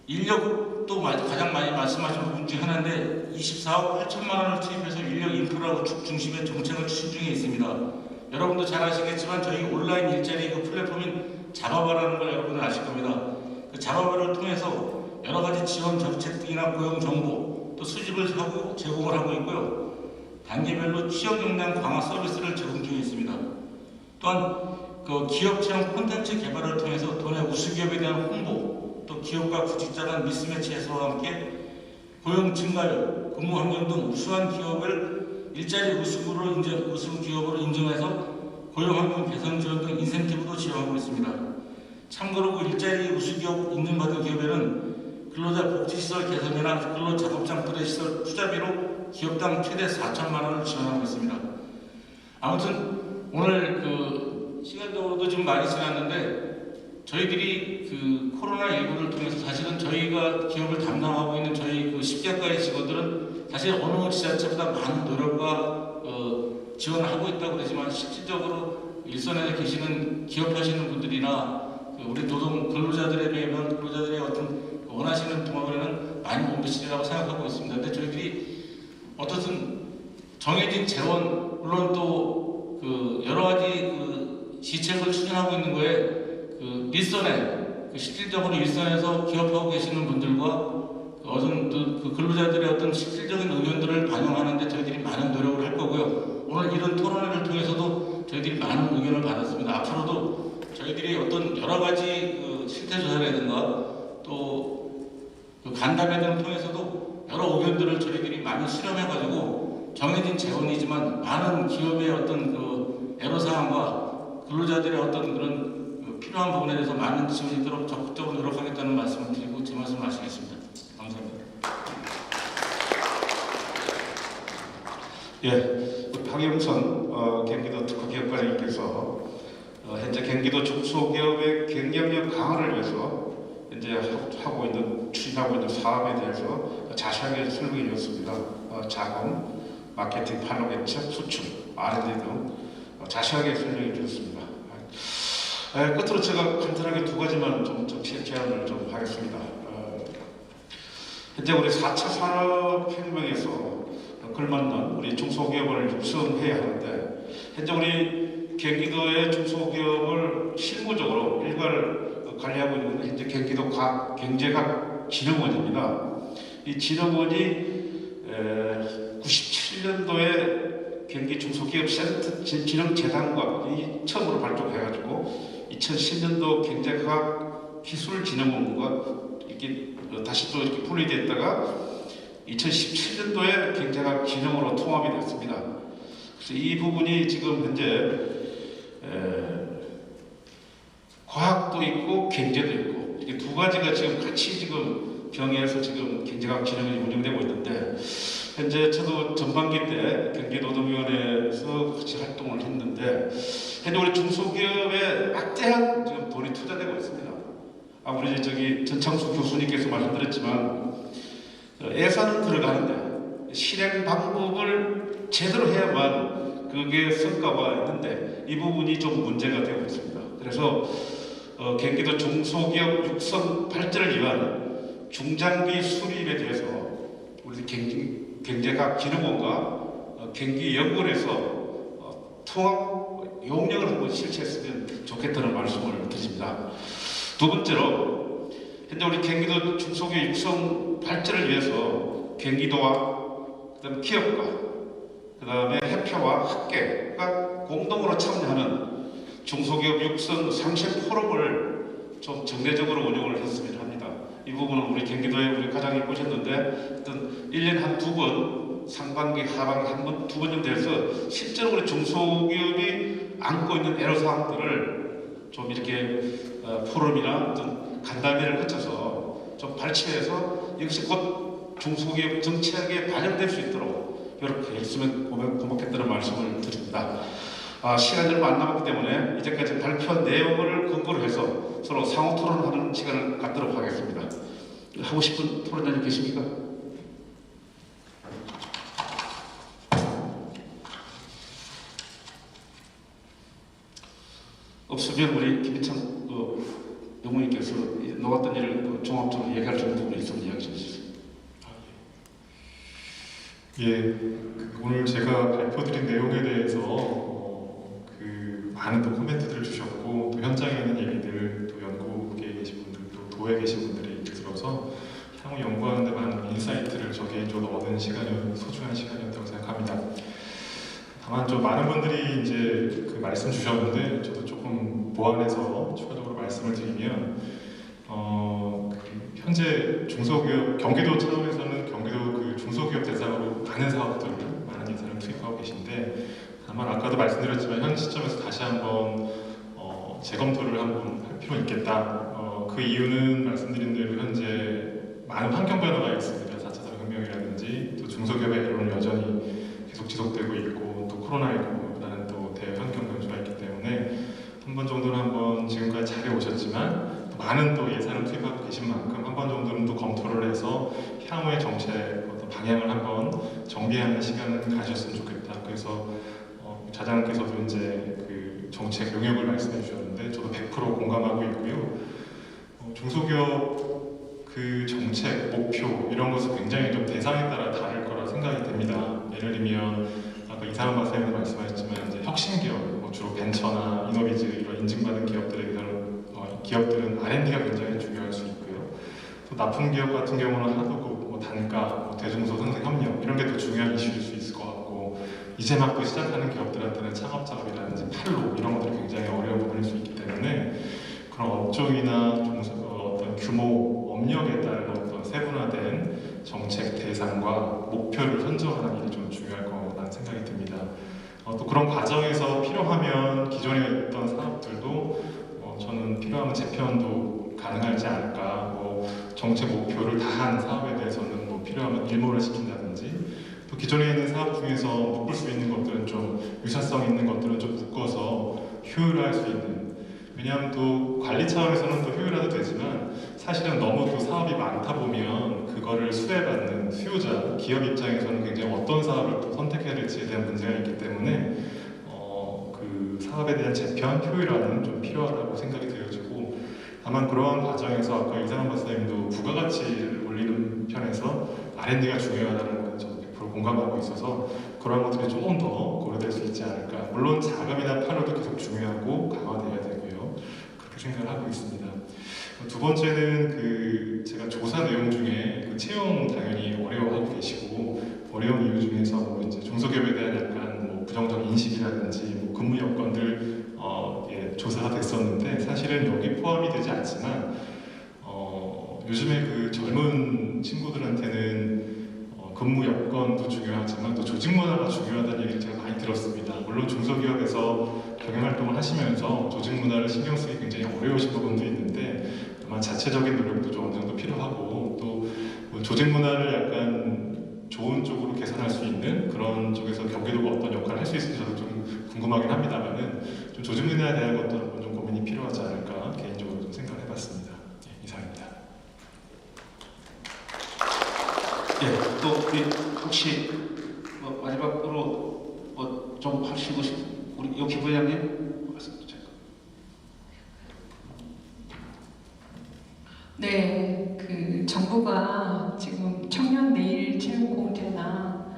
인력도 가장 많이 말씀하신 부분 중 하나인데 24억 8천만 원을 투입해서 인력 인프라 구축 중심의 정책을 추진 중에 있습니다. 여러분도 잘 아시겠지만 저희 온라인 일자리 그 플랫폼인 자바바라는 걸 여러분은 아실 겁니다. 그 자바바를 통해서 여러 가지 지원 정책이나 고용 정보 또 수집을 하고 제공을 하고 있고요. 단계별로 취업 역량 강화 서비스를 제공 중에 있습니다. 또한 그 기업 체험 콘텐츠 개발을 통해서 도내 우수기업에 대한 홍보 또 기업과 구직자 간 미스매치 해소와 함께 고용 증가율, 근무 환경 등 우수한 기업을 일자리 우수 기업으로 인정해서 고용 환경 개선 지원 등 인센티브도 지원하고 있습니다. 참고로 그 일자리 우수 기업 인증받은 기업에는 근로자 복지시설 개선이나 근로작업장 부대시설 투자비로 기업당 최대 4천만 원을 지원하고 있습니다. 아무튼 오늘 그 시간적으로도 좀 많이 지났는데 저희들이 그 코로나19를 통해서 사실은 저희가 기업을 담당하고 있는 저희 그 10개가의 직원들은 사실 어느 지자체보다 많은 노력과 지원을 하고 있다고 그러지만 실질적으로 일선에 계시는 기업하시는 분들이나 우리 노동 근로자들에 비하면 근로자들의 어떤 원하시는 동업에는 많이 못 미치리라고 생각하고 있습니다. 근데 저희들이 어떻든 정해진 재원 물론 또 그 여러 가지 그 시책을 추진하고 있는 거에 그 일선에 그 실질적으로 일선에서 기업하고 계시는 분들과 어떤 그 근로자들의 어떤 실질적인 의견들을 반영하는데 저희들이 많은 노력을 할 거고요. 오늘 이런 토론회를 통해서도 저희들이 많은 의견을 받았습니다. 앞으로도 저희들이 어떤 여러 가지 그 실태 조사라든가 또 그 간담회 등을 통해서도 여러 의견들을 저희들이 많이 수렴해가지고 정해진 재원이지만 많은 기업의 어떤 그 애로사항과 근로자들의 어떤 그런 필요한 부분에 대해서 많은 지원이 있도록 적극적으로 노력하겠다는 말씀을 드리고 제 말씀을 마치겠습니다. 감사합니다. 예, 박영선 경기도 특허기업과장님께서 현재 경기도 중소기업의 경쟁력 강화를 위해서 현재 추진하고 있는 사업에 대해서 자세하게 설명해 주었습니다. 자금, 마케팅, 판로 개척, 수출, R&D 등 자세하게 설명해 주셨습니다. 끝으로 제가 간단하게 두 가지만 좀 제안을 좀 하겠습니다. 현재 우리 4차 산업혁명에서 걸맞는 우리 중소기업을 육성해야 하는데 현재 우리 경기도의 중소기업을 실무적으로 일괄 관리하고 있는 현재 경기도 경제각진흥원입니다. 이 진흥원이 97년도에 경기 중소기업센터 진흥재단과 처음으로 발족해가지고 2010년도 경제과학기술진흥원과 이렇게 다시 또 이렇게 분리됐다가 2017년도에 경제과학진흥원으로 통합이 됐습니다. 그래서 이 부분이 지금 현재 과학도 있고 경제도 있고 이게 두 가지가 지금 같이 지금 병해서 지금 경제과학진흥원이 운영되고 있는데 현재 저도 전반기 때 경기노동위원회에서 같이 활동을 했는데 현재 우리 중소기업에 막대한 지금 돈이 투자되고 있습니다. 아무리 저기 전창수 교수님께서 말씀드렸지만 예산은 들어가는데 실행 방법을 제대로 해야만 그게 성과가 있는데 이 부분이 좀 문제가 되고 있습니다. 그래서 경기도 중소기업 육성 발전을 위한 중장기 수립에 대해서 우리 경제과학진흥원과 경기연구원에서 통합 용역을 한번 실시했으면 좋겠다는 말씀을 드립니다. 두 번째로 현재 우리 경기도 중소기업 육성 발전을 위해서 경기도와 그다음에 기업과 그다음에 협회와 학계가 공동으로 참여하는 중소기업 육성 상생 포럼을 좀 정례적으로 운영을 했으면 합니다. 이 부분은 우리 경기도에 우리 과장이 보셨는데 어떤 1년에 한 2번 상반기, 하반기 한 번, 2번 정도 해서 실제로 우리 중소기업이 안고 있는 애로사항들을 좀 이렇게 포럼이나 어떤 간담회를 거쳐서 좀 발췌해서 이것이 곧 중소기업 정책에 반영될 수 있도록 이렇게 했으면 고맙겠다는 말씀을 드립니다. 시간이 얼마 안 남았기 때문에 이제까지 발표한 내용을 근거로 해서 서로 상호 토론하는 시간을 갖도록 하겠습니다. 하고 싶은 토론자님 계십니까? 없으면 우리 김희창 영무님께서 놓았던 일을 종합적으로 얘기할 수 있는 부분이 있으면 이야기 좀 해주세요. 예, 오늘 제가 발표드린 내용에 대해서 많은 또 코멘트들을 주셨고 또 현장에 있는 얘기들 또 연구계에 계신 분들 또 도에 계신 분들이 들어서 향후 연구하는 데 많은 인사이트를 저 개인적으로 얻은 소중한 시간이었다고 생각합니다. 다만 좀 많은 분들이 이제 그 말씀 주셨는데 저도 조금 보완해서 추가적으로 말씀을 드리면 현재 중소기업 경기도 차원에서는 경기도 그 중소기업 대상으로 많은 사업들을 많은 예산을 투입하고 계신데 다만 아까도 말씀드렸지만 현 시점에서 다시 한번 재검토를 한번 할 필요는 있겠다. 그 이유는 말씀드린 대로 현재 많은 환경 변화가 있습니다. 4차 산업혁명이라든지 또 중소기업의 애로는 여전히 계속 지속되고 있고 또 코로나19라는 또 만큼 한 번 정도는 또 검토를 해서 향후의 정책 어떤 방향을 한번 정비하는 시간을 가졌으면 좋겠다. 그래서 자장께서도 이제 그 정책 용역을 말씀해 주셨는데 저도 100% 공감하고 있고요. 중소기업 그 정책, 목표 이런 것은 굉장히 좀 대상에 따라 다를 거라 생각이 됩니다. 예를 들면 아까 이상한 박사님도 말씀하셨지만 이제 혁신기업, 주로 벤처나 이노비즈 이런 인증받은 기업들은 R&D가 굉장히 중요할 수 있고요. 또 납품 기업 같은 경우는 하도급, 단가, 대중소 상생 협력 이런 게 또 중요한 이슈일 수 있을 것 같고 이제 막 또 시작하는 기업들한테는 창업 작업이라든지 판로 이런 것들이 굉장히 어려운 부분일 수 있기 때문에 그런 업종이나 어떤 규모, 업력에 따른 어떤 세분화된 정책 대상과 목표를 선정하는 일이 좀 중요할 거라는 생각이 듭니다. 또 그런 과정에서 필요하면 기존에 있던 사업들도 저는 필요하면 재편도 가능하지 않을까. 정책 목표를 다한 사업에 대해서는 필요하면 일몰을 시킨다든지 또 기존에 있는 사업 중에서 묶을 수 있는 것들은 좀 유사성 있는 것들은 좀 묶어서 효율화할 수 있는. 왜냐하면 또 관리 차원에서는 또 효율화도 되지만 사실은 너무 또 사업이 많다 보면 그거를 수혜받는 수요자, 기업 입장에서는 굉장히 어떤 사업을 또 선택해야 될지에 대한 문제가 있기 때문에 그 사업에 대한 재편, 효율화는 좀 필요하다고 생각이 되어지고 다만 그러한 과정에서 아까 이상한 박사님도 부가가치를 올리는 편에서 R&D가 중요하다는 건 저도 100% 공감하고 있어서 그러한 것들이 조금 더 고려될 수 있지 않을까. 물론 자금이나 판로도 계속 중요하고 강화돼야 되고요. 그렇게 생각을 하고 있습니다. 두 번째는 제가 조사 내용 중에 채용 당연히 어려워하고 계시고 어려운 이유 중에서 이제 중소기업에 대한 약간 부정적 인식이라든지 근무 여건들 조사가 됐었는데 사실은 여기 포함이 되지 않지만 요즘에 그 젊은 친구들한테는 근무 여건도 중요하지만 또 조직 문화가 중요하다는 얘기를 제가 많이 들었습니다. 물론 중소기업에서 경영활동을 하시면서 조직 문화를 신경 쓰기 굉장히 어려우신 부분도 있는데 아마 자체적인 노력도 좀 어느 정도 필요하고 또 조직 문화를 약간 좋은 쪽으로 개선할 수 있는 그런 쪽에서 경기도가 어떤 역할을 할 수 있을지 저도 좀 궁금하긴 합니다만은 좀 조직 문화에 대한 것도 한번 좀 고민이 필요하지 않을까 개인적으로 좀 생각을 해봤습니다. 이상입니다. 또 혹시 마지막으로 좀 하시고 싶은 우리 여기 부장님 네, 정부가 지금 청년 내일 채용 공제나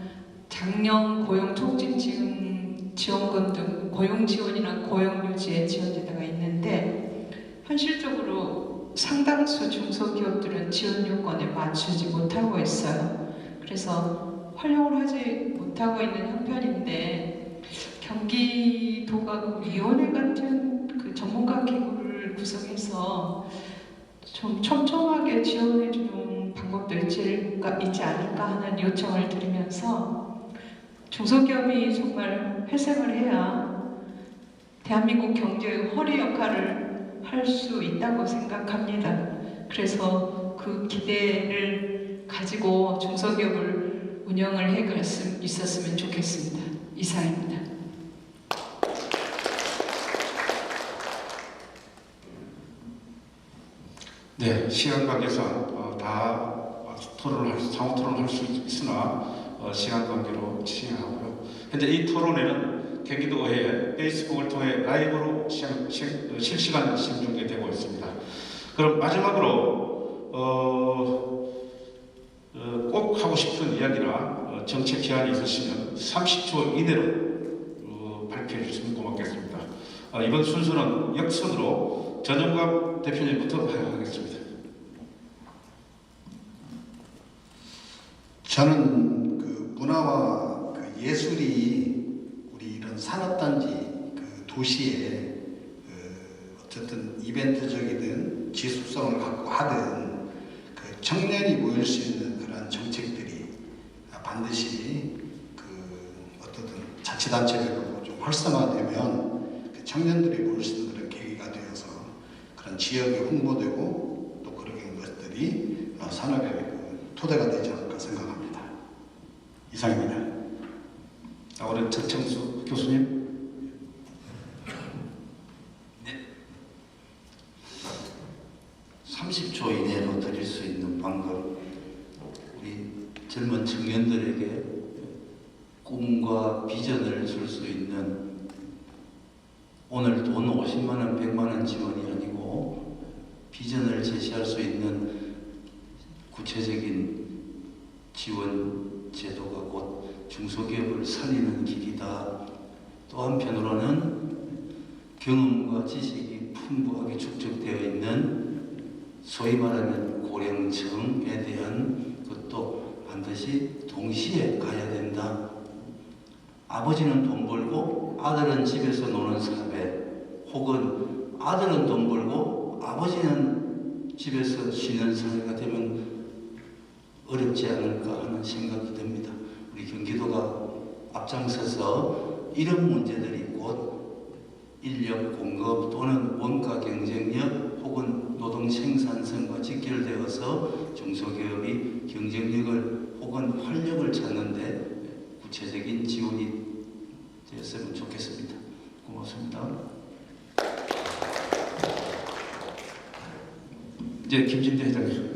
작년 고용 촉진 지원금 등 고용 지원이나 고용 유지에 지원제도가 있는데 현실적으로 상당수 중소기업들은 지원 요건에 맞추지 못하고 있어요. 그래서 활용을 하지 못하고 있는 형편인데 경기도가 위원회 같은 전문가 기구를 구성해서 좀 촘촘하게 지원해주는 방법도 있지 않을까 하는 요청을 드리면서 중소기업이 정말 회생을 해야 대한민국 경제의 허리 역할을 할 수 있다고 생각합니다. 그래서 그 기대를 가지고 중소기업을 운영을 해갈 수 있었으면 좋겠습니다. 이상입니다. 네, 시간 관계상 다 상호 토론을 할 수 있으나 시간 관계로 진행하고요. 현재 이 토론회는 경기도의회 페이스북을 통해 라이브로 실시간 생중계되고 있습니다. 그럼 마지막으로 꼭 하고 싶은 이야기나 정책 제안이 있으시면 30초 이내로 발표해 주시면 고맙겠습니다. 이번 순서는 역선으로 전영갑 대표님부터 하겠습니다. 저는 문화와 예술이 우리 이런 산업단지 도시에 어쨌든 이벤트적이든 지속성을 갖고 하든 청년이 모일 수 있는 그런 정책들이 반드시 어떻든 자치단체별로 좀 활성화되면 청년들이 모일 수 있는 그런 계기가 되어서 그런 지역에 홍보되고 또 그런 것들이 산업의 토대가 되지 않을까 생각합니다. 이상입니다. 우리 전청수 교수님. 네. 30초 이내로 꿈과 비전을 줄 수 있는, 오늘 돈 50만 원, 100만 원 지원이 아니고 비전을 제시할 수 있는 구체적인 지원 제도가 곧 중소기업을 살리는 길이다. 또 한편으로는 경험과 지식이 풍부하게 축적되어 있는 소위 말하는 고령층에 대한 것도 반드시 동시에 가야 된다. 아버지는 돈 벌고 아들은 집에서 노는 사회, 혹은 아들은 돈 벌고 아버지는 집에서 쉬는 사회가 되면 어렵지 않을까 하는 생각이 듭니다. 우리 경기도가 앞장서서 이런 문제들이 곧 인력 공급 또는 원가 경쟁력 혹은 노동 생산성과 직결되어서 중소기업이 경쟁력을 혹은 활력을 찾는데 구체적인 지원이 되었으면 좋겠습니다. 고맙습니다. 이제 김진대 회장님.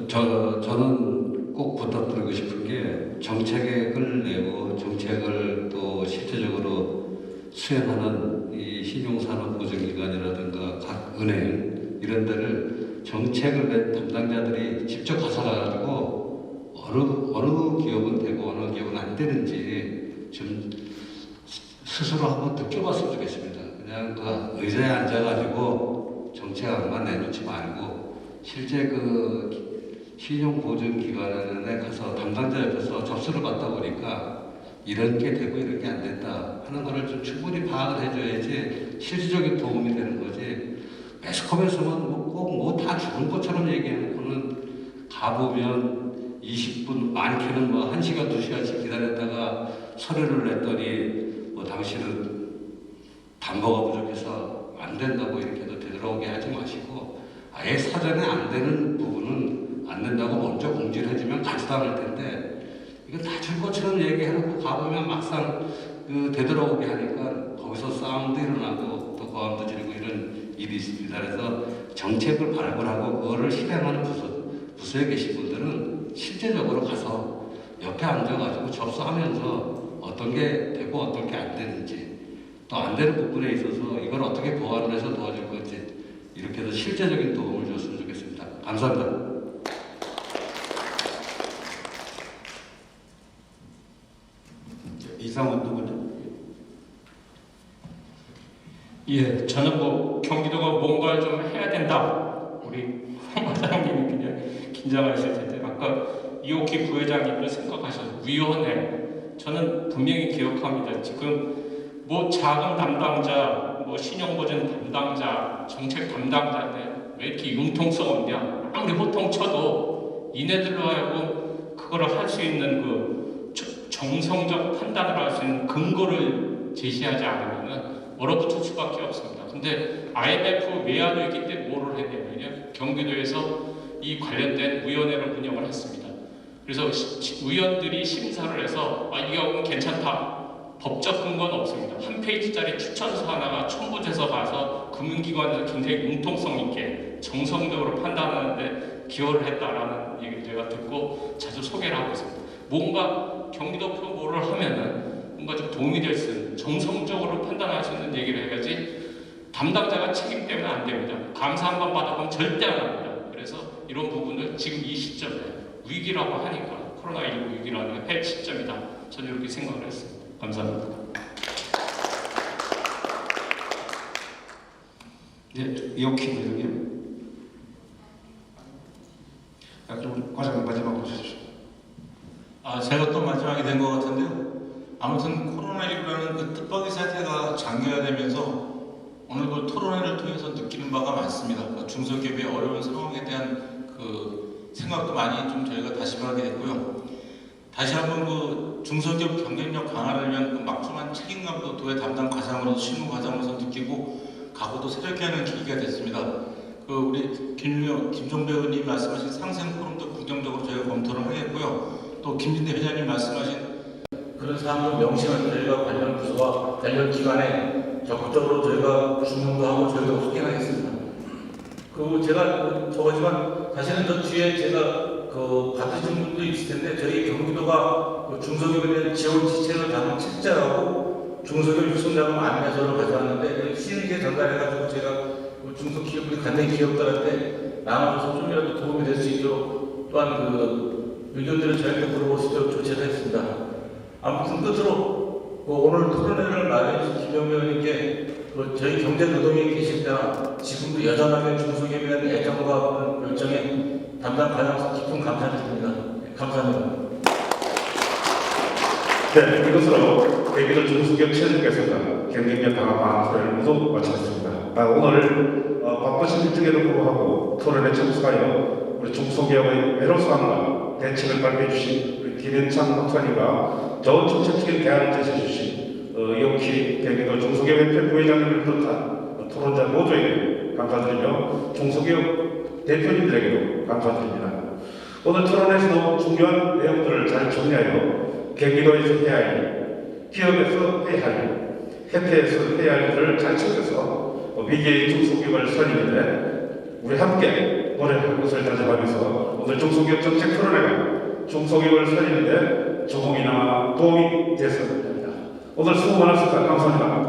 저는 꼭 부탁드리고 싶은 게 정책을 내고 정책을 또 실제적으로 수행하는 이 신용산업보증기관이라든가 각 은행 이런 데를 정책을 낸 담당자들이 직접 가서 가지고 어느 기업은 되고 어느 기업은 안 되는지 좀 스스로 한번 느껴봤으면 좋겠습니다. 그냥 그 의자에 앉아가지고 정책안만 내놓지 말고 실제 그 신용보증기관에 가서 담당자 옆에서 접수를 받다 보니까 이런 게 되고 이런 게 안 된다 하는 거를 좀 충분히 파악을 해줘야지 실질적인 도움이 되는 거지. 매스컴에서만 꼭 뭐 다 주는 것처럼 얘기해놓고는 가보면 20분, 많게는 뭐 1시간, 2시간씩 기다렸다가 서류를 냈더니 뭐 당신은 담보가 부족해서 안 된다고 이렇게도 되돌아오게 하지 마시고 아예 사전에 안 되는 부분은 안 된다고 먼저 공지를 해주면 가지도 않을 텐데 이거 다 줄 것처럼 얘기해놓고 가보면 막상 그 되돌아오게 하니까 거기서 싸움도 일어나고 또 고함도 지르고 이런 일이 있습니다. 그래서 정책을 발굴하고 그거를 실행하는 부서에 계신 분들은 실제적으로 가서 옆에 앉아가지고 접수하면서 어떤 게 되고 어떤 게 안 되는지 또 안 되는 부분에 있어서 이걸 어떻게 보완을 해서 도와줄 건지 이렇게 해서 실제적인 도움을 줬으면 좋겠습니다. 감사합니다. 이상훈 누구죠? 예, 저는 뭐 경기도가 뭔가를 좀 해야 된다. 우리 황 과장님이 그냥 긴장하실 텐데 아까 이옥희 부회장님도 생각하셔서 위원회 저는 분명히 기억합니다. 지금 뭐 자금 담당자, 뭐 신용보증 담당자, 정책 담당자인데 왜 이렇게 융통성 없냐? 아무리 호통 쳐도 이네들로 하여금 그거를 할 수 있는 그 정성적 판단을 할 수 있는 근거를 제시하지 않으면은 얼어붙을 수밖에 없습니다. 근데 IMF 외환위기 때 뭐를 했냐면요. 경기도에서 이 관련된 위원회를 운영을 했습니다. 그래서 위원들이 심사를 해서 이거 괜찮다. 법적 근거는 없습니다. 한 페이지짜리 추천서 하나가 첨부돼서 가서 금융기관에서 굉장히 융통성 있게 정성적으로 판단하는데 기여를 했다라는 얘기를 제가 듣고 자주 소개를 하고 있습니다. 뭔가 경기도 표보를 하면은 뭔가 좀 도움이 될 수 있는 정성적으로 판단할 수 있는 얘기를 해야지 담당자가 책임 때문에 안 됩니다. 감사 한 번 받아보면 절대 안 합니다. 그래서 이런 부분을 지금 이 시점에 위기라고 하니까 코로나19 위기라는 게 할 시점이다. 저는 이렇게 생각을 했습니다. 감사합니다. 네, 이옥희 부회장님. 그럼 과장님 마지막으로 주십시오. 제가 또 마지막이 된 것 같은데요. 아무튼 코로나19라는 그 뜻밖의 사태가 장기화되면서 오늘 그 토론회를 통해서 느끼는 바가 많습니다. 그 중소기업의 어려운 상황에 대한 그 생각도 많이 좀 저희가 다짐하게 됐고요. 다시 한번 그 중소기업 경쟁력 강화를 위한 그 막중한 책임감도 도의 담당 과장으로서 실무 과장으로서 느끼고 각오도 새롭게 하는 계기가 됐습니다. 그 우리 김종배 의원님 말씀하신 상생 포럼도 긍정적으로 저희가 검토를 하겠고요. 또 김진대 회장님 말씀하신 그런 사항을 명시하는 저희가 관련 부서와 관련 기관에 적극적으로 저희가 주문도 하고 저희가 소개하겠습니다. 그리고 제가 저거지만 사실은 저 뒤에 제가 받으신 분도 있을 텐데 저희 경기도가 중소기업에 대한 지원 지책을 담은 책자하고 중소기업 유통자금 안내서를 가져왔는데 시의회에 전달해가지고 제가 중소기업들이 간단히 기업들한테 나눠줘서 좀이라도 도움이 될 수 있도록 또한 의견들을 저희한테 물어볼 수 있도록 조치를 했습니다. 아무튼 끝으로 오늘 토론회를 마련해주신 김영미 의원님께 저희 경제노동에 계실 때나 지금도 여전하게 중소기업에 대한 애정과 열정에 담당 과장으로서 깊은 감사드립니다. 감사합니다. 네, 이것으로 경기도 중소기업 체육회사가 경쟁력 강화 방안을 모두 마치겠습니다. 오늘 바쁘신 일정에도 불구하고 토론에 참석하여 우리 중소기업의 애로사항과 대책을 발표해 주신 우리 김현창 박사님과 좋은 정책적인 대안을 제시해 주신 이옥희 경기도 중소기업협회 부회장님을 비롯한 토론자 모두에게 감사드리며 중소기업 대표님들에게도 감사드립니다. 오늘 토론에서도 중요한 내용들을 잘 정리하여 경기도에서 해야 할 일, 기업에서 해야 할 일, 협회에서 해야 할 일을 잘 챙겨서 위기의 중소기업을 살리는데 우리 함께 노력할 것을 다짐하면서 오늘 중소기업 정책 토론회가 중소기업을 살리는데 조금이나마 도움이 됐으면 합니다. 오늘 수고 많으셨습니다. 감사합니다.